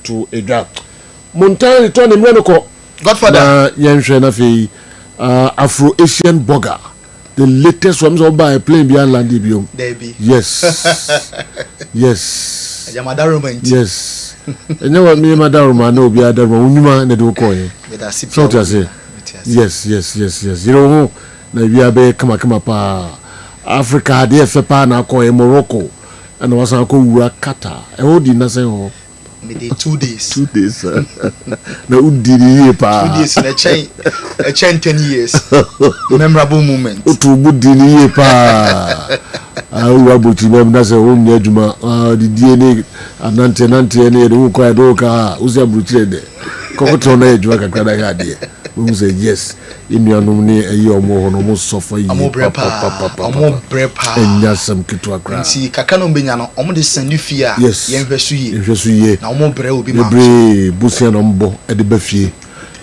to a job. Montana return him Renoko. Godfather. Yenshwe na fi Afro-Asian burger. The latest ones all by plane beyond Landy Biom. Yes. Yes. Yes. And now me Madaruma no be other Unima ne do coin. So to say. Yes. You know, na we are kama pa Africa had FPA na ko Morocco and was ko wura Qatar. E ho di na say ho. Me dey 2 days. 2 days. Na udiri pa. 2 days in a chain 10 years. Memorable moment. Otu budiri pa. Awu abuti mem na say o nya adwuma di DNA anante ne de ko do ka uzi abuti de. Kokoto na adwuma kakra da ga de. We say yes. In your nominee, a year more on almost suffer. Amo brepa. And just some kit to a crack. See, Kakano Binyano, almost send you fear. Yes, Yenvesuye. Now, more brew will be my brave Bussian umbo at the buffet.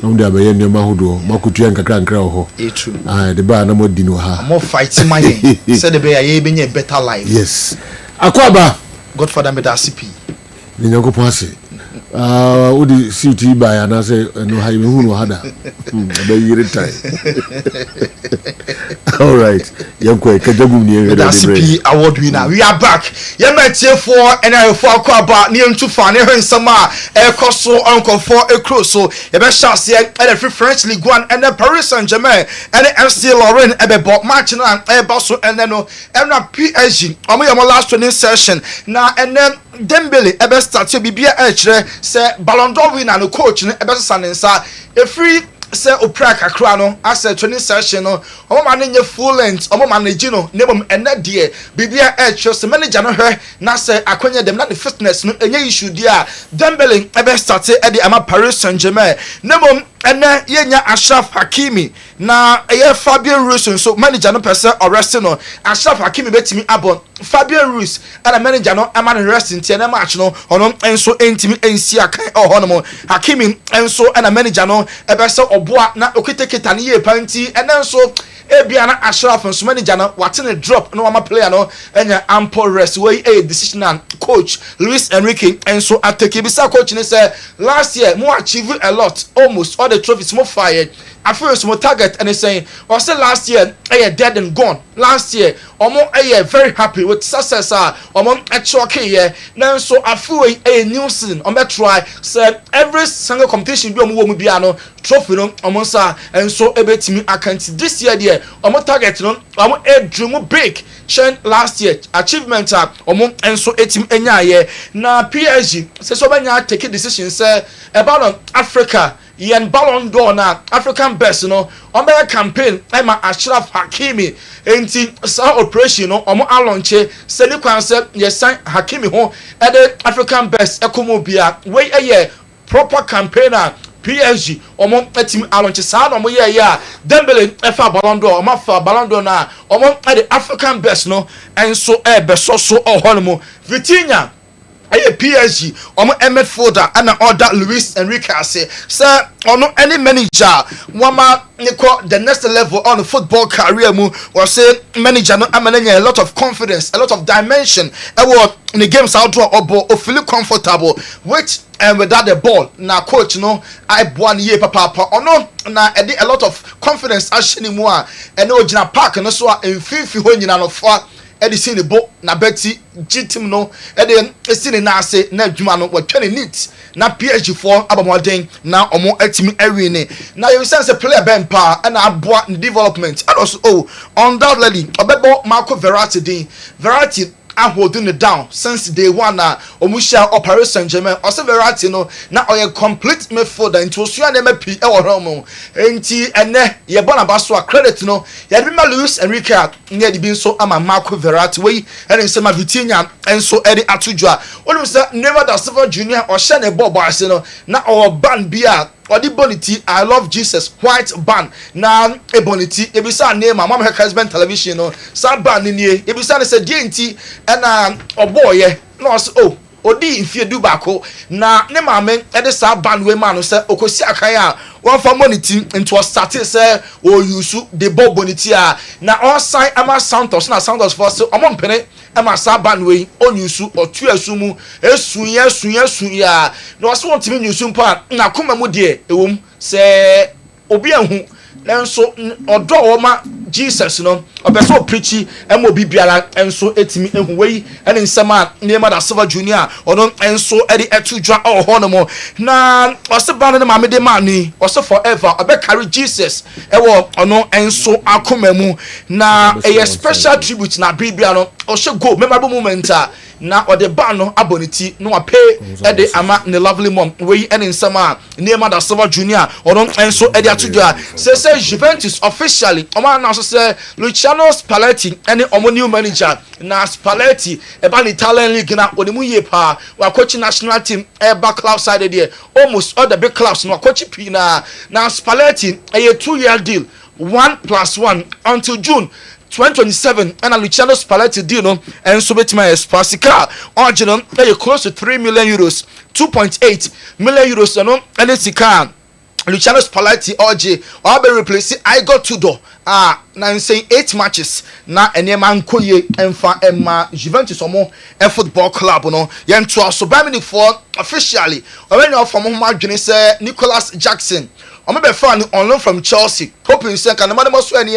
No, there by any Mahudo, Makutuanka Crank Crow. True. The bar no more dino ha. More fighting my said the bear being a better life. Yes. Aquaba Godfather Medasipi. Ninoko Passy. Udi CT by and I say no how you had all right, young quick award winner. We are back. You might say for and I for about near to fun in summer air cost so uncle for a cruise. So you best shall see at the French League One and the Paris Saint-Germain and the MC Lorraine about matching and air bustle and then no and not PSG. I'm my last training session now and then Dembele ebe start to be say Ballon d'Or winner no coach no ebe sanensa e free say opra kakra no as a training session no omo man nye full length omo manage no nebom ene de bibia say manager no hwe na say akonya dem na the fitness no enye issue dia Dembele ebe start e de ama Paris Saint-Germain nebom ene yenya Ashraf Hakimi na Fabian Ruiz so manager no person arrest no Ashraf Hakimi betimi abon Fabian Ruiz and a manager no am rest in the match no ono enso entimi ensi akan hono Hakimi enso and a manager no ebe se oboa na okiteketa ne ye panti and enso ebia na Ashraf enso manager no wate ne drop no ama player no enya ample rest wey a decision and coach Luis Enrique enso atake bisa coach ne say last year mo achieve a lot almost all the trophies mo fired I feel some target and they saying was last year dead and gone last year very happy with success actually now so I feel a new season try said every single competition be trophy no and so me account this year there target no a dream big chain last year achievement and so team na PSG say so many take a decision say about Africa yen Ballon d'Or na African best no on be campaign Emma Ashraf Hakimi enti sa operation no omo alonche se ni kwan se yesan Hakimi ho e de African best ekomo bia we eye proper campaigner PSG omo team alonche sa no mo ye ya Dembele e fa Ballon d'Or omo fa Ballon d'Or na omo e de African best no enso e be so ohono Vitinha aye PSG omo midfielder and order Luis Enrique say ono any manager wama niko the next level on the football career mu was say manager no amananya a lot of confidence a lot of dimension in the games outdoor or feel comfortable with and without the ball na coach no I born ye papa ono na a lot of confidence ashini mu a and no park no so mfifi ho nyina no fa edisi ne bo na beti gitim no ede esi ne na ase na adwuma no watwane neat na PSG for abamoden na omo atimi awini na you sense player ben pa na aboa development and also undoubtedly obebo Marco Verratti holding it down since day one na omushia Paris Saint-Germain also Verratti no na oye complete midfielder into osuya na mapi e wo homo enti ene ye bona baso credit no ye be ma Luis Enrique ne de bi so ama Marco Verratti we ene se ma Vitinha enso ede atudwa onum se Neymar da Silva Junior o hye ne bobo ase no na o ban bia odi bonity I love Jesus white ban na ebonity ebisa name mama Kessben television no sa ban ni ebisa ne se die nti na oboye no so odi infie du bako na ne maame ede sa ban we man no se okosi akan a one for money into start say o use the bonity na on sign ama Santos na Santos for so omo mpene ama saban we onyusu otu asumu esu ya na waso wontimi nyusu mpa na koma mu de ewom se obi ahu nanso odo woma Jesus no obeso preachi emo bibiara enso etimi ehu wei ene nsema nema da Silva Junior ono enso edi etudwa ho no mo na oseba no ma me de mani ose forever obe carry Jesus ewo ono enso akoma mu na a special tribute na bibia no o she go memorable moment na ode ba no aboniti no ape ede ama ne lovely mom wei ene nsema nema da Silva Junior ono enso edi atudwa say Juventus officially omo na so say Luciano Spalletti any omo new manager na Spalletti e ba ni Italian league na onimu ye pa wa coach national team e ba club side there almost all the big clubs no coach p na Spalletti a 2-year deal 1+1 until June 2027 and Luciano Spalletti deal no and so betima Spasika original close to 3 million euros 2.8 million euros no and sika Luciano Spalletti OJ or be replace I got to do na saying 8 matches na enema nkoye emfa emma Juventus omo football club no yento so ba me for officially when you from home adwene say Nicholas Jackson omo be fan on loan from Chelsea hoping say can the most any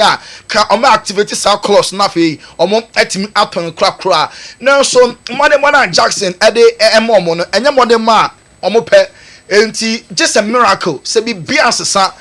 can omo activate sa clause na fe omo etimi aton krakra na so money Jackson e de emo no enye modern ma omo pe enti just a miracle say be asesa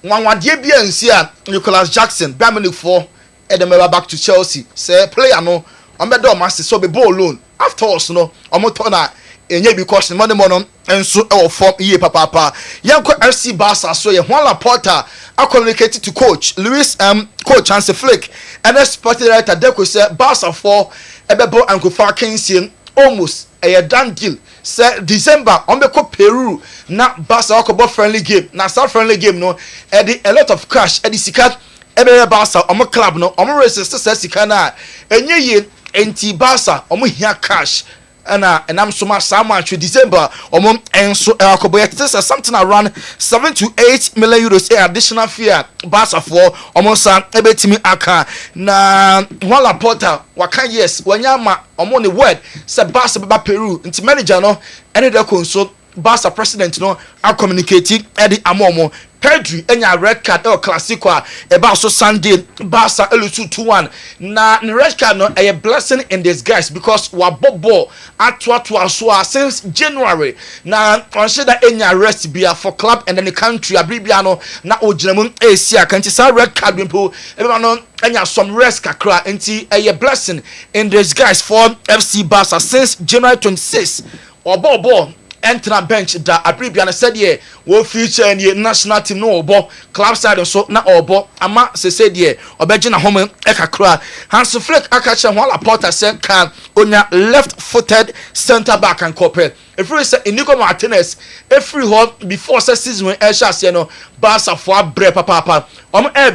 wanwade bia nsi a Nicholas Jackson Bayern for edemeba back to Chelsea say player no omedo o master so be ball loan after us no omoto na enye because money mono enso e form iye papa yanko FC Barca so ye Juan Laporta a communicate to coach Luis coach Hans Flick and sporting director Deco say Barca for ebebo ankofa kensie almost a done deal say December on be ko Peru na Barca ko friendly game na South friendly game no e a lot of cash e sika e be Barca omo club no omo resist say sika na enye ye enti Barca omo hia cash and so much December omo enso akoboye something around 7 to 8 million euros additional fee Barca for omo san ebetimi aka na Juan Laporta waka yes wanyama omo ne word say Barca baba Peru nti manager no ene de konso Barca president no a communicating edi amomo Pedri enya red card el classico e ba so Sunday Barca elusu 2-1 na red card no a blessing in disguise because wa bobo atoa so since January na on say that enya rest bia for club and then the country abribia no na oginamu esia kan ti sa red card bimpo e ba no enya some rest kakra enti a blessing in disguise for FC Barca since January 26 or bobo enter bench da abribia na said ye wo future and national team no obo club side so na obo ama se said ye obeje na home e kakra Hans Flick akache Juan Laporta say can onya left footed center back and corporate if we say Inigo Martinez every home before season when Elsha say no Barca for bre papa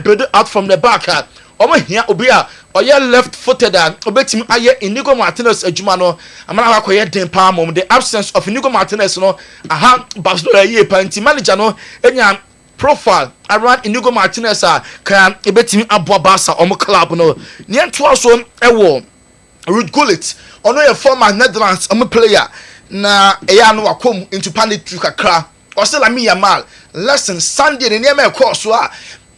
build out from the back omo hia obi a oye left footed and obetim aye Inigo Martinez adwuma no amana akoye den pa mom the absence of Inigo Martinez no aha Barcelona ye panti manager no enya profile around Inigo Martinez can ebetimi aboa Barca omo club no ne nto so ewo Ruud Gullit ono ye former Netherlands omo player na eya no wakom into panditry kakra osela mi Yamal lesson Sunday ne me course so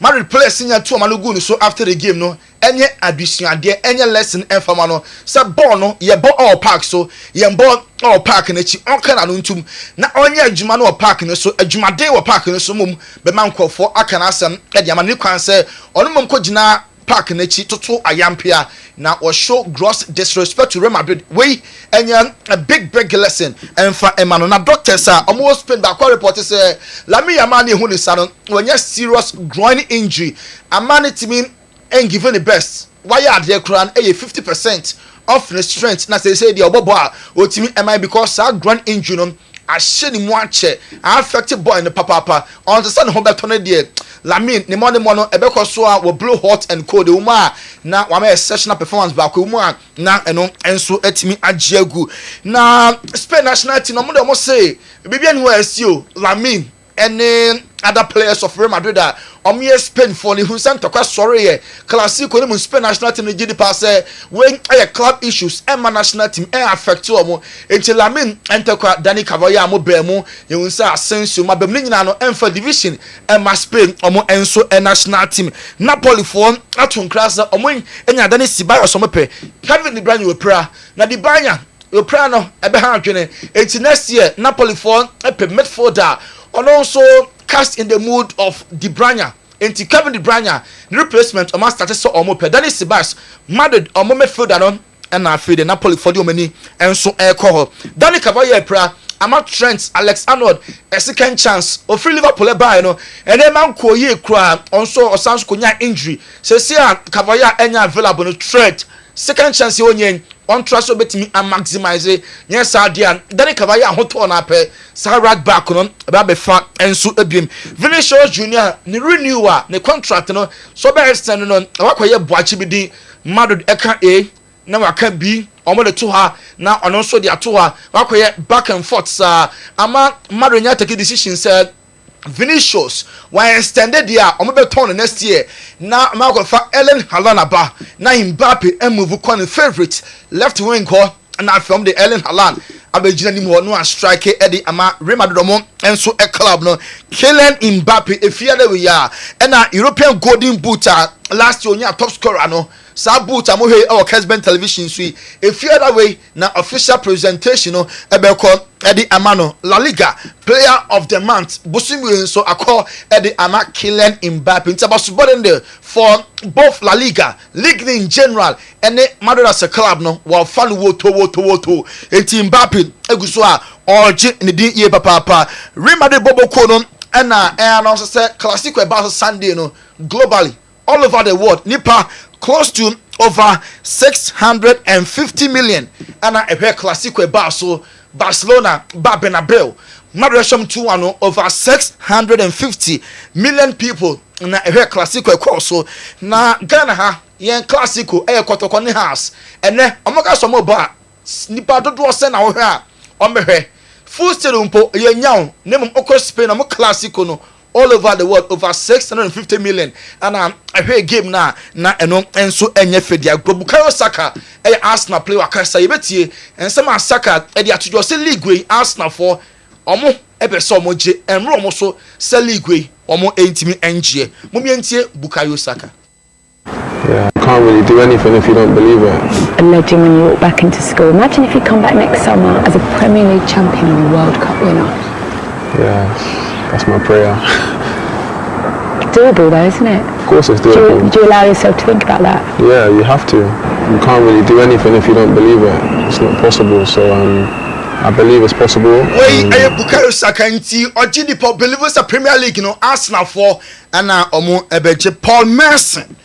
Married players senior two manugu so after the game no enye addition de enye lesson enfama no say ball no ye ball all park so ye ball all park na chi onka na ntum na onye adwuma no park no so adwuma de wo park no so mum be man kwofo aka na asem e de amane kwan say ono mum ko gina park na chi toto ayampia na or show gross disrespect to Real Madrid we enye a big lesson enfa emano na doctors almost spend back report say Lami Yamani hu ni sano when serious groin injury amani timi and given the best why are there crown 50% of the strength na say the obobo o timi am because that groin injury no ahye ni mu ache affected boy in the papa on the sun ho beto no de Lamin ne mo no ebekọ so a wo blow hot and cold e uma na wa ma exceptional performance back e uma na eno enso atimi agiagu na Spain national team no mo de mo say bibia ni wa asio Lamin ene other players of Real Madrid that omo Spain for the Hunsan tokwa sorry ye Clasico ni Spain national team gidi pass when club issues and national team affect omo enti Lamin entokwa Dani Cavaya mo be mu ye Hunsa Asensio ma be mu nyina no emfa division ma Spain omo enso national team Napoli for atun krasa omo enya Dani Ceballos omo pe Kevin De Bruyne we pra na De Bruyne we pra no ebe ha adwene enti next year Napoli for pe midfielder also cast in the mood of De Bruyne enti Kevin De Bruyne replacement omo start so omo pe Dani Ceballos Madrid omo midfielder no na afide the Napoli for the omani enso call Dani Cavaya pra ama Trent Alexander-Arnold a second chance of free Liverpool buy no and then man ko ye kra also Osanso konya injury say Cavaya enya available no Trent second chance onye on trust obetimi and maximize yes adian Dani Cavaya hoto na pe sa right back no be fa enso abiem Vinicius Junior ni renewer ne contract no so be extend no wakoye boachi bi din Madrid eka A na waka B omo de to ha na ono so de ato ha wakoye back and forth ama Madrid nya take decision said Vinicius why extended there omo be turn next year na Marco fa Ellen Haaland ba na Mbappe move con favorite left wing ko na from the Ellen Haaland abegina ni mo no a strike e ama Real Madrid mo enso e club no Kylian Mbappe efia de we ya na European Golden Boot last year onya top scorer no sa boot amohe our Kessben television sui efia that way na official presentation no ebe ko Eddie Amano La Liga player of the month Busimi so akọ Eddie Ama Kylian Mbappe it's about subordinate for both La Liga league in general and Madrid as a club no while fan woto enti Mbappe eguso a orji ni din ye papa Real Madrid bobo ko no na also say Clasico about Sunday no globally all over the world nipa close to over 650 million and a Clasico about so Barcelona Bernabeu Madrid 2-1 over 650 million people na a Clasico course so na Ghana ha yen Clasico kotoko ni house ene omoka so mo ba nipa dodo se na wo ha omehwe full stadium po ye nyaw nem okọ Spain mo Clasico no all over the world over 650 million and a game na eno enso enye fedia Bukayo Saka Arsenal player akasa yebetie ensema Saka e atojo se league we Arsenal for omo ebe so omo je enro omo so se league we omo entimi engie momientie Bukayo Saka. Yeah, I can't really do anything if you don't believe it. A legend when you walk back into school. Imagine if you come back next summer as a Premier League champion and a World Cup winner. Yeah. That's my prayer. Doable though, isn't it? Of course it's doable. Do you allow yourself to think about that? Yeah, you have to. You can't really do anything if you don't believe it. It's not possible, so I believe it's possible. Wait, Bukayo Saka nti ojidi po believers a Premier League no Arsenal for ana omo ebeje Paul Merson.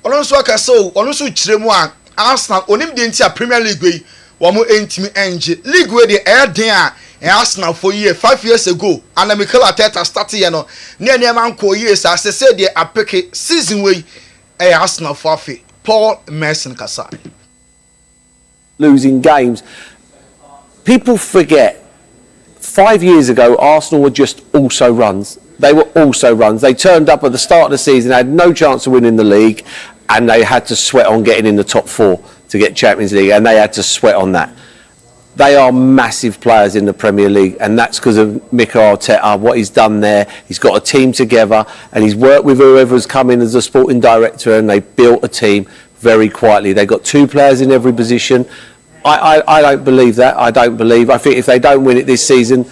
Olonso aka so olonso kiremu a Arsenal onim de nti a Premier League we womo entimi enje league we de den a Arsenal for year 5 years ago and Mikel Arteta started you know near man ko years as say the apeke season way Arsenal for Paul Merson Kasai losing games. People forget 5 years ago Arsenal were just also runs. They were also runs. They turned up at the start of the season, had no chance of winning the league, and they had to sweat on getting in the top 4 to get Champions League, and they had to sweat on that. They are massive players in the Premier League, and that's because of Mikel Arteta, what he's done there. He's got a team together, and he's worked with whoever's come in as a sporting director, and they built a team very quietly. They've got 2 players in every position. I don't believe that. I think if they don't win it this season,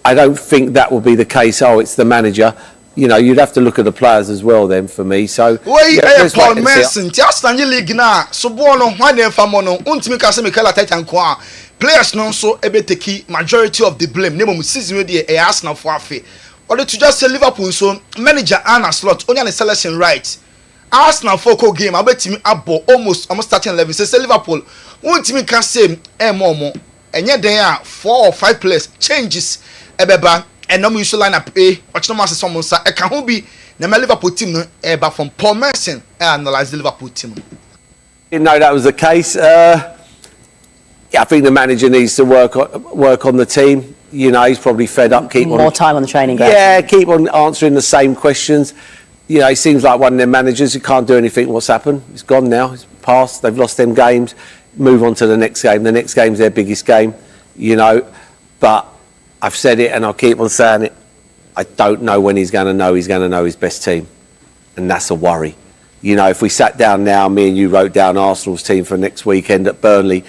I don't think that will be the case. Oh, it's the manager. You know, you'd have to look at the players as well then for me. So Paul Merson, just na league na so bono hwan dem fa mo no untimi ka se Mikel Arteta nko a players no so ebeteki majority of the blame name season we dey Arsenal for afi or to just say Liverpool so manager Arne Slot onya the selection right Arsenal for ko game abetimi abo almost starting 11 say Liverpool untimi ka say mo enye den a 4 or 5 players changes ebeba and no use line up ochino someone sa e ka ho bi na Liverpool team no eba from Paul Merson analyze the Liverpool team. Didn't know that was the case. I think the manager needs to work on the team. You know, he's probably fed up. More time on the training ground. Yeah, keep on answering the same questions. You know, he seems like one of their managers who can't do anything. What's happened? It's gone now. It's past. They've lost them games. Move on to the next game. The next game's their biggest game. You know, but I've said it and I'll keep on saying it. I don't know when he's going to know his best team. And that's a worry. You know, if we sat down now, me and you wrote down Arsenal's team for next weekend at Burnley,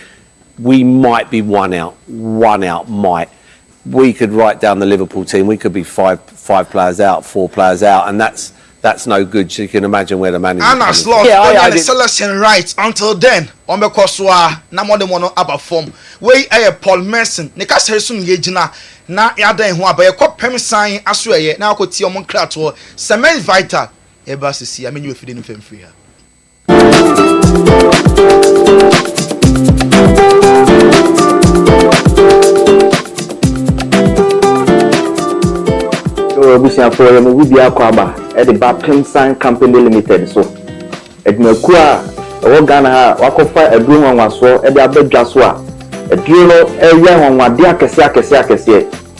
we might be one out might. We could write down the Liverpool team. We could be five players out, 4 players out, and that's no good. So you can imagine where the manager. And as lost the selection right until then. On the Koswa, na more than one other form. We Paul Merson. Nika Sersun Yejina. Na yada who are cop Pem sign as we now could see on Clato. Cement Vita. Eba see. I mean, you feeding him free here. Busia for them with the Aquaba at the Baptist Sign Company Limited. So, at Nakua, Ghana, Wakofa, a broom on one so at the Abed Jasua, a drino, a young one, dear Cassia, a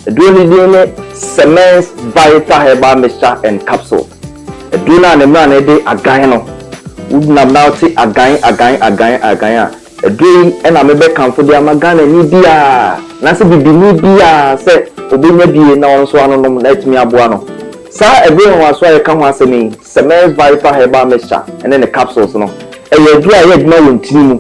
drino, cements, vita, herba mixture, and capsule. A drino and a man a day, a guyano. Wouldn't have now say a guy. A dream and I may come for the Amagana Nidia. Nasa Bibinia said, Obina now so I don't let me abuano. Sir, everyone was why I come once a me, cements, vita, herba mixture, and then the capsules. No, and you do I had no in Timu.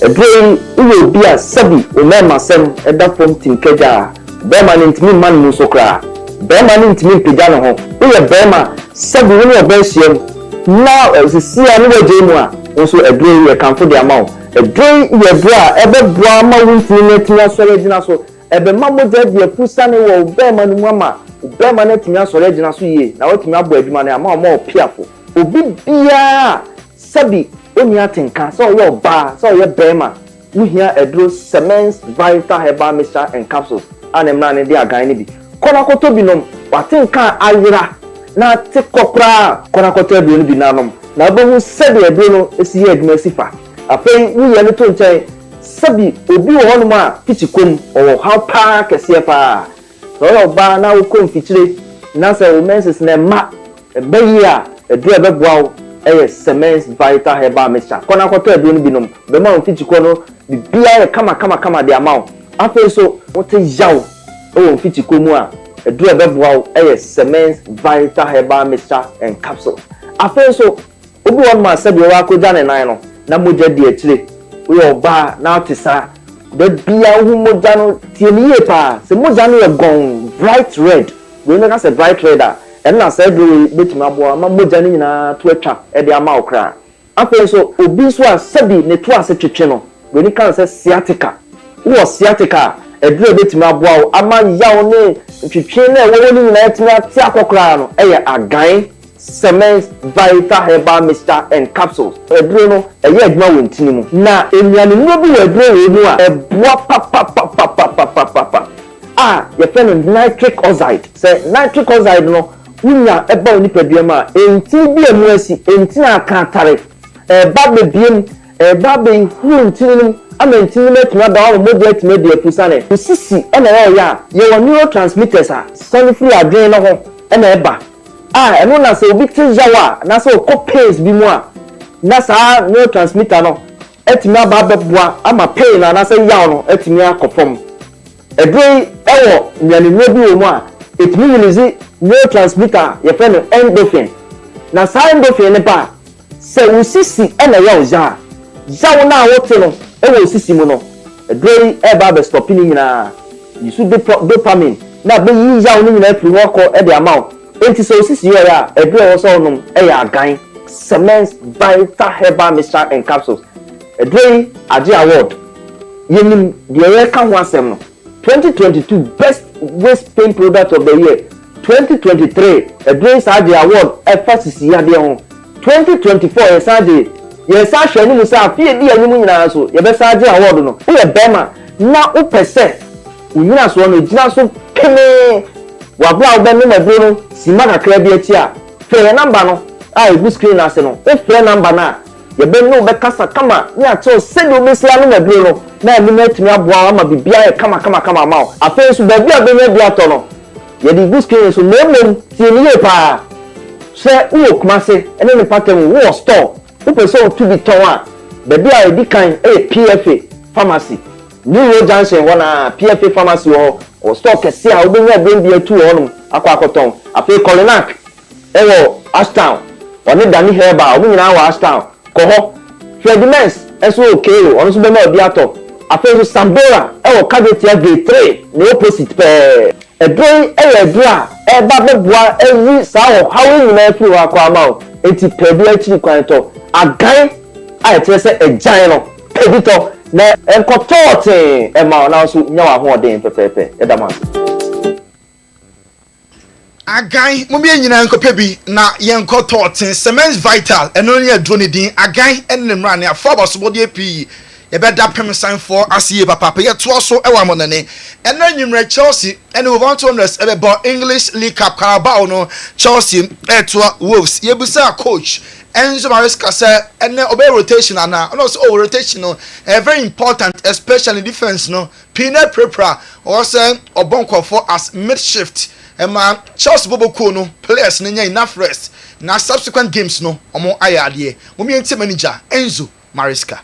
A dream will be a sabi, remember some at that from Tim Keja. Berman into me man musokra. Berman into me pijano. We are Berma, sabi when you're Belgium. Now, as you see, I know Jamua, also a dream you come for the amount. A dream you bra, ever drama winting netina solidina so. Ebe mammo dead ye pusane wo Berman mama. Berman netina solidina so ye. Now what me abo eduma na ama more piafo. Obi bia sabi oni atenka so your bar so your Berman. We hear a draw cements, vita, herba mixture and capsules. And na ne dia gan ni bi. Kona koto binom watenka ayira. Na te kopra kona koto bi bi nanom. Na bo sabi e no esi ye eduma sifa. Afei we ye no to nche sabi obi wo hono a fichikom o how pa kese pa. So your ba na wo kom fichire na se wo menses na ma be yi a edu ebe boawo cements, vita, herba mixture. Kona koto bi nom be ma fichiko no bibia kama de amount. Afei so wote yawo o fichiko mu a edu ebe boawo cements, vita, herba mixture and capsules. Afei so obi won ma sabi wa ko jane nan no na moja di etire we oba na otisa de bia hu moja no tieniye pa se moja no e gon bright red we no ka se bright red a en na se do betima bo ma moja ni na to atwa e de ama okra afei so obi so a sabi ne to ase twetwe no we ni kan se sciatica wo sciatica e do betima bo ama yawo ne twetwe na wo ni na etima ti akokra no e ya agan cements, vita, herba mixture and capsules. Edrono, a year no wintinimu. Na, emiani nobi edrono a boa pa. Ah, your friend nitric oxide. Say nitric oxide no, unya eba oni pedema. Enti bi emuesi, enti na akantare. Babe biem, babe huntinimu. Ama enti metuna da wo model me de pusane. Usisi ena ya, ye wo neurotransmitters a, sonifri adren no ho, ena eba. Ah, eno na se obi ti jawa na se pains bi mu a na sa neurotransmitter no etimi aba beboa ama pain na se yaw no etimi akopom edrei ewo nyanenwe bi wo mu a etimi release neurotransmitter ye fe no endorphin na sa endorphin ne ba se usisi ena yaw jaw na wote no ewo usisi mu no edrei eba be stop ni nyina yisu dopamine na be yi yaw ni nyina free work e de amount. Enti so sisi ya ebre wo so nom agan cements, vita, herba mixture and capsules. Edre Aji Award yenim de ye ka ho asem no 2022 best waist paint product of the year 2023 Edre Aji Award first sisi ya de ho 2024 ye sa hwani mu sa afie bi anyim nyina so ye be sa Aji Award no wo ye bema na wo pese unyina so no gina so kene wabla obenne maduro sima kakra bi achi a fe number no a e screen ase no e fe number na ye be no be kasa kama ni ato se do be sia no maduro no na me metimi aboa ama bibia e kama ma afa so ba bia be nya bia to no ye di good screen so memom tie ni le pa se wo kumase ene ne pattern wo store wo person to be ton a ba bia e di kan PFA pharmacy New Road Junction wana PFA pharmacy o store kese a wo nya be bia tu ho no akwakoton afa Colinac ewo Ashtown oni Dani Herba o nyina wa Ashtown ko ho Fredimens eso okay ono so be ma bia to afa so Sambora ewo Cavetia Gate 3 ne opposite pe edron edra eba beboa every sao how you na fi wa kwa ma enti pebi achi kwan to agan a etre se ejan no pebi to na enkotote e ma na so nya wa ho den pepepe edama agan mo bi nyina enkopebi na yenkotote cement vital eno ne adro ne din agan enne mra ne afọ bosobode api ye beda pem sign for asiye papa ye to so e wa monane eno nyimre Chelsea and we want to understand about English League Cup Carabao no Chelsea to Wolves ye busa coach Enzo Maresca say and obey rotation and also rotation no very important especially defense no Pina Prepra or say Obonko for as midshift and man Chelsea Bobo no players nya enough rest na subsequent games no omo ayade mo mi enti manager Enzo Maresca.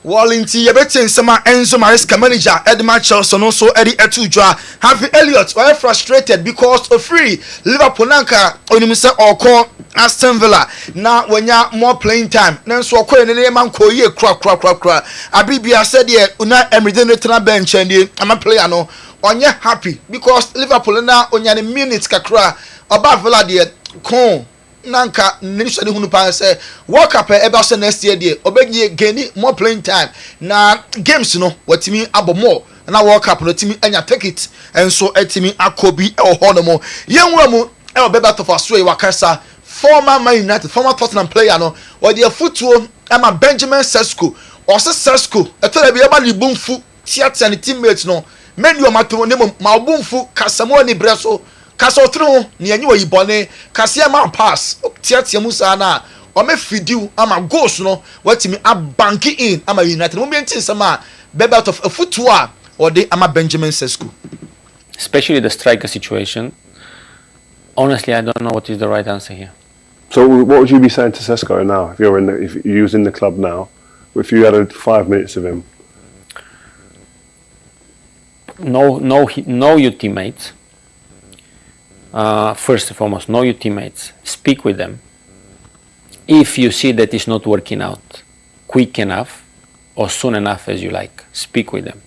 Wallinti yebetin sama Enzo Maresca manager Edmund Chelsea no so Eddie Etujwa Harvey Elliott were frustrated because of free Liverpool nanka onimse oko Aston Villa na wanya more playing time nanso okoye ne man ko ye kra abibia said ye una Emery na bench and am player no onye happy because Liverpool na onya ne minutes kakra oba Villa de kon nanka nisha de hunu pa say World Cup eba so next year dey obegi geni more playing time na games no watimi abo more na World Cup no timi anya take it enso etimi akobi e ho no mo yenwura mu e obeba to faso e wakasa former Man United former Tottenham player no or the footwo ama Benjamin Sesko or Sesko etore bi eba libumfu tiata ne teammates no menu o mato ne ma obumfu kasamo ni breso kaso tru ni anyi oyibone kase ma pass tiatia musa na o me fidiu ama goals no watimi abanki in ama United mo bi ntin sama bebe out of a footwa or the ama Benjamin Sesko, especially the striker situation. Honestly, I don't know what is the right answer here. So what would you be saying to Sesko now if you're in the club now, if you had 5 minutes of him? Know your teammates. First and foremost, know your teammates. Speak with them. If you see that it's not working out quick enough or soon enough as you like, speak with them.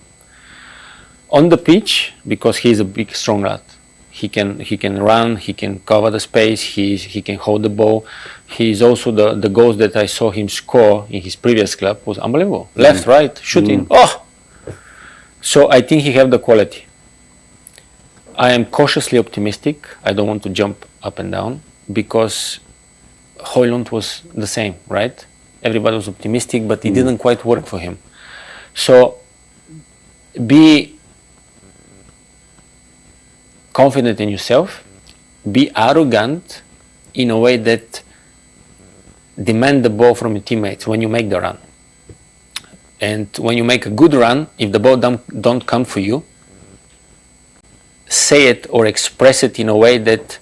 On the pitch, because he's a big, strong lad, he can run, he can cover the space, he can hold the ball. He's also the goals that I saw him score in his previous club was unbelievable. Left, right, shooting. Oh! So I think he have the quality. I am cautiously optimistic. I don't want to jump up and down because Højlund was the same, right? Everybody was optimistic, but it didn't quite work for him. So be confident in yourself, be arrogant in a way that demand the ball from your teammates when you make the run. And when you make a good run, if the ball don't come for you, say it or express it in a way that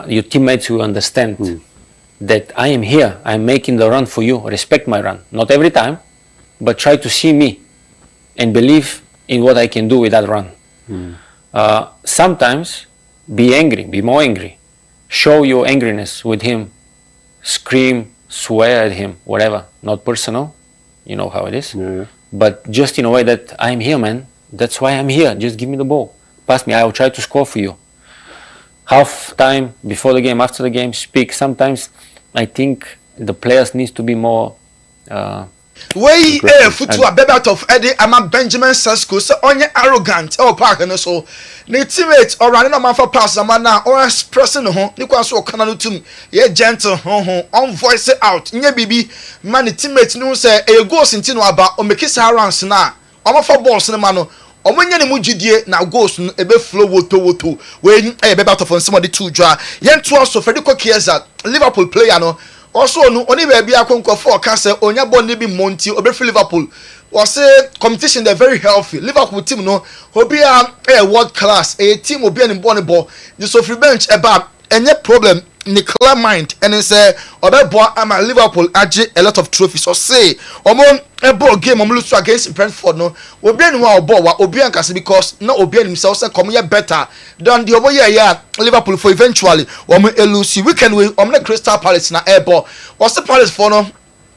your teammates will understand that I am here, I'm making the run for you, respect my run. Not every time, but try to see me and believe in what I can do with that run. Sometimes be angry, be more angry. Show your angriness with him. Scream, swear at him, whatever. Not personal, you know how it is. Yeah. But just in a way that I'm here, man. That's why I'm here. Just give me the ball. Pass me, I will try to score for you. Half time, before the game, after the game, speak. Sometimes I think the players need to be more way football baby out of Eddie ama Benjamin Sesko so onye arrogant park no so ne teammate or running on for pass ama na or expressing ho ni kwa so kana no tum ye gentle on voice it out nye bibi man ne teammate no say e goals nti no aba o make sa runs na o for balls ne ma no omonye ne mujidie na goals no ebe flow woto we be battle for some of the two draw yen to also Federico Chiesa Liverpool player no also no oni be bia konko for ka say onya ball ni bi monti obe free Liverpool was say competition they very healthy Liverpool team no obi a world class a team obi an ball the so free bench eba any problem ni clear mind and say obebo ama Liverpool age a lot of trophies or say omon ebo game lose against Brentford no obi anu wa obo wa obi an kase because no obi an himself say come here better than the obo yeah Liverpool for eventually lose weekend we Crystal Palace na ebo was the Palace for no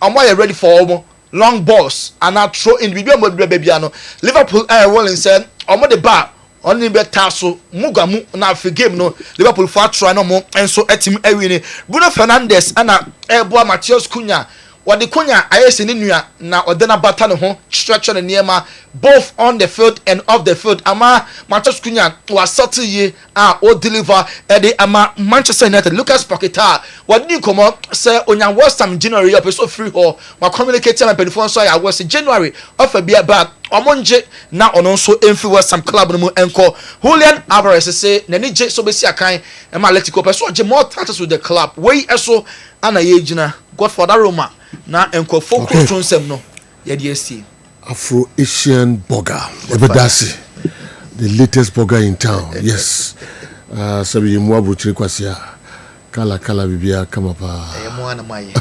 am ready for omo long balls and I throw in bibi mo baby ano Liverpool rolling said omo the bar only better so mugamu na afi game no Liverpool for try no mo enso etim ewini Bruno Fernandes ana ebo Matheus Cunha wadi Cunha ayese ni nua na odena bata no ho structure ne niema both on the field and off the field ama Matheus Cunha was settle ye o deliver ede ama Manchester United Lucas Paqueta wadi komo say onya West Ham January up so free ho wa communicate am penifon so ya was January of a bia back omonje na ono so emfi West Ham club no mu enko Julian Alvarez say na ni je so be si akan e ma Atletico so je more touches with the club we eso ana ye gina Godfather Roma na enko focus on sem no ye dey see Afro Asian burger ebedasi the latest burger in town yes sabi mu abuchiri kwasia kala bibia kama pa mo ana maye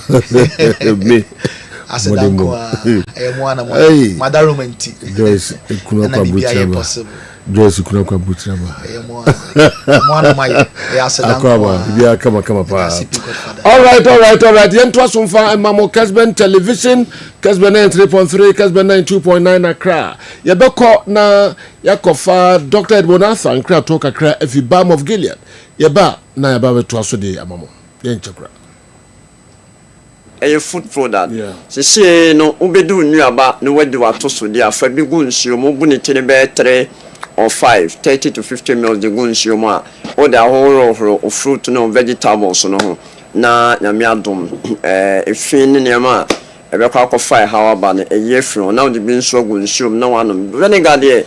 me asedanko mo ana maye madarumenti Joyce kuna kwa buchaba Joyce kuna kwa buchaba mo ana maye asedanko bibia kama pa all right yen to asumfa mamo Kessben television Kessben 3.3 Kessben 2.9 Accra yebeko na yakofa Dr. Edmonathan Accra talk Accra if Balm of Gilead yeba na yeba to aso de amamo yen chakra a food product say no ubedu nuaba no wadi wato so dia fa bi gu nsuo mo bu ne tene be 3 or 5 30 to 50 ml de gu nsuo mo a o da horo fruit no vegetables no ho na nyame adom efin ne niam ebe kwa akofa how ba na eye firi na de bi nsuo gu nsuo na wanom vinegar de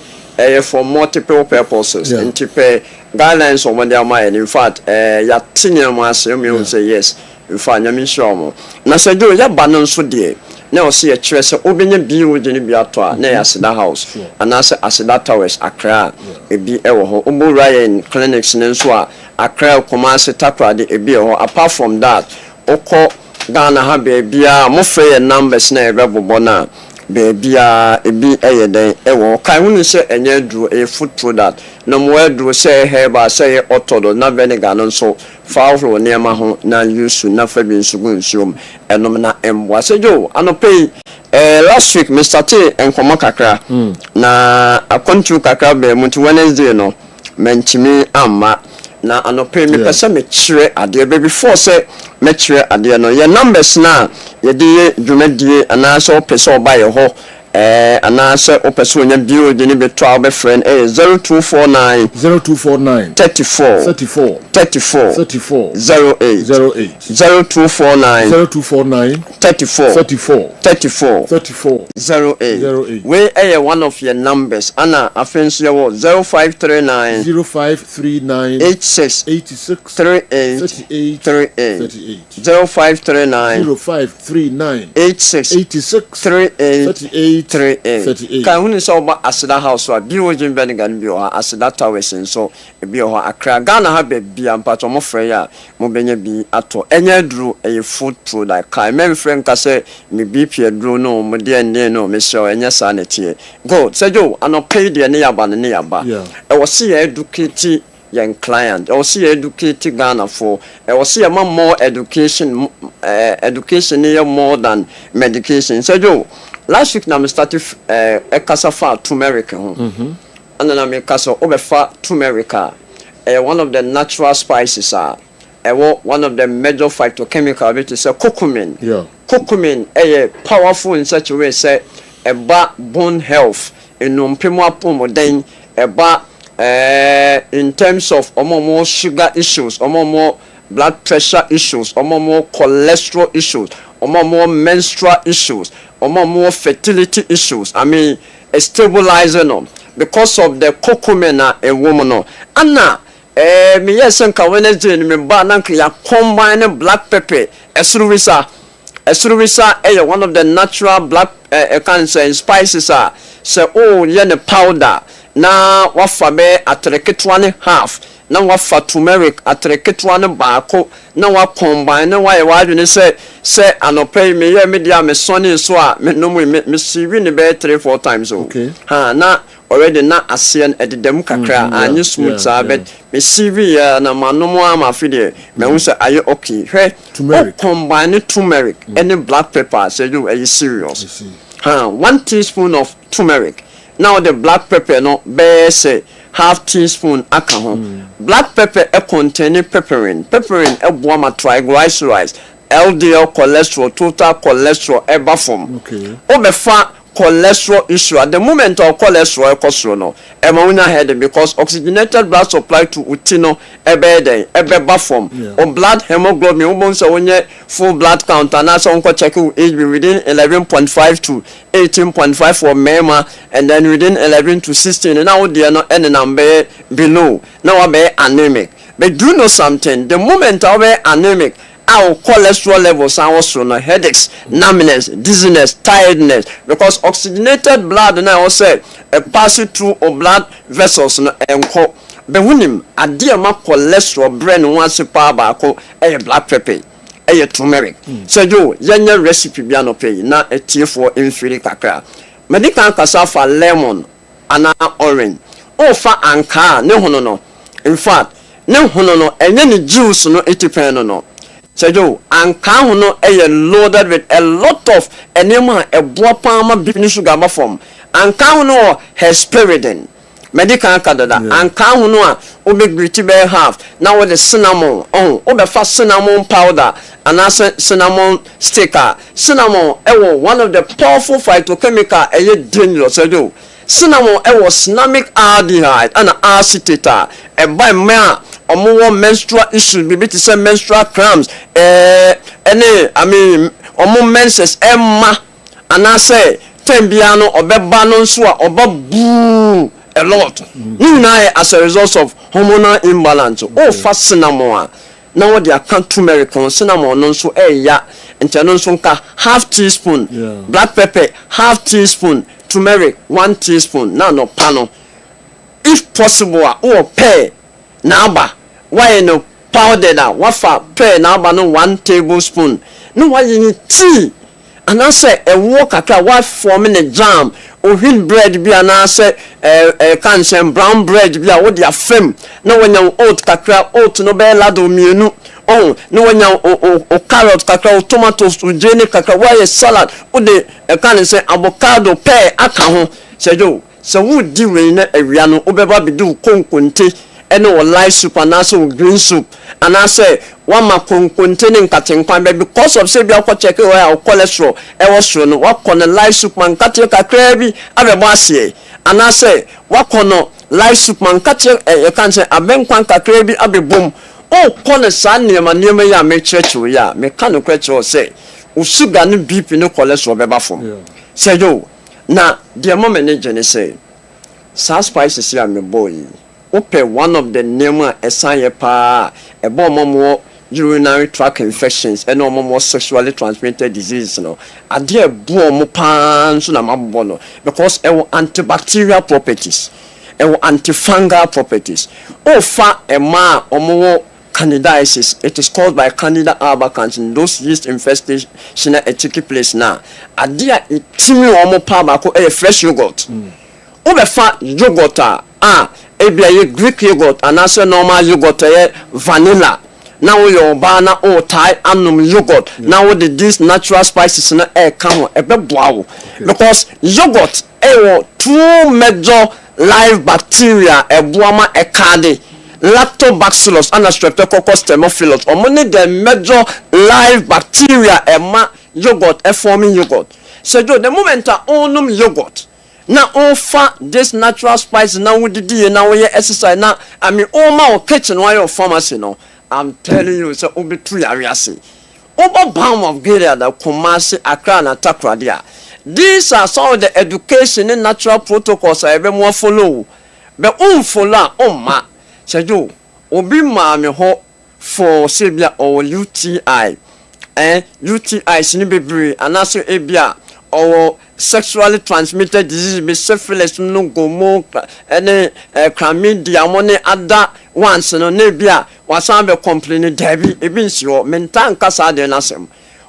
for multiple purposes and tipe guidelines on what they are in fact ya tinya mo asem you say yes in fact nyame sure mo na se do ya ba no nso de na o se ya kire se obenya bi wo de ni bi ato a na ya Asida house ana se Asida towers Accra ebi ewo ho obo Ryan clinics ne nso a Accra Kumasi Takra de ebi ho apart from that oko Ghana ha bia mo free numbers na ebebo na bia ebi eyeden ewo kan hunu se enye duro e food product no mo eduro se herba se otodo na vinegar no so fawo ne ma ho na yusu na fa bi nsugun nsuom enom na emwa se jo anopei last week Mr. T enkomo kakra na akontu kakra be mutu Wednesday no menchimi amma na anopei me pese me kire ade be before se me kire ade no ye numbers na ye de dwumadie ana so pese oba ye ho ana se opeso nya bio de ni beto abe friend 0249 0249 34 08 0249 34 08 we one of your numbers ana afenso ye 0539 86 38 0539 86 38 kan hunu so ba Asida house wa bi wojin benigan bi o Asida towers so bi o Accra Ghana ha be bia mpato mo frɛ ya mo benya bi ato enya duru food product kan me frɛ nka se me BP duru no mo de ene no me show enya sa na tie go sejo ano pay de ne yaba ne yaba e wo se educate young client or see educate Ghana for or see a more education more than medication. So Joe, last week na me started a casa fa turmeric and then I me casa obefa turmeric one of the natural spices one of the major phytochemical which is curcumin. Curcumin powerful in such a way say bone health in then in terms of more sugar issues, more blood pressure issues, more cholesterol issues, more menstrual issues, more fertility issues. I mean, stabilizing them. because of the kokomena a woman no anna me yes nka Wednesday me ba na nka ya combine black pepper esuruwisa one of the natural black cancer spices so ye ne powder na wafa be atreketwa ne half na wafa turmeric atreketwa ne baako na wa combine na wa adwene say anopay me ye me dia me sonny so me no me siwi ne be 3-4 times okay na already na asian edem kakra anyi smooth but me siwi na manomo ama fide me hu say aye okay hwe combine turmeric and black pepper say you are serious 1 teaspoon of turmeric. Now the black pepper no be say half teaspoon aka ho. Black pepper contain pepperin boama triglycerides, LDL cholesterol, total cholesterol eba form. Okay. Obefa cholesterol issue at the moment of cholesterol no una head because oxygenated blood supply to utino ebe form or blood hemoglobin ubonso onye full blood count and also unko check age within 11.5 to 18.5 for mema and then within 11 to 16 and now they are not any number below now be anemic. But do you know something? The moment of anemic our cholesterol levels are also no headaches, numbness, dizziness, tiredness because oxygenated blood now also passing through blood vessels no enko be hunim ade ma cholesterol brain once pa ba ko black pepper turmeric so yo yenye recipe bia no pay na etiefo infiri kakra medical cassava lemon ana orange o fa anka ne hono no in fact ne hono no enye ni juice no etipeno no so yo anka hono loaded with a lot of enema palma beef sugar ba form anka hono hesperidin medical kadada anka hono a obegriti be half now with the cinnamon obefa cinnamon powder and also cinnamon sticker cinnamon one of the powerful phytochemical dangerous so yo cinnamon cinnamic aldehyde and acetate by me omo menstrual issues bibi to say menstrual cramps omo menses emma and I say tembiano obeba no nso a obabu a lot as a result of hormonal imbalance fa cinnamon na what they can turmeric cinnamon no nso ya enti no nso nka half teaspoon black pepper half teaspoon turmeric 1 teaspoon na no pano if possible or pay naba why no powder that wafa pay naba no 1 tablespoon no why you tea and I say a walk akra what forming a jam or wheat bread be and I say cancer brown bread be what their fame no when you oat kakra oat no be lado mienu no when you o carrot kakra tomatoes to jene kakra why a salad o de can say avocado pear aka ho say yo so would do in a riano obeba be do konkonte eno light soup and also green soup and I say one ma containing cutting pan because of say be check our cholesterol was no what con light soup man cut kakra bi abeba sie and I say what con light soup man cut you can say abenkwan kakra bi abebom con san near ya make church ya me can question say sugar no beef no cholesterol beba form say yo na the moment agent say some spices here me boy open one of the name assign pa a bomb urinary tract infections and no more sexually transmitted diseases no ade boom pan so na mabono because e antibacterial properties e antifungal properties fa e ma omo candidiasis it is caused by Candida albicans in those yeast infestation at take place now ade a timi omo pa ba ko fresh yogurt obefa yogurt ebia Greek yogurt and also normal yogurt vanilla now your bana Thai anum yogurt now with these natural spices na come because yogurt two major live bacteria boama ekade lactobacillus and streptococcus thermophilus omoni the major live bacteria ema yogurt forming yogurt so the moment onum yogurt na offer this natural spice now with the now we exercise now my kitchen why your pharmacy no I'm telling you so obi tu yariase oba balm of Gilead da Kumasi Accra na Takra dia these are some of the education and natural protocols I ever more follow. But follow ma Sejo obi ma me ho for sebia or UTI UTI sini bebre anaso ebia or sexually transmitted disease be syphilis no gomo any chlamydia money other ones no nebia wasan be complain dabi ebi nsi mentan kasa de nasem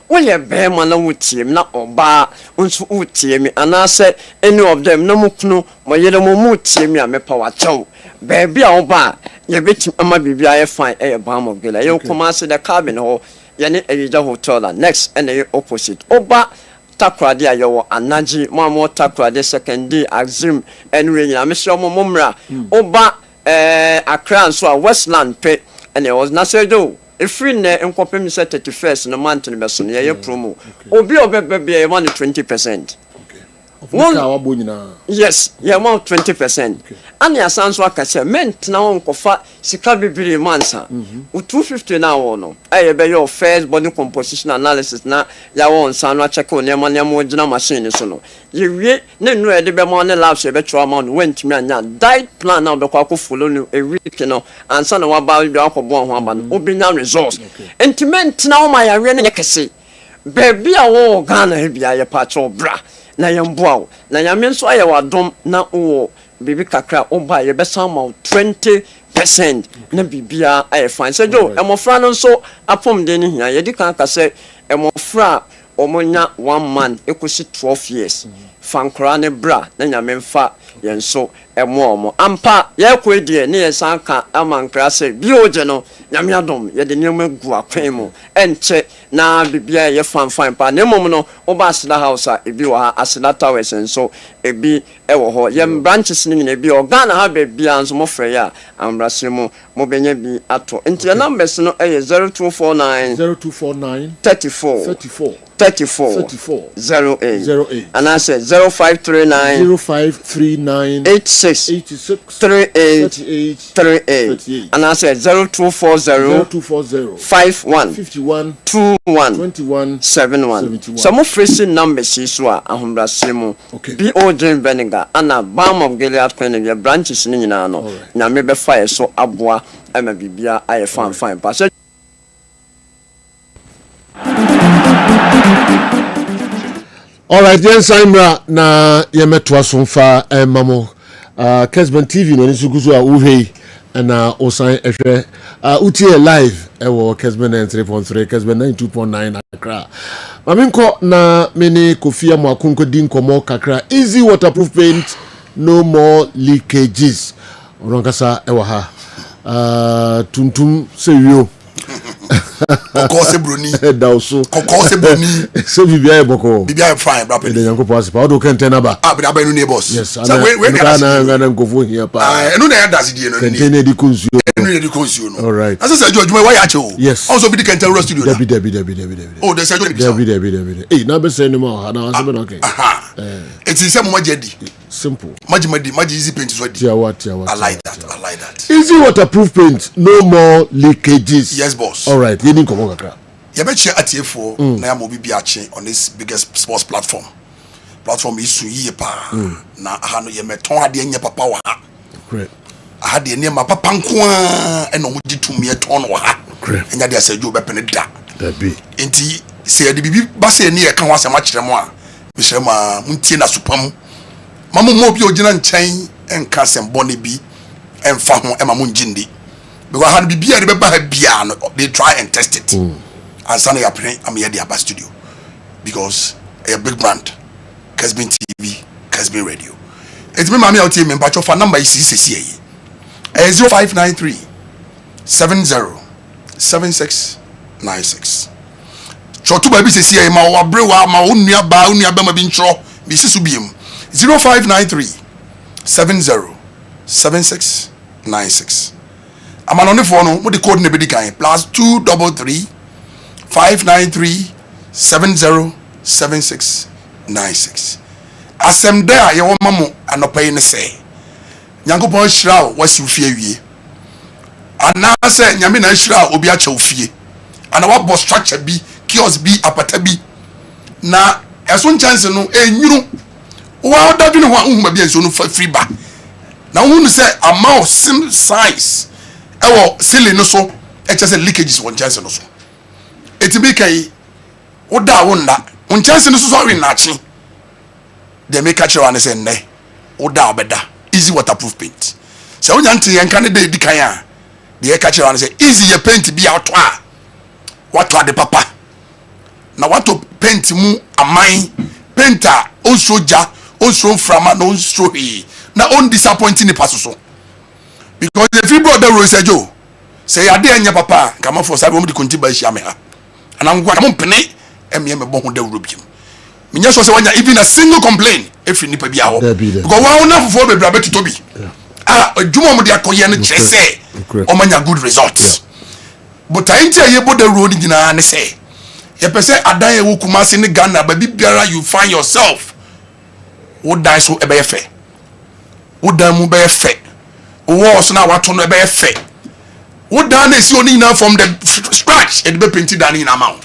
woye be ma na wutiem na oba nso wutiem anase any of them no mukunu moyere mo mutiem a mepa wachew baby a oba ye betim ama bibia ye fine e bam of gela ye come as the cabin ho ye ne Ejija hotel next and the opposite oba takrade ayo anaji mo takrade second day axim anyway na me sure mo momra oba Accra so Westland pe and it was nasedo if we ne enkopem 31st no month no beso ye promo obi obebe ye 20%. Yes, yeah, more 20%. And your sons work as a meant now on Kofa, Sikabi Mansa, 250 now. No, I be your first body composition analysis now. Ya won San Chako, Yamania Mojana machine. So, you read, no, the Bemon labs a better amount went to me and died plan now the Quaco Fulunu a week, and son of about the Uncle Bonhaman, Obina resource. And to meant now my arena Yakasi. Baby, I will Ghana be a patch bra. Na yamboa na yame nso aye wadom na wo bibi kakra oba ye besa ma 20% na bibia aye fine sejo emofra no nso apom de ni hia ye di kan ka se emofra omonya 1 man ekosi 12 years fankra ne bra na nyame mfa ye nso emo ampa ye ko edie ne ye sanka amankra se bioje no nyame adom ye de nyama gu akwan mu enche na bibia ye fan pa na mom no oba asida house a ebi wa asida towers nso ebi ewo ho ye branches ni na ebi organ ha bibia nso mo frɛ ya ambrase mo benya bi ato enti numbers no 0249 34 08 and I said 0539 86 38 and I said 0240 51 21 71 some of facing numbers is what ahombrasemo be ojen vinegar and a balm of Gilead pen branches ni na no na me be fire so aboa ama bibia aye fine pa. All right, yes, Imra na yemetwa sonfa mamo Kessben TV no nisuguzu a uhe na osan ehwe utie live ewo Kessben 3.3 Kessben 92.9 Accra. Maminko na mini Kofia Mwakunko din komo kakra easy waterproof paint, no more leakages. Oronkasa ewa ha tuntum seyo Kokose bruni dauso kokose bruni so bibia boko bibia fine bra pe de yanko pass pa do kentena ba bra ba no neighbors yes so we na nkofo hia pa enu na ya dazi die no kentena di konsuo no all right as say George why ya che o yes also be the kentena studio Debi. Oh there's a Debi eh na be say no ma na say be okay it is some majedi simple maji easy paint is what I like that easy waterproof paint, no more leakages. Yes boss. All right, you need come on kakra. You bet you ATF4 na mo bi ache on this biggest sports platform is suyi pa na ha no ye meton ade anya papa wa ha. Great. Ha de ne ma papa nko a e no mo ditumi eton wa ha. Great. Enya de asajo be pene da. Debi. Enti se de bibi ba se ne ye kan wa se ma kire mo a bi se ma muntie na supam mamu mo bi ogina nchen enka sembo ne bi emfa ho ema mo njindi because han bibia de be ba bia no they try and test it and sana ya plan am here the Aba studio because a big brand Kessben TV Kessben radio it's me mama out here me mpacho for number is 0593 707696 chotu ba bi sisi ma wa bre wa ma onua ba ma bi ntro bi sisu biem 0593 707696 amanone for no mo the code ne be di kan +233 593 707696 asem there ye wo mamo anopai ne se nyankopon hira o wasi ufie wie ana se nyame na hira obi acha ufie ana wa bo structure bi kiosk bi apata bi na ɛso chance no enyuru wa dadu ne ho ahuma bi enso no free ba na hu no say amount sim size ɛwɔ ceiling no so ɛkyɛ sɛ leakages wɔ chance no so etibi kai woda wonna won chance no so so wi na achi de make catch one say nne woda obeda easy waterproof paint so wonya nte yen kan de di kan a de catch one say easy ye paint bi auto a wato ade papa na wato paint mu aman painter on soja on so frama no so he na on disappointing pass so because if you brother road say Joe say ade anya papa kama for sabe mo di konti ba hia me ha ana ngwa na mo pene emye me bo ho da wuro biem menya so say wanya even a single complaint if you nipa bi aho because wa una fofo be bra betuto bi adwuma mo de akoye no kire say o manya good results but ain't ye bo da road nyina ne say ye pese adan e wo Kumasi ne Ghana ba bi biara you find yourself wo dan so e be fe wo dan mu be fe wo so na wato no e be fe wo dan na si oni na from the scratch e be painted dan na ma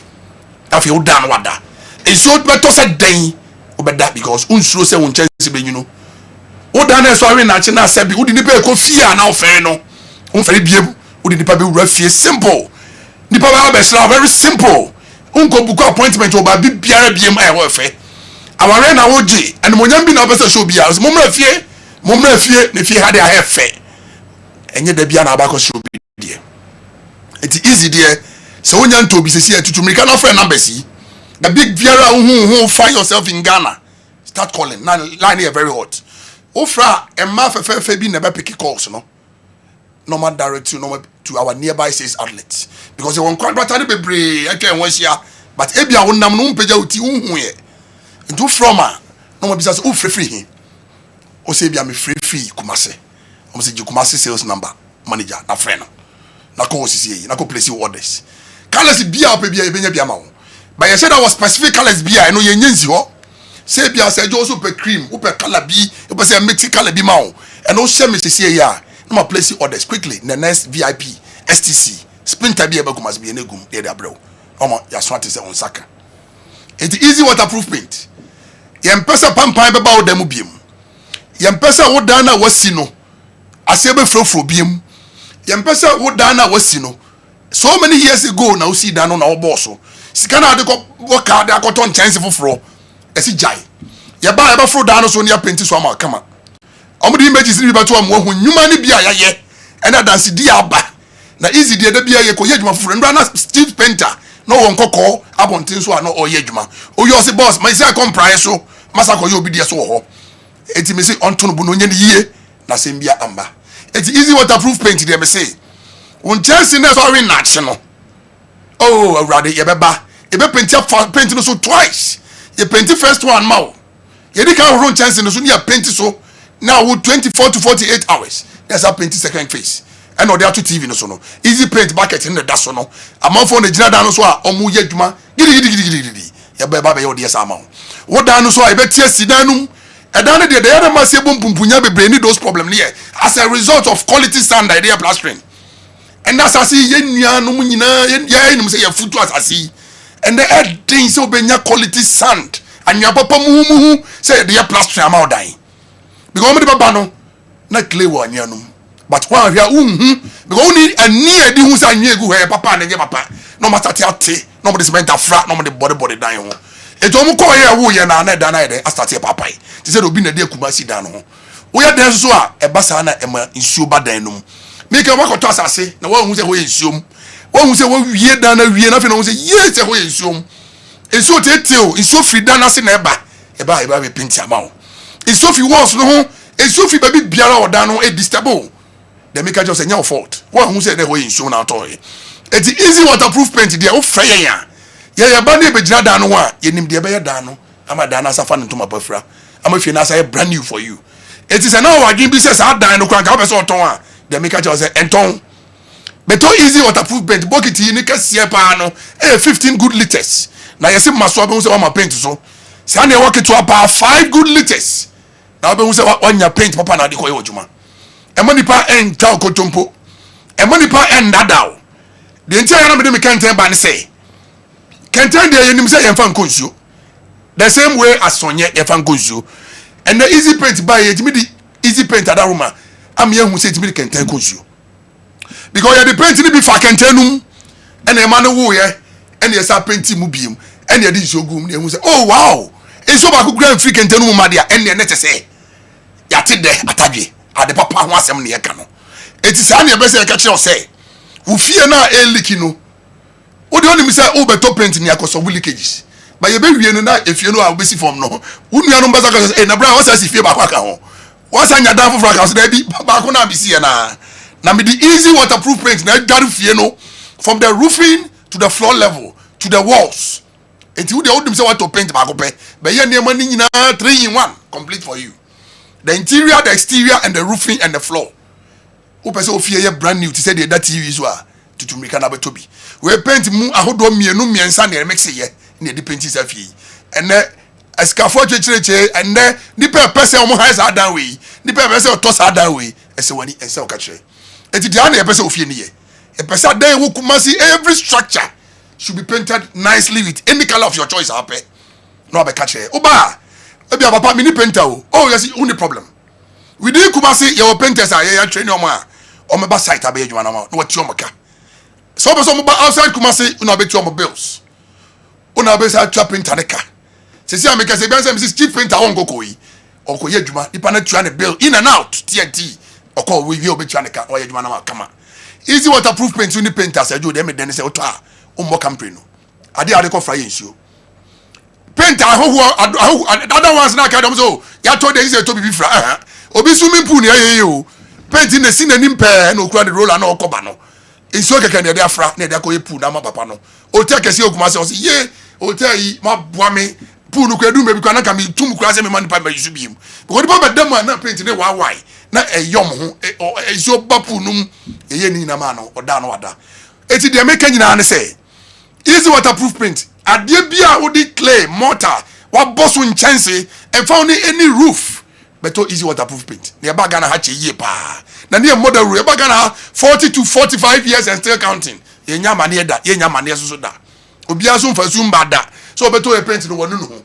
afi wo dan wada e so beto se dan wo be da because unsuro se won chance be nyuno wo dan na so awe na che na sabi wo di nipa e ko fia na ofere no wo fere biem wo di nipa be wura fie simple nipa ba be sra very simple unko buku appointment oba bi biara biem ai wo fe aware na wo gi and monyam bi na obese show bia mo mra fie ne fie ha de ha fe enye da bia na abako show bi de it easy there so wonya nto bi sesi atutu mirika na friend numbers yi the big biara who find yourself in Ghana start calling now line here very hot ofra emma fefe bi na be pick calls no normal direct to our nearby sales outlets because they won contract be bebre aka won hia but ebia wonnam no mpagya uti hu ye ntu from a no mo bisa so free him o say bia me free Kumasi o say Kumasi sales number manager na friend na ko osisi yi na ko place orders colors bia pe bia ebenya bia ma wo but you said that was specific colors bia no ye nyenzi ho say bia say jo so pe cream o pe color bi o pe say mix color bi ma wo and o share me sisi yi a no ma place orders quickly the next VIP STC sprinter bi e ba Kumasi bi enegum e da brew omo ya so ate say on saka it easy waterproof paint yempesa pampan be ba wo da mu biem yempesa wo dan na wasi no ase be frofro biem yempesa wo dan na wasi no so many years ago na wo si dan no na wo boss sika na de ko waka de akoton chance foforo esi jai ye ba fro dan no so ne ya paint so ama kama omo di images ni bi to am wo hu nyuma ni bia yaye ena dance di aba na easy de bia ye ko ye djuma foforo ndra na street painter no won kokko abontin so na o ye djuma o yo se boss my say come price so masako ye obi de so ho eti me say onto no bu no nye ni yie na sem bia amba eti easy waterproof paint de me say won chance na so wi na che no oh awrade ye beba e be paint no so twice ye paint first one ma ye di kan run chance no so ni paint so now 24 to 48 hours that's a paint second phase and no there to TV no so no easy paint bucket in the da so no amount for the gina da no so a omu ye djuma gidi ye beba be ye odi esa ma wo da no so a be tie sidanum edane de the other massive bumpumpunya bebre ni those problem here as a result of quality standard they are plastering and that's as ye nuanum nyina ye nim say ye futu asasi and the thing so benya quality sand anya papa muhu say they are plastering am odan because me baba no na clay wo anyanum but one hia because only ani edi hu say anya egu he papa na nye papa no matati ate no mo de cement afra no mo de body dan ho eto mo ko ye wo ye na da na de astarte papa yi ti se obi na de Kumasi dan no wo ye den so a e basa na e ma nsuo ba dan no me ka wakoto asase na wo hu se ho ye nsuo wo hu se wo wie dan na wie na fe no hu se ye se ho ye nsuo nsuo teteo nsuo firi dan na se na e ba be pinti ama wo nsuo fi walls no ho nsuo fi ba bi biara o dan no e disturb the make just say your fault wo hu se de ho ye nsuo na to e it easy waterproof paint there wo frɛ yan ya ba na be gina dan no a ye nim de be ye dan no ama dan na safa no to mapafra ama fie na say brand new for you it is now wa bi say sa dan no kran ka be so ton a the make just say enton beto easy waterproof paint bucket yi ni kase pa no 15 good liters na yesi maso be hu say wa ma paint so sa na e work to about 5 good liters na be hu say wa nya paint papa na de ko ye ojuma e money pa en ta okotompo e money pa en dadao de ntia ya na me de me kenten ba ne say kenten de yenim say yemfa nkonsuo the same way as Sonya Efangozu. And the easy paint by it, the easy paint at Aroma. I'm young who said to me, can tell you. Because you the paint to be for Cantenum, and a man who and yes, I painting mubium, and you did so good, and say, oh wow, it's so about grand free Cantenum, Madia, and the next say, Yatid there, Atabi, at the papa was some near cano. It is only a best catch or say, who fear now a lickino. What do you only say over top painting your cost of leakages? But you baby, if you know how busy form no, wouldn't you know better? And a brown was as if you're back home. What's on your down for fracas? There be back on ABC now. Now, the easy waterproof paint, now you from the roofing to the floor level to the walls. Until they hold themselves to paint back up, but you need money in 3-in-1 complete for you. The interior, the exterior, and the roofing and the floor. Who person fear brand new to say that TV is what to make another to be. We paint mu ahodo mienu miensa na mix ye na the paint is afi. And a scaffold church and the person omo has that way. The person toss that way. Ese wani ense o ka kire. Enti dia na person ofie ne ye. A person there who come see every structure should be painted nicely with any color of your choice happy. No be ka kire. Oba e bia papa mini painter o. Oh yes, only problem. We didn't come see your painters are here training on my site abe adwuma na ma no wati omoka. So be so mo outside come see una be tuo mo bills. Una be say twa painter ne ka. Se si ameka se be say chief painter won go koyi. Okoye adwuma ipa na tua ne bill in and out TNT. Oko we obe tua ne ka o adwuma na ma kama. Easy waterproof paint uni painters ajo dem den say oto a o mo company no. Ade ko fry nsuo. Painter other ones na ka dem so ya to dey say to be fra obi swimming pool na ye o paint na si na nimpe na okura the roller na okoba no nsuo keke na dey afra na dey akoye pool na ma papa no hotel kese oguma se o se ye hotel yi ma boa me pool no kwadu me bi kwa na ka me tum kura se me man pa ba yusu bi mu because the papa dem na paint na wa wai na eyom ho nsuo ba pool num ye ni na ma no oda no wada eti dey make nyina ne say easy waterproof paint ade bia wo di clay mortar wa boss nchanse and found any roof beto easy waterproof paint ne ba Ghana ha che ye pa na ne model roof ba Ghana 40 to 45 years and still counting ye nyama ne da ye nyama ne so da obi aso mfa sum ba da so beto e paint no wonu no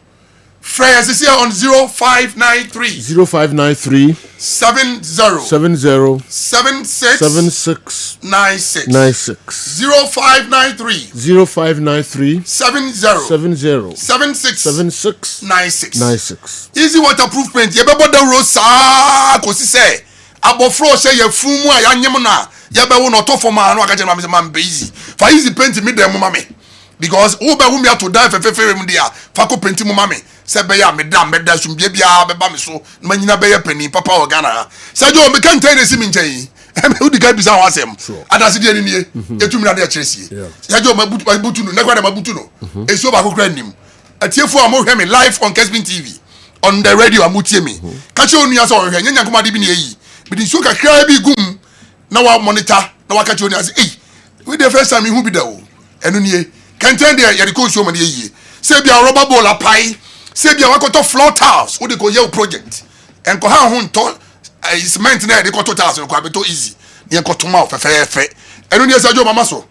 fresh is here on 0593 70 76 96 0593 70 76 96 easy waterproof paint ye bebo da rosa ko si say abofro say ye fumu a yanyem na ye be wo no to for ma no aka je ma be easy for easy paint me dem mama me because who be who me to die fe mu dia fa ko paint mu mama me se be ya me da sum bia bia be ba me so na nyina be ya pani papa organa se jo me kan tell esi mi nchen who the guy bisa wasem adase de ni etu mi na de cheresie se jo mabutu no na kwa de mabutu no eso ba kokra nim atiefo am hwe me live on Kessben TV on the radio amutie me ka che onu ya so hwe nyanya koma de bi na yi bi so kakra bi gum na wa monitor na wa ka che onu ya say we the first time hu bi da o enu nie kan tell de ya de ko so ma de yi se bia rubber ball apai se bia wa ko to floor tiles wo de ko ye project en ko ha hu nto cement na de ko to tiles ko abeto easy ne ko to ma fe enu nie se jo mama so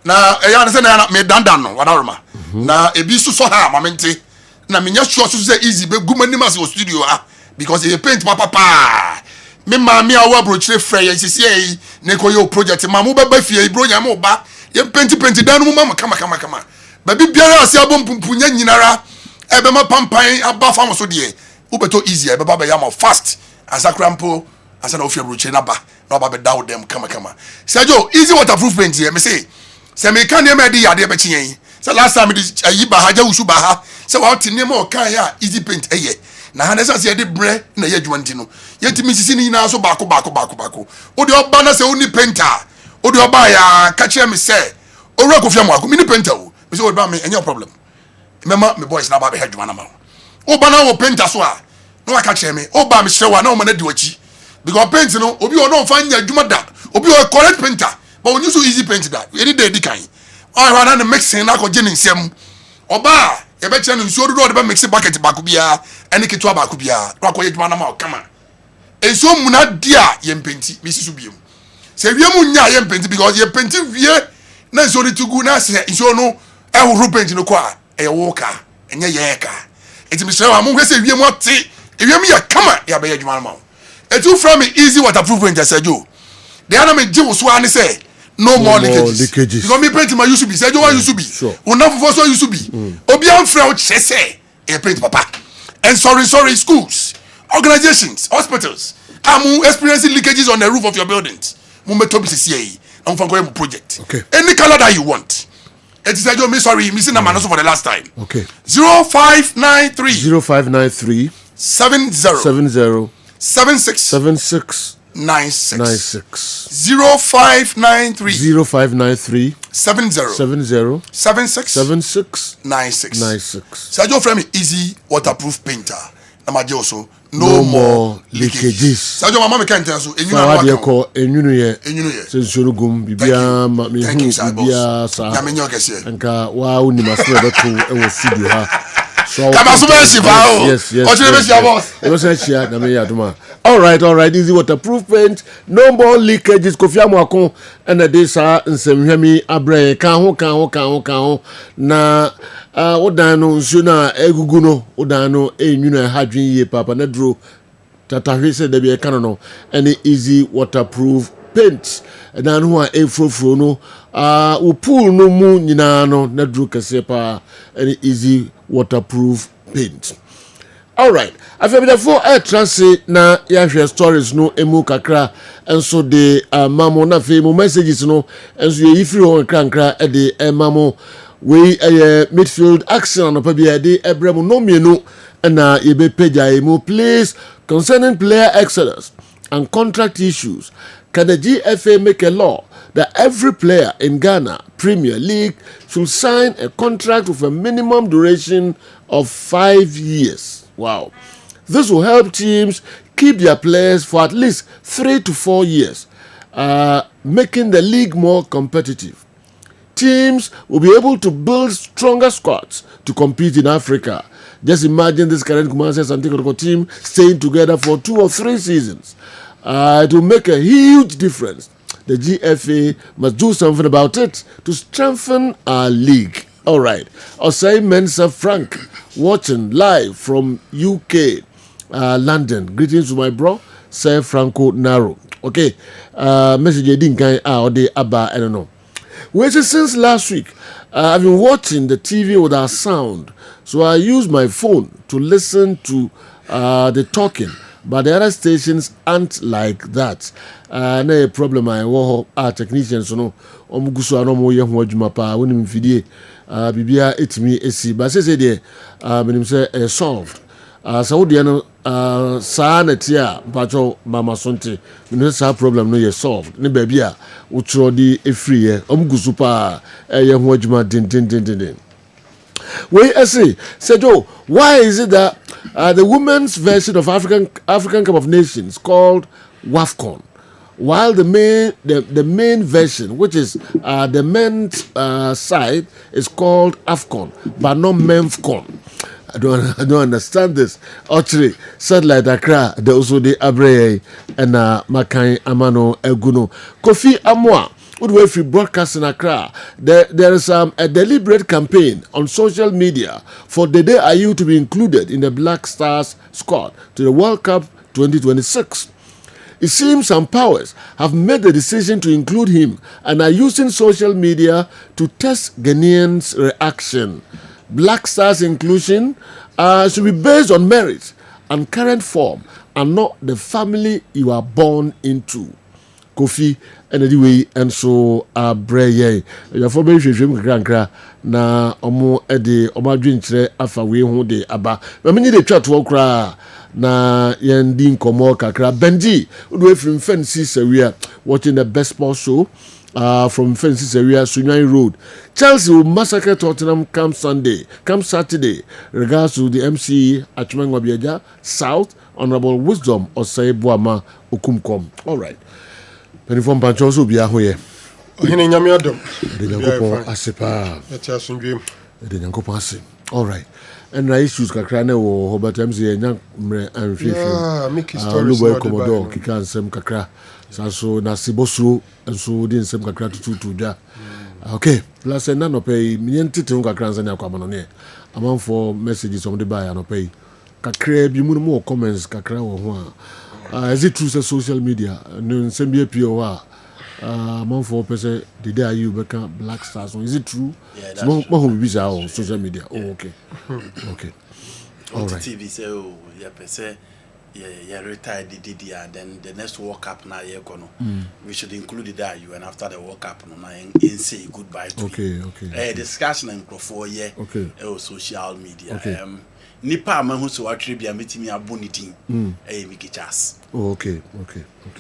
na ya ne se na me dandan no wadaroma na ebi so ha mamenti na me nya sure so say easy be gumani mas o studio because e paint papa me ma me awa brochire frey ya sisi yi ne ko yo project ma mo beba fie bro nya mo ba ye paint dan mo ma kama ba bi biara ase abom pumpunya nyinara e be ma pampan aba fam so de wo beto easy e be ba ya ma fast asakrampo asa na ofie brochire na ba na ba be dawo dem kama sejo easy waterproof paint ye me say se me kan ne ma di yade be chiyen se last time this ayi ba haja usu ba ha se wa tini ma o kan ya easy paint eye na ha nesa se de bre na ye adwuma ntino ye timi sisi ni na so bako o de oba na se oni painter o de oba ya ka kire me se o re ko fia mo ako mini painter o me se o ba me any problem mema me boys na ba be adwuma na ma o ba na o painter so a no aka kire me o ba me hyewa na o ma na di wachi because paint no obi o no fa nya adwuma da obi o correct painter but when you so easy paint that any day di kan all right na mixing na ko je nsem oba e be kire nsuo do de be mix bucket baako bia ene keto baako bia na ko ye dwuma na ma o kama enso muna dia ye mpenti mesisu biem se wie mu nya ye mpenti because ye penti wie na enso ni tugu na se enso no e wo paint no ko a e wo ka enye ye ka enti me sure am hwese wiem ate wiem ya kama ya be adwuma ma eti u from easy waterproof paint Sergio they are me give so an say no more leakages because me paint my used to be Sergio one used to be una for so used to be obi am frau chese e paint papa and sorry schools organizations hospitals am experiencing leakages on the roof of your buildings mo meto bi sisi am for go project any color that you want. It is me sorry, missing a man also for the last time. Okay. 0593 70 76 96 0593 70 76 96. Sergio frame easy waterproof painter. Namaje also no more leakages. Sergio mama me kan tell so enyu na wa ko enyu ye se sorogum bibia me hu bibia sa na me nyokese nka wa uni maso be to e wo studio ha so kama so be si ba o yes o tire be si boss e wo se chia na me ya duma all right easy waterproof paint no more leakages Kofi Amoako and the sa nsemhwemi abre kan ho na wodano nsuo na egugu no wodano enyu na hadwen yie papa na duro tatahwese da bi ekano no any easy waterproof paint na no a efrofro no wo pool no mu nyina no na duro kese pa any easy waterproof paint. All right, after before air transit na ya share stories no emu kakra enso de mamo na fe mo messages no enso ye free on krankra e de mamo we midfield action no pa bia de ebrem no mienu na ye be page mu please concerning player exodus and contract issues. Can the GFA make a law that every player in Ghana Premier League should sign a contract with a minimum duration of 5 years? Wow. This will help teams keep their players for at least 3 to 4 years, making the league more competitive. Teams will be able to build stronger squads to compete in Africa. Just imagine this current Kumasi Santikotoko team staying together for 2 or 3 seasons. It will make a huge difference. The GFA must do something about it to strengthen our league. All right. Osei Mensa Frank, watching live from UK, London. Greetings to my bro, Sir Franco Naro. Okay. Message didn't kind or the Abba, I don't know. Since last week, I've been watching the TV without sound. So I use my phone to listen to the talking. But the other stations aren't like that. No problem. I want our technicians to know. Omugusu anomo ye ho adwuma pa woni mfidie bibia etimi esi ba se de menim se solved Saudi no sa na tia bacho mama sonte menim sa problem no ye solved ne ba bia utro di efri ye omugusu pa ye ho adwuma din we say Joe, why is it that the women's version of African Cup of Nations called WAFCON, while the main version, which is the men's side, is called AFCON, but not MENFCON? I don't understand this. Actually, Satellite Accra, the also the Abre and Makai Amano Eguno Kofi Amwa. If we broadcast in Accra, there is a deliberate campaign on social media for Dede Ayew to be included in the Black Stars squad to the World Cup 2026. It seems some powers have made the decision to include him and are using social media to test Ghanaians' reaction. Black Stars inclusion should be based on merit and current form and not the family you are born into. Kofi and anyway and so breye ya for be hwehwem kakra na omo de omadwenkyere afa we hu de aba ma menyi de twa to kra na yendi nkomo kakra Benji do from Fancy Sawia watching the best sports show from Fancy Sawia Sunyan Road. Chelsea will massacre Tottenham come Saturday. Regards to the MC Achman Wabiaja South Honorable Wisdom Osei Boama Okumkom. All right. Penifom pancho so bia hoye. Ohene nyame adom. De Nyankopon asepa. Etia sundwem. De Nyankopon ase. All right. And na issues kakra na wo Hobart MC nya mre anhwehwe. Yeah, make stories no Commodore kika nsem kakra. So na sibosuro enso di nsem kakra tutu dwa. Okay. Plus na no pay mientete kakra nsa nya kwama no ne. amount for messages on the buy and pay. Kakra bi mu more comments kakra wo ho is it true say social media no sembia pio amount for person the day you become black stars is it true? Yeah, that's true. On social media. Oh, okay. Okay. All right. TV say person retired and then the next World Cup now we should include that you and after the World Cup no say goodbye to you. Okay. Discussion and for social media. Okay. Nipa man who so attribute meeting me abonitin Mickey Chas. Oh, okay.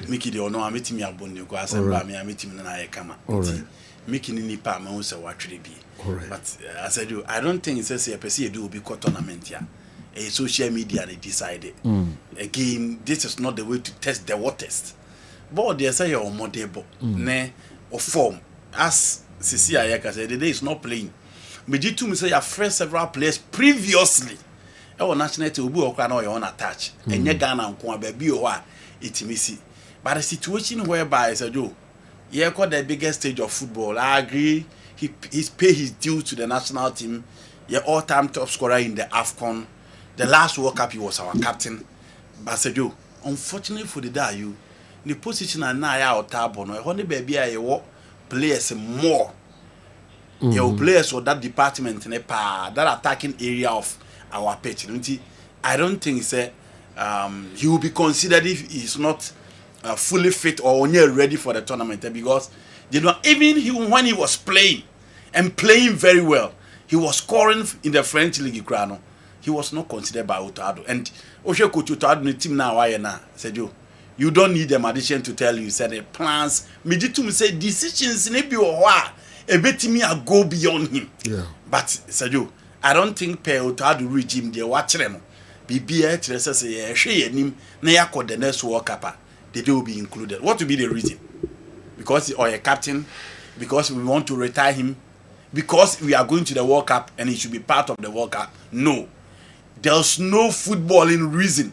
Mickey the ono meeting me aboni go assemble me meeting na kama. All right. Mickey nipa man who so attribute. All right. But as I do, I don't think it says a person do be called tournament here. A social media they decided. Again, this is not the way to test the waters. But they say your model ne or form as Sisi Ayaka said the day is not playing. Mejitu me say your first several players previously. Our national team will be on attach. And ye Ghana and Kwa baby or it missy. But a situation whereby said Joe, yeah, called the biggest stage of football. I agree. He's paid his due to the national team. Yeah, all-time top scorer in the AFCON. The last World Cup he was our captain. But said Joe, unfortunately for the day you, the position and now out tab no honey baby I walk players more. Your players for that department in that attacking area of our pitch. I don't think he will be considered if he's not fully fit or near ready for the tournament because even when he was playing and playing very well, he was scoring in the French League. He was not considered by Otado. And Oshe coach Otado team now said you don't need them addition to tell you said the plans. Mijitum say decisions maybe or a bit me a go beyond him. Yeah. But said I don't think Otado regime they watch them. BBA Teresa say she him na the next World Cup. They will be included. What will be the reason? Because or a captain, because we want to retire him, because we are going to the World Cup and he should be part of the World Cup. No. There's no footballing reason.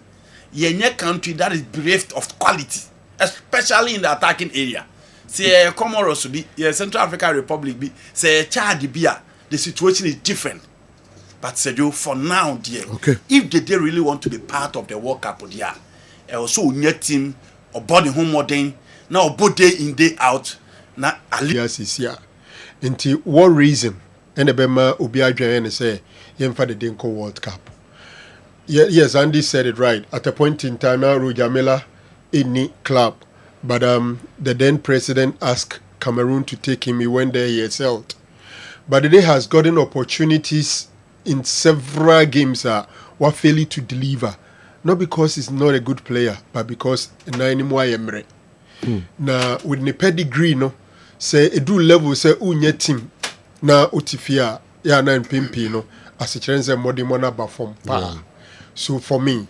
Yenye country that is bereft of quality, especially in the attacking area. Say Comoros be, Central African Republic be, say Chad be, the situation is different. But Sergio, for now, dear, if they really want to be part of the World Cup, dear, also new team or body home modern, now both day in day out. Now, yes, is here. Into what reason? And the Bema Ubiaja and say, Yemfa the Dinko World Cup. Yes, Andy said it right. At a point in time, Rujamila in the club, but the then president asked Cameroon to take him. He went there, he excelled. But the day has gotten opportunities in several games were failing to deliver. Not because he's not a good player, but because Emre. Now with the pedigree, no, say a do level say unye team na utifia ya na mpimpi no as a chance modimona bafom pa. So for me,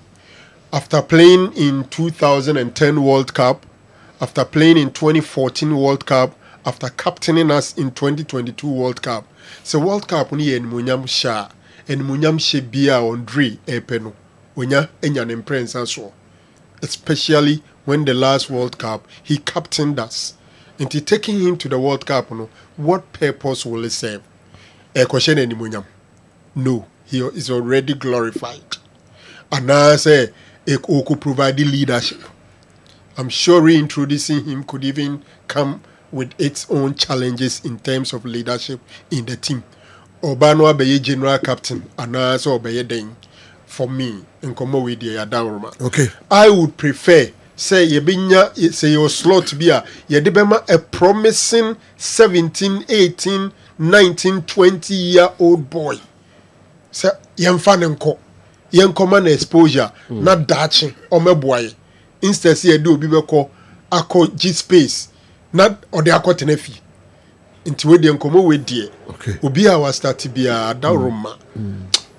after playing in 2010 World Cup, after playing in 2014 World Cup, after captaining us in 2022 World Cup, so World Cup ni en munyam sha and munyam she bia Andre epeno onya enya nemprensa so, especially when the last World Cup he captained us. And taking him to the World Cup, no, what purpose will it serve? A question any munyam? No, he is already glorified. And I say it could provide the leadership. I'm sure reintroducing him could even come with its own challenges in terms of leadership in the team. Obano Abeye general captain, and I saw Obeye Deng. For me, in common with the Adamroma. Okay. I would prefer say Yebinya say your slot be a promising 17, 18, 19, 20-year-old boy. Say Yemfanenko. Yenkoma na exposure, not daching or meboy. Instead, see a do bibeko ako G space, not or the ako tenefi. Into the Yenkomo with dear. Okay. Ubia was start to be a Dauroma.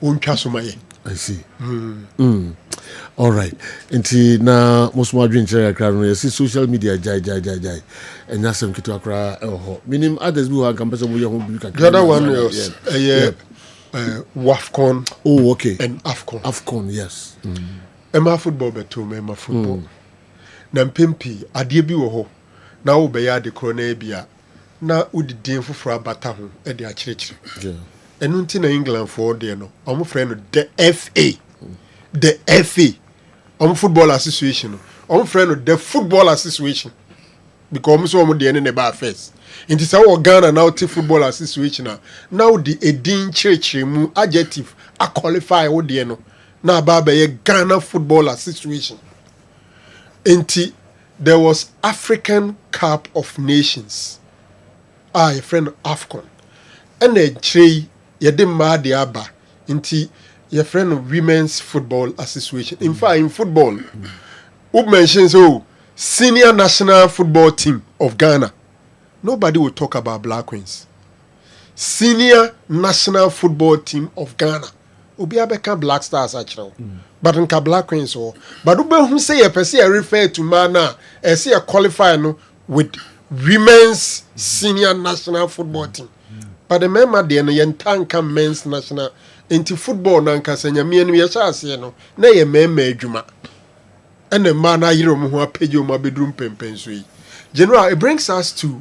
Unkasumaye. I see. All right. Until now, most more drink you see social media jai. And that's some kitu akra meaning others who are campus of the other one was WAFCON. Oh, okay. And AFCON. AFCON, yes. Emma football beto Emma football. Na mpempi adie bi wo ho. Na wo be ya de krona bia. Na udi din foforo abata ho e de akirikire. Yeah. ɛno nti na England for deɛ no ɔmo frɛ no the FA ɔmo football association no ɔmo frɛ no the football association because ɔmo so ɔmo deɛ ne ba first nti sɛ wɔ Ghana na wote football association a na wode edin kyerɛkyerɛ mu adjective a qualify wo deɛ no na aba bɛyɛ Ghana Football Association. Nti there was African Cup of Nations. Your friend AFCON. And a tree yɛde mmaa de aba. Nti your friend Women's Football Association. In fact, in football, who mentions senior national football team of Ghana. Nobody will talk about Black Queens. Senior national football team of Ghana. Obi abeka Black Stars actually. But nka Black Queens or but who say a person refer to mana say a qualify no with women's senior national football team. But the member de no yentanka men's national into football nanka senya me no yesha ase no na ye memma adwuma. And the man na yiro mo ho apegyo mo bedrum pempen so yi. General, it brings us to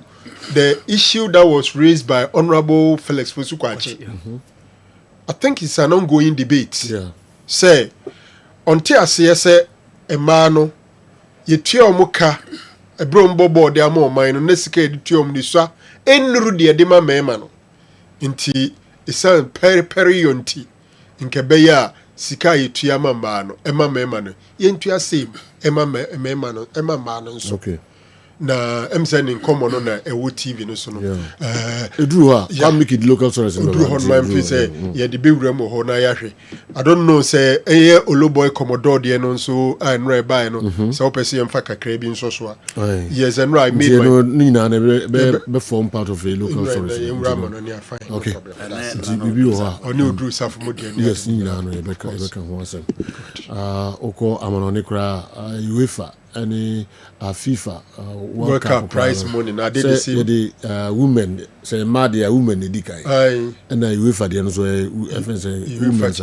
the issue that was raised by Honorable Felix Fosukwachi. I think it's an ongoing debate. Yeah. Say, until I say a man, you tear muka, a brombo board, they are more mine, and Nessica, the tium niswa, and Rudy Adema Memano. Inti, it's a perionti, in Kabeya, Sika, you tiama mano, Emma Memano, yentia same, Emma Memano, Emma Manon. Okay. Na sending common on a TV no so no can make it local stories say yeah the big room ho na yahwe I don't know say Oloboy Commodore de no so and right by no so person yemfa kakra bi nso so yes and right made ni na be form part of a local stories okay bibi o ha oni odru safo mo de yes ni na no be ka ho asem oko amanone kra UEFA any FIFA World Cup prize money na dey see the women say mad ya women dey kai and UEFA dey no so FN say women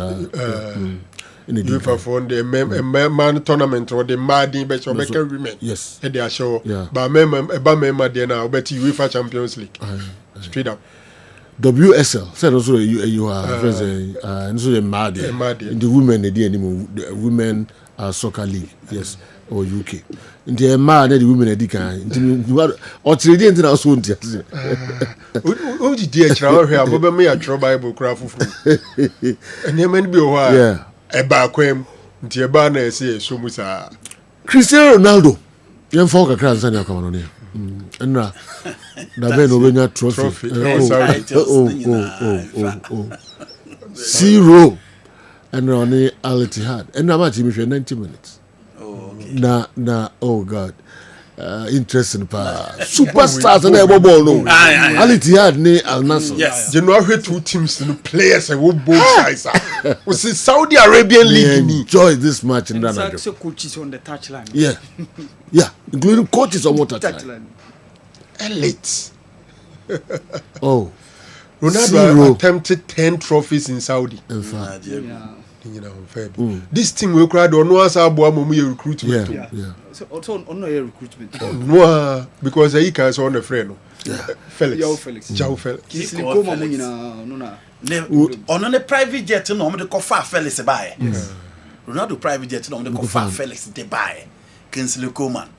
in the UEFA for the man tournament or the mad be so make women yes e dey show but member dey na bet UEFA Champions League straight up WSL said also you are friends and so the mad in the women dey anymore women soccer league yes or UK. In the man, the women edikan. Or trading into our soon. Who did you travel here? But me a travel Bible craft. And you may be a while. Yeah. A baquem. The banner say so much. Cristiano Ronaldo. Young folk are crying, and come on here. And now, the Ben Ovenia trophy. Zero. And Ronnie Al-Ittihad. And now, Jimmy for 90 minutes. Na oh God, interesting pa superstars and every ball no. Al-Ittihad ne Al Nassr. Yes. You know two teams no players and both sides. We see Saudi Arabian league enjoy this match in Ronaldo. So coaches on the touchline. Yeah, including coaches on what touchline. Elite. Oh, Ronaldo attempted 10 trophies in Saudi. In fact, this team will cry on no answer about recruitment. Yeah. So also on no recruitment. No, because he can on a friend. Felix. Jao Felix. Kisli koma muna no na. On a private jet no me de kofa Felix buy. Ronaldo private jet no me de kofa Felix de buy. Kinsley Coman,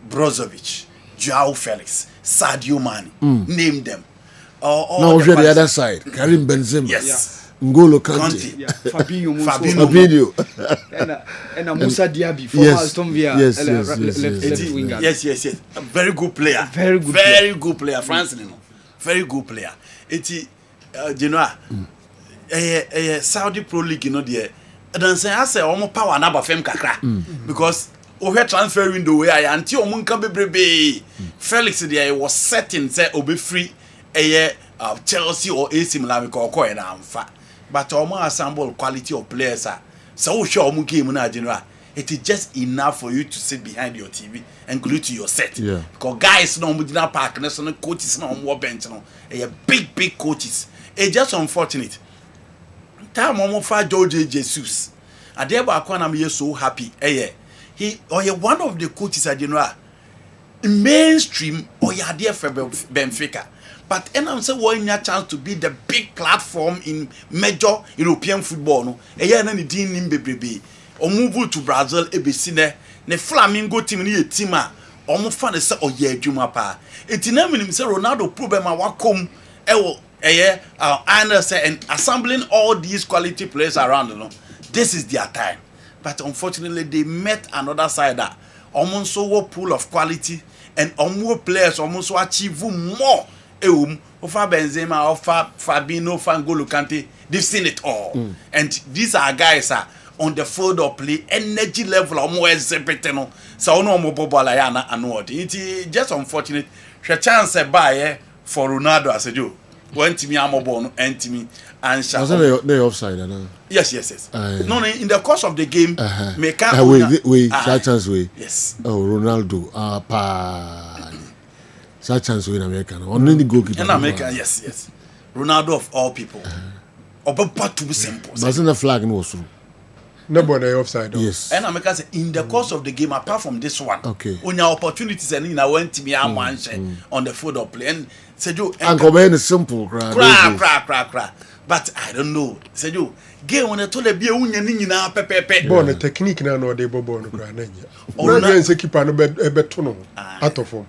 Brozovic, Joao Felix, Sadio Mane. Name them. Now we're the other side. Karim Benzema. Yes. N'Golo Kante. Fabinho. And Musa Diaby from Aston Villa. Left winger. Yes. Very good player. Very good player. France, you know. Very good player. Eti, you know, Saudi Pro League, you know, there. Then say I say almost power na ba fem kakra because we transfer window where I until omun kan bebrebe. Felix there was certain say obe free Chelsea or AC Milan because ko na amfa. But omo assemble quality of players so we show omo game na general. It is just enough for you to sit behind your TV and glue to your set. Because guys no omo dinner park na so coaches no omo bench no. Big coaches. It's just unfortunate. Time omo fa George Jesus. And thereby I'm so happy. He one of the coaches at general mainstream or dear for Benfica. But I'm saying one year chance to be the big platform in major European football. No, a year na ni din nim bebrebe. Move to Brazil ebesi ne Flamingo team ni team a omo fa ne se oye adwuma pa. Enti na minim se Ronaldo problem a wakom ewo and assembling all these quality players around, you know. This is their time. But unfortunately they met another side that almost so pool of quality and almost players almost achieve more. Ofa Benzema, Ofa Fabinho, Fangolo Kante, they've seen it all. And these are guys on the field of play, energy level almost everything. So no more Bobalayana and what. It's just unfortunate. She chance buy for Ronaldo as a Joe. One to me, I'm a born, and to me, and shall. Wasn't they offside? Yes. No, in the course of the game, make such chance way. Yes. Oh, Ronaldo, such chance way in America. Only the goalkeeper. In America, yes. Ronaldo of all people. About to be simple. Wasn't the flag no through? Nobody offside. Yes. And America say in the course of the game, apart from this one, okay. When your opportunities and in went to me, I'm one on the field of play and. And command is simple, cry. But I don't know. Said you, game when I told a beer union now, pepe. Born a technique now, no, they born a grand. Or not a keeper no betono out of home.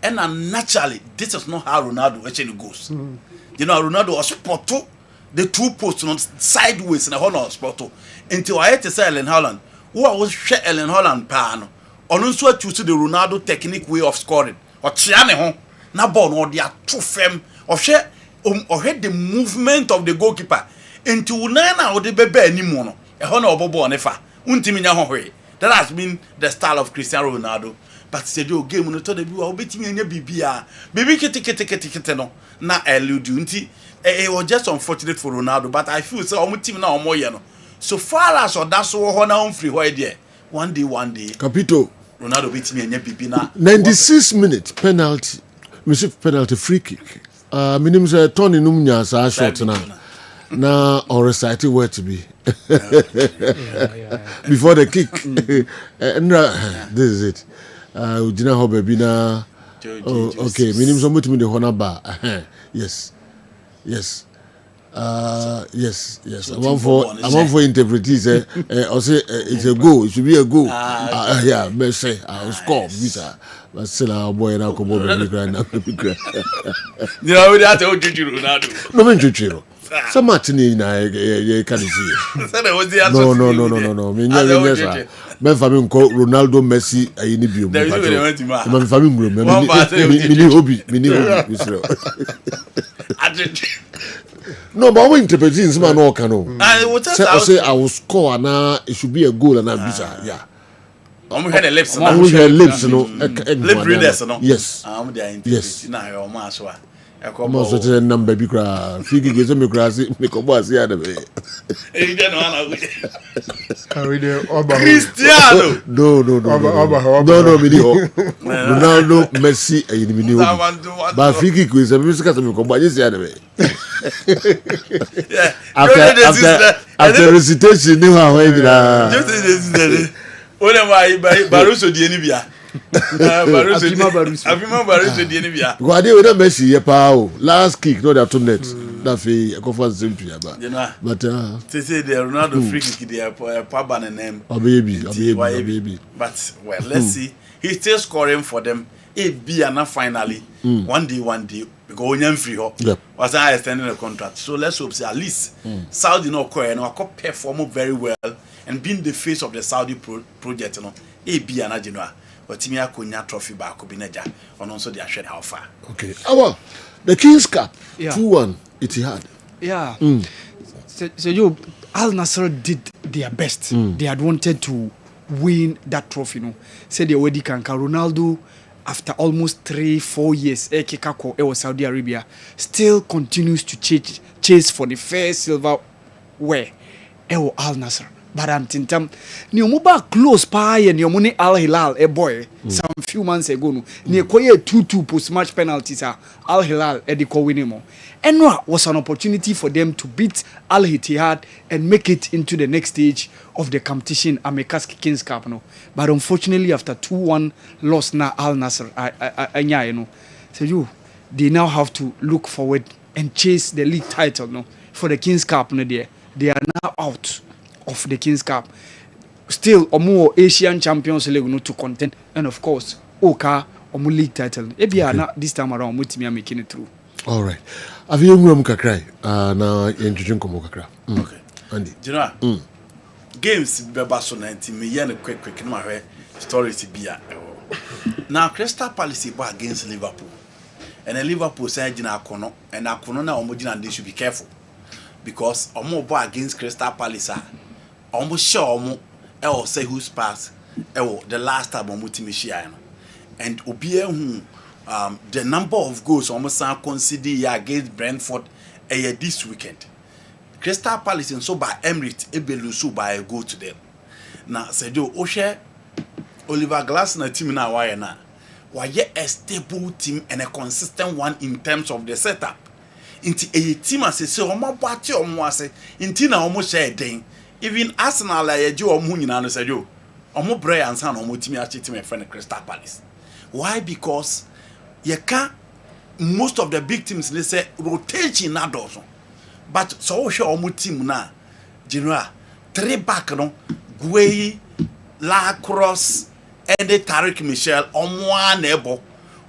And naturally, this is not how Ronaldo actually goes. You know, Ronaldo was spot to the two posts on sideways in a honor spot to until I had to say Ellen Holland. Who I was share Ellen Holland pan. On also to see the Ronaldo technique way of scoring. Or Chiane home. Na ball no they are too firm or share or head the movement of the goalkeeper into nana or the bebe anymore no e ho na obobo nefa untimi nya ho hwe. That has been the style of Cristiano Ronaldo. But said you game no to the bi o betimi anya bibia baby kete no na elude unti it was just unfortunate for Ronaldo, but I feel so omo team na omo ye no so far as odaso ho na on free ho there one day Capito Ronaldo betimi anya bibi na 96 minutes penalty. Monsieur penalty free kick. Minimum say Tony Numnya sa shot na or recite where to be before the kick. This is it. Ujina ho baby na. Okay, minimum so much me the honor bar. Yes. Yes. I'm on for interpreters. I say it's a goal. It should be a goal. Yeah, me say I'll score. Visa. But still, our boy now come over the ground. You know that old Ronaldo. No, Juju. Some Martini, I can't see. No. Men family call Ronaldo Messi a unibium. Men family No, but we interpreting some no cano. I say I will score and it should be a goal and a visa. Yeah. We had a lips. We had lips, no. Lip readers, no. Yes. Yes. Now, Maswa. Most of the number be cry. Figure gives me grassy, make a boss the other way. Cristiano. No, Ronaldo, Messi, and you know. But Figgy quiz, and Mr. Casamiko, but the other way. After recitation, you know how Why Baruso di enibia. Baruso di enibia. Guardie we Messi ye pa last kick no that net. That fe conference simple ba. But say the Ronaldo free kick there pa ban name. Baby. But well, let's see. He's still scoring for them. It be and finally one day because onyam free ho. Was I extending the contract. So let's hope say at least Saudi no Korea no perform very well. And being the face of the Saudi project, you know, be an agenda, but Timia Kunya trophy back could be Neja, and also they are shared how far. Okay. The King's Cup, 2-1, Etihad. Yeah. So you, Al Nassr did their best. They had wanted to win that trophy, you know. Said they already can. Ronaldo, after almost 3-4 years, Saudi Arabia, still continues to chase for the first silverware. Al Nassr. But Antintam, Niomuba close pie and your money Al Hilal, a boy, some few months ago. Near Koya 2-2 post match penalties are Al Hilal, Ediko Winimo. And was an opportunity for them to beat Al Ittihad and make it into the next stage of the competition, America's Kings Cup. No? But unfortunately, after 2-1 loss now Al Nassr, you know. So they now have to look forward and chase the league title. No, for the Kings Cup, no, they are now out of the Kings Cup. Still, more Asian Champions League no to contend, and of course, Oka or league title. Ebia na this time around, we are making it through. All right. Have you moved kakra? Na introduce komo kakra. Okay. Andy. Do you know? Games beba so 90 me yen quick na hwe story ti bia. Now Crystal Palace bo against Liverpool. And then Liverpool say gina akono and akono na omo gina they should be careful because omo bo against Crystal Palace omo sure omo e say who's pass the last time omo team share no. And obia hu the number of goals almost conceded against Brentford this weekend. Crystal Palace and so by Emirates ebelusu by a goal to them. Now Sergio Oshe Oliver Glasner team now why na a stable team and a consistent one in terms of the setup. Inti a team as say omo bati omo ase inti na omo share den even Arsenal la ye omo nyina no Sergio omo bray ansa na omo team achi team e friend Crystal Palace. Why? Because you can most of the big teams they say rotation na dozo. But so show omo team na general 3 back no Gueye, La Cross and the Tariq Michel omo nebo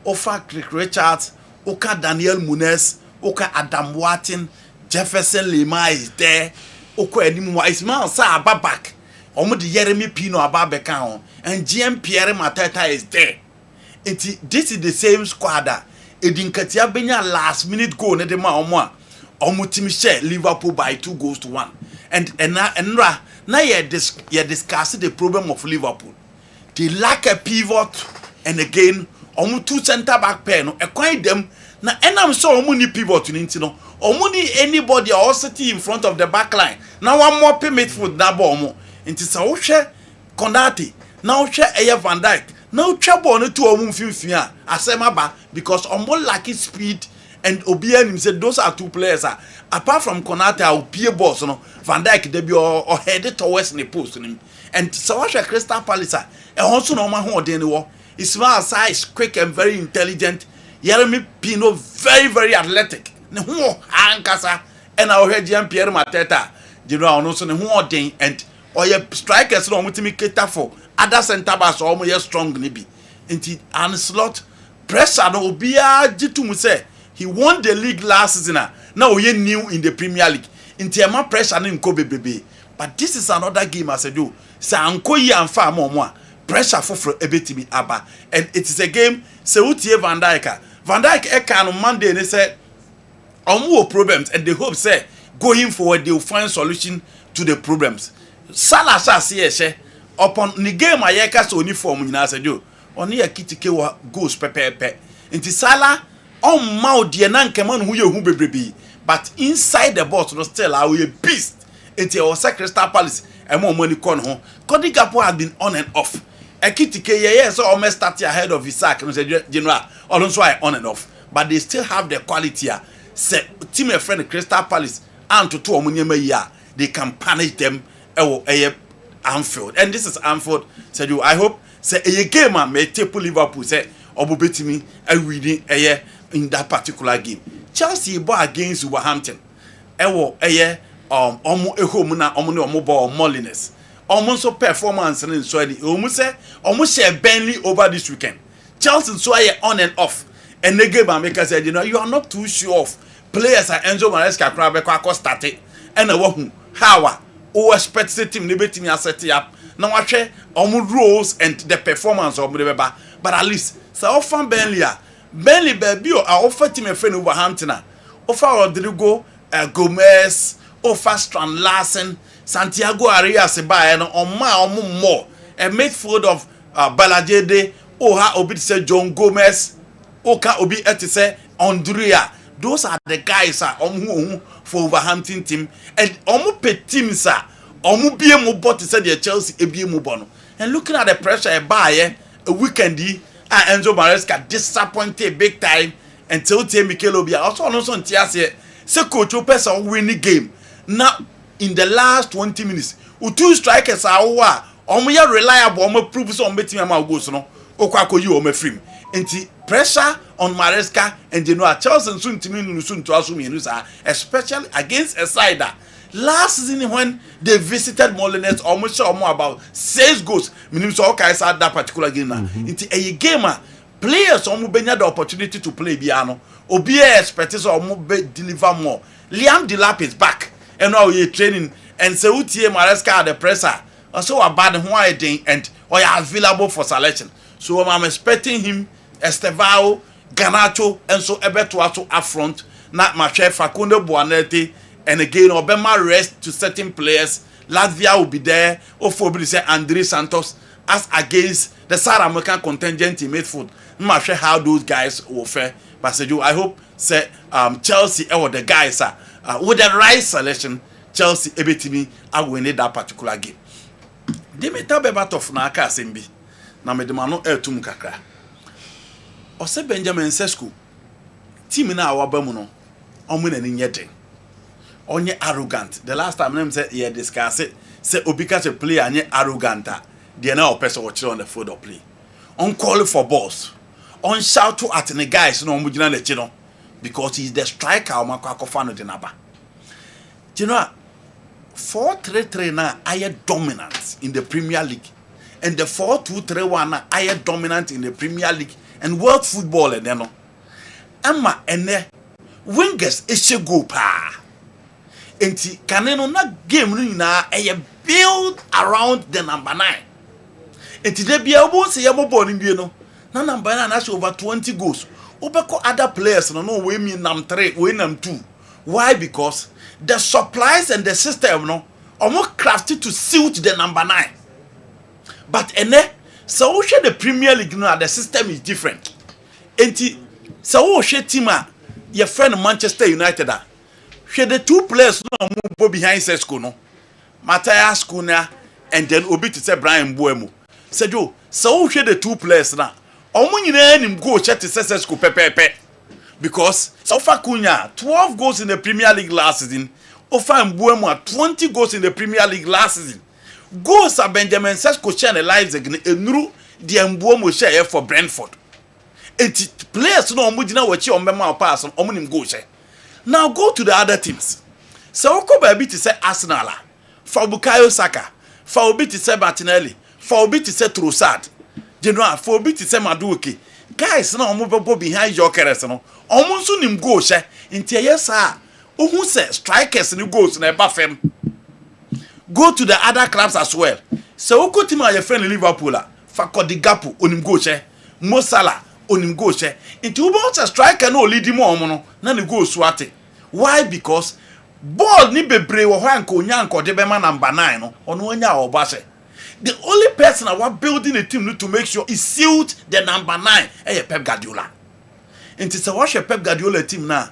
Ofa Crick Richards, Oka Daniel Munez, Oka Adam Watson, Jefferson Lima is there, Oko Edimwa Ismail Sa Ababak, omo the Jeremy Pino Ababeka and GM Pierre Mateta is there. This is the same squad that Edinkatia Benya last minute goal ne de ma omo team share Liverpool by 2-1. And now you discuss the problem of Liverpool. They lack a pivot and again omo 2 center back pair no acquire them na enam so omo ni pivot ni no omo ni anybody or sitting in front of the back line. Now one more midfield na ba omo nti sa wo hwe Konate na wo hwe Van Dijk. Now trouble on to a asemaba because omo lacking speed and Obian himself those are 2 players apart from Konate or Pierre Boss no Van Dijk debut or headed towards the post him and so watch a Crystal Palace and also no man who Ismail size quick and very intelligent Jeremy Pino very athletic ne ho ankasa and our head Jean Pierre Mateta you know also ne ho and or your strikers no mutimi cater for other center backs almost strong nibi. Inti Anslot pressure no obia jitum say he won the league last season. Now we new in the Premier League. Inti ama pressure no nko bebebe. But this is another game as I do. Say anko yi anfa mo pressure for ebetimi aba. And it is a game say utie Van Dijk. Van Dijk e kan on Monday ne say omo problems and they hope say going forward they will find solution to the problems. Salah say upon the game ayeka so uniform nyina asejo oni yakitike wa goals pepepe nti Salah on mouth de na nkema no hu ye hu bebrebe but inside the box no still are a beast nti o Crystal Palace e mo money con ho Cody Gakpo has been on and off ekitike ye so almost start ahead of Isaac no say general also on and off but they still have the quality say team a friend Crystal Palace and to omunyema ya they can punish them Anfield and this is Anfield said you I hope say a game may take Liverpool say obubetimi winning in that particular game. Chelsea ball against Wolverhampton omo ehom na omo ne omo ball Moliness omo so performance in so the omo say omo share Burnley over this weekend. Chelsea so on and off and the game maker said you know you are not too sure of players are Enzo Maresca Krabeko started and how o expect the team betimi set up now watch omo roles and the performance of the beba but at least so often Burnley baby or offer team a friend Wolverhampton offer Rodrigo Gomez offer Strand Larsen Santiago Arias by no on more a midfield of Balajede oha obi say John Gomez oka obi etise Andrea those are the guys for Wolverhampton team and omo pe teams omo bie mo bot said the Chelsea ebie mo bono and looking at the pressure buy a weekend Enzo Maresca disappointed big time until Mikel Obi also ntia say coach person win the game now in the last 20 minutes 2 strikers are omo ya reliable omo prove so betimi am go so no Okwako you omefrim. Enti pressure on Maresca and Genoa Chelsea soon to me soon to assume especially against a side that last season when they visited Molinets almost saw more about 6 goals. Meaning so okay at that particular game. Into a gamer players almost benya the opportunity to play piano. Obia expects almost deliver more. Liam Delap is back and now you're training and so Utie Maresca the presser. Also a bad why and or available for selection. So I'm expecting him Estevao, Ganacho, and so Ebetuato up front. Not my chef Facundo Buonete, and again Obama rest to certain players. Latvia will be there. Or for say Andre Santos as against the South American contingent in midfield. I'm not sure how those guys will fare. But I hope say Chelsea or the guys are with the right selection. Chelsea ebetimi are winning that particular game. They may tell about of Naka Simbi. Na me demano etum kakra. Ose Benjamin Sesko team na awaba mu no omo na ni nyeden. Onye arrogant. The last time them say yeah discuss it say obi catch a player anye arrogant. They na person watch on the field of play. On call for balls. On shout to at the guys no omo gina na chi no because he's the striker o makwa akofa no de naba. You know 4-3-3 na aye dominant in the Premier League. And the 4-2-3-1 are dominant in the Premier League and world football and then Amma ene wingers ishe go pa. Enti kaneno na game ni na build around the number 9. Enti de bia obo se yebo ball ni no. Na number 9 has over 20 goals. Obeko other players no we mean nam 3, we nam 2. Why? Because the supplies and the system no almost crafted to suit the number 9. But so we share the Premier League now the system is different. Enti so we share team your friend Manchester United share the 2 players no move behind Sesko no. Matthias Cunha and then obi to say Brian Mbeumo. Sejo so we share the 2 players now. Omo nyina nim go share to Sesko pepepe. Because so far Cunha 12 goals in the Premier League last season. Ofa Mbeumo 20 goals in the Premier League last season. Goals are Benjamin Sesko share the lives again. Enuru the Mbeumo share for Brentford. And players no omudina wachi ombema pass on omunim go share. Now go to the other teams. So ko baby to say Arsenal. For Bukayo Saka. For obi to say Martinelli. For obi to say Trossard. General for obi to say Madueke. Guys no omubo behind your carers no. Omunso nim go share. Inti yes ohun say strikers ni goals na eba fem. Go to the other clubs as well. So who team your friend Liverpool? Fakodi Gapu onim go share. Mo Salah onim go share. Into about a striker no lead him on na ni go swate. Why? Because ball ni bebre wo hanko nyanko de be man number 9 no. Ono nya obase. The only person I want building a team to make sure is suit the number 9 Pep Guardiola. Into se watch Pep Guardiola team na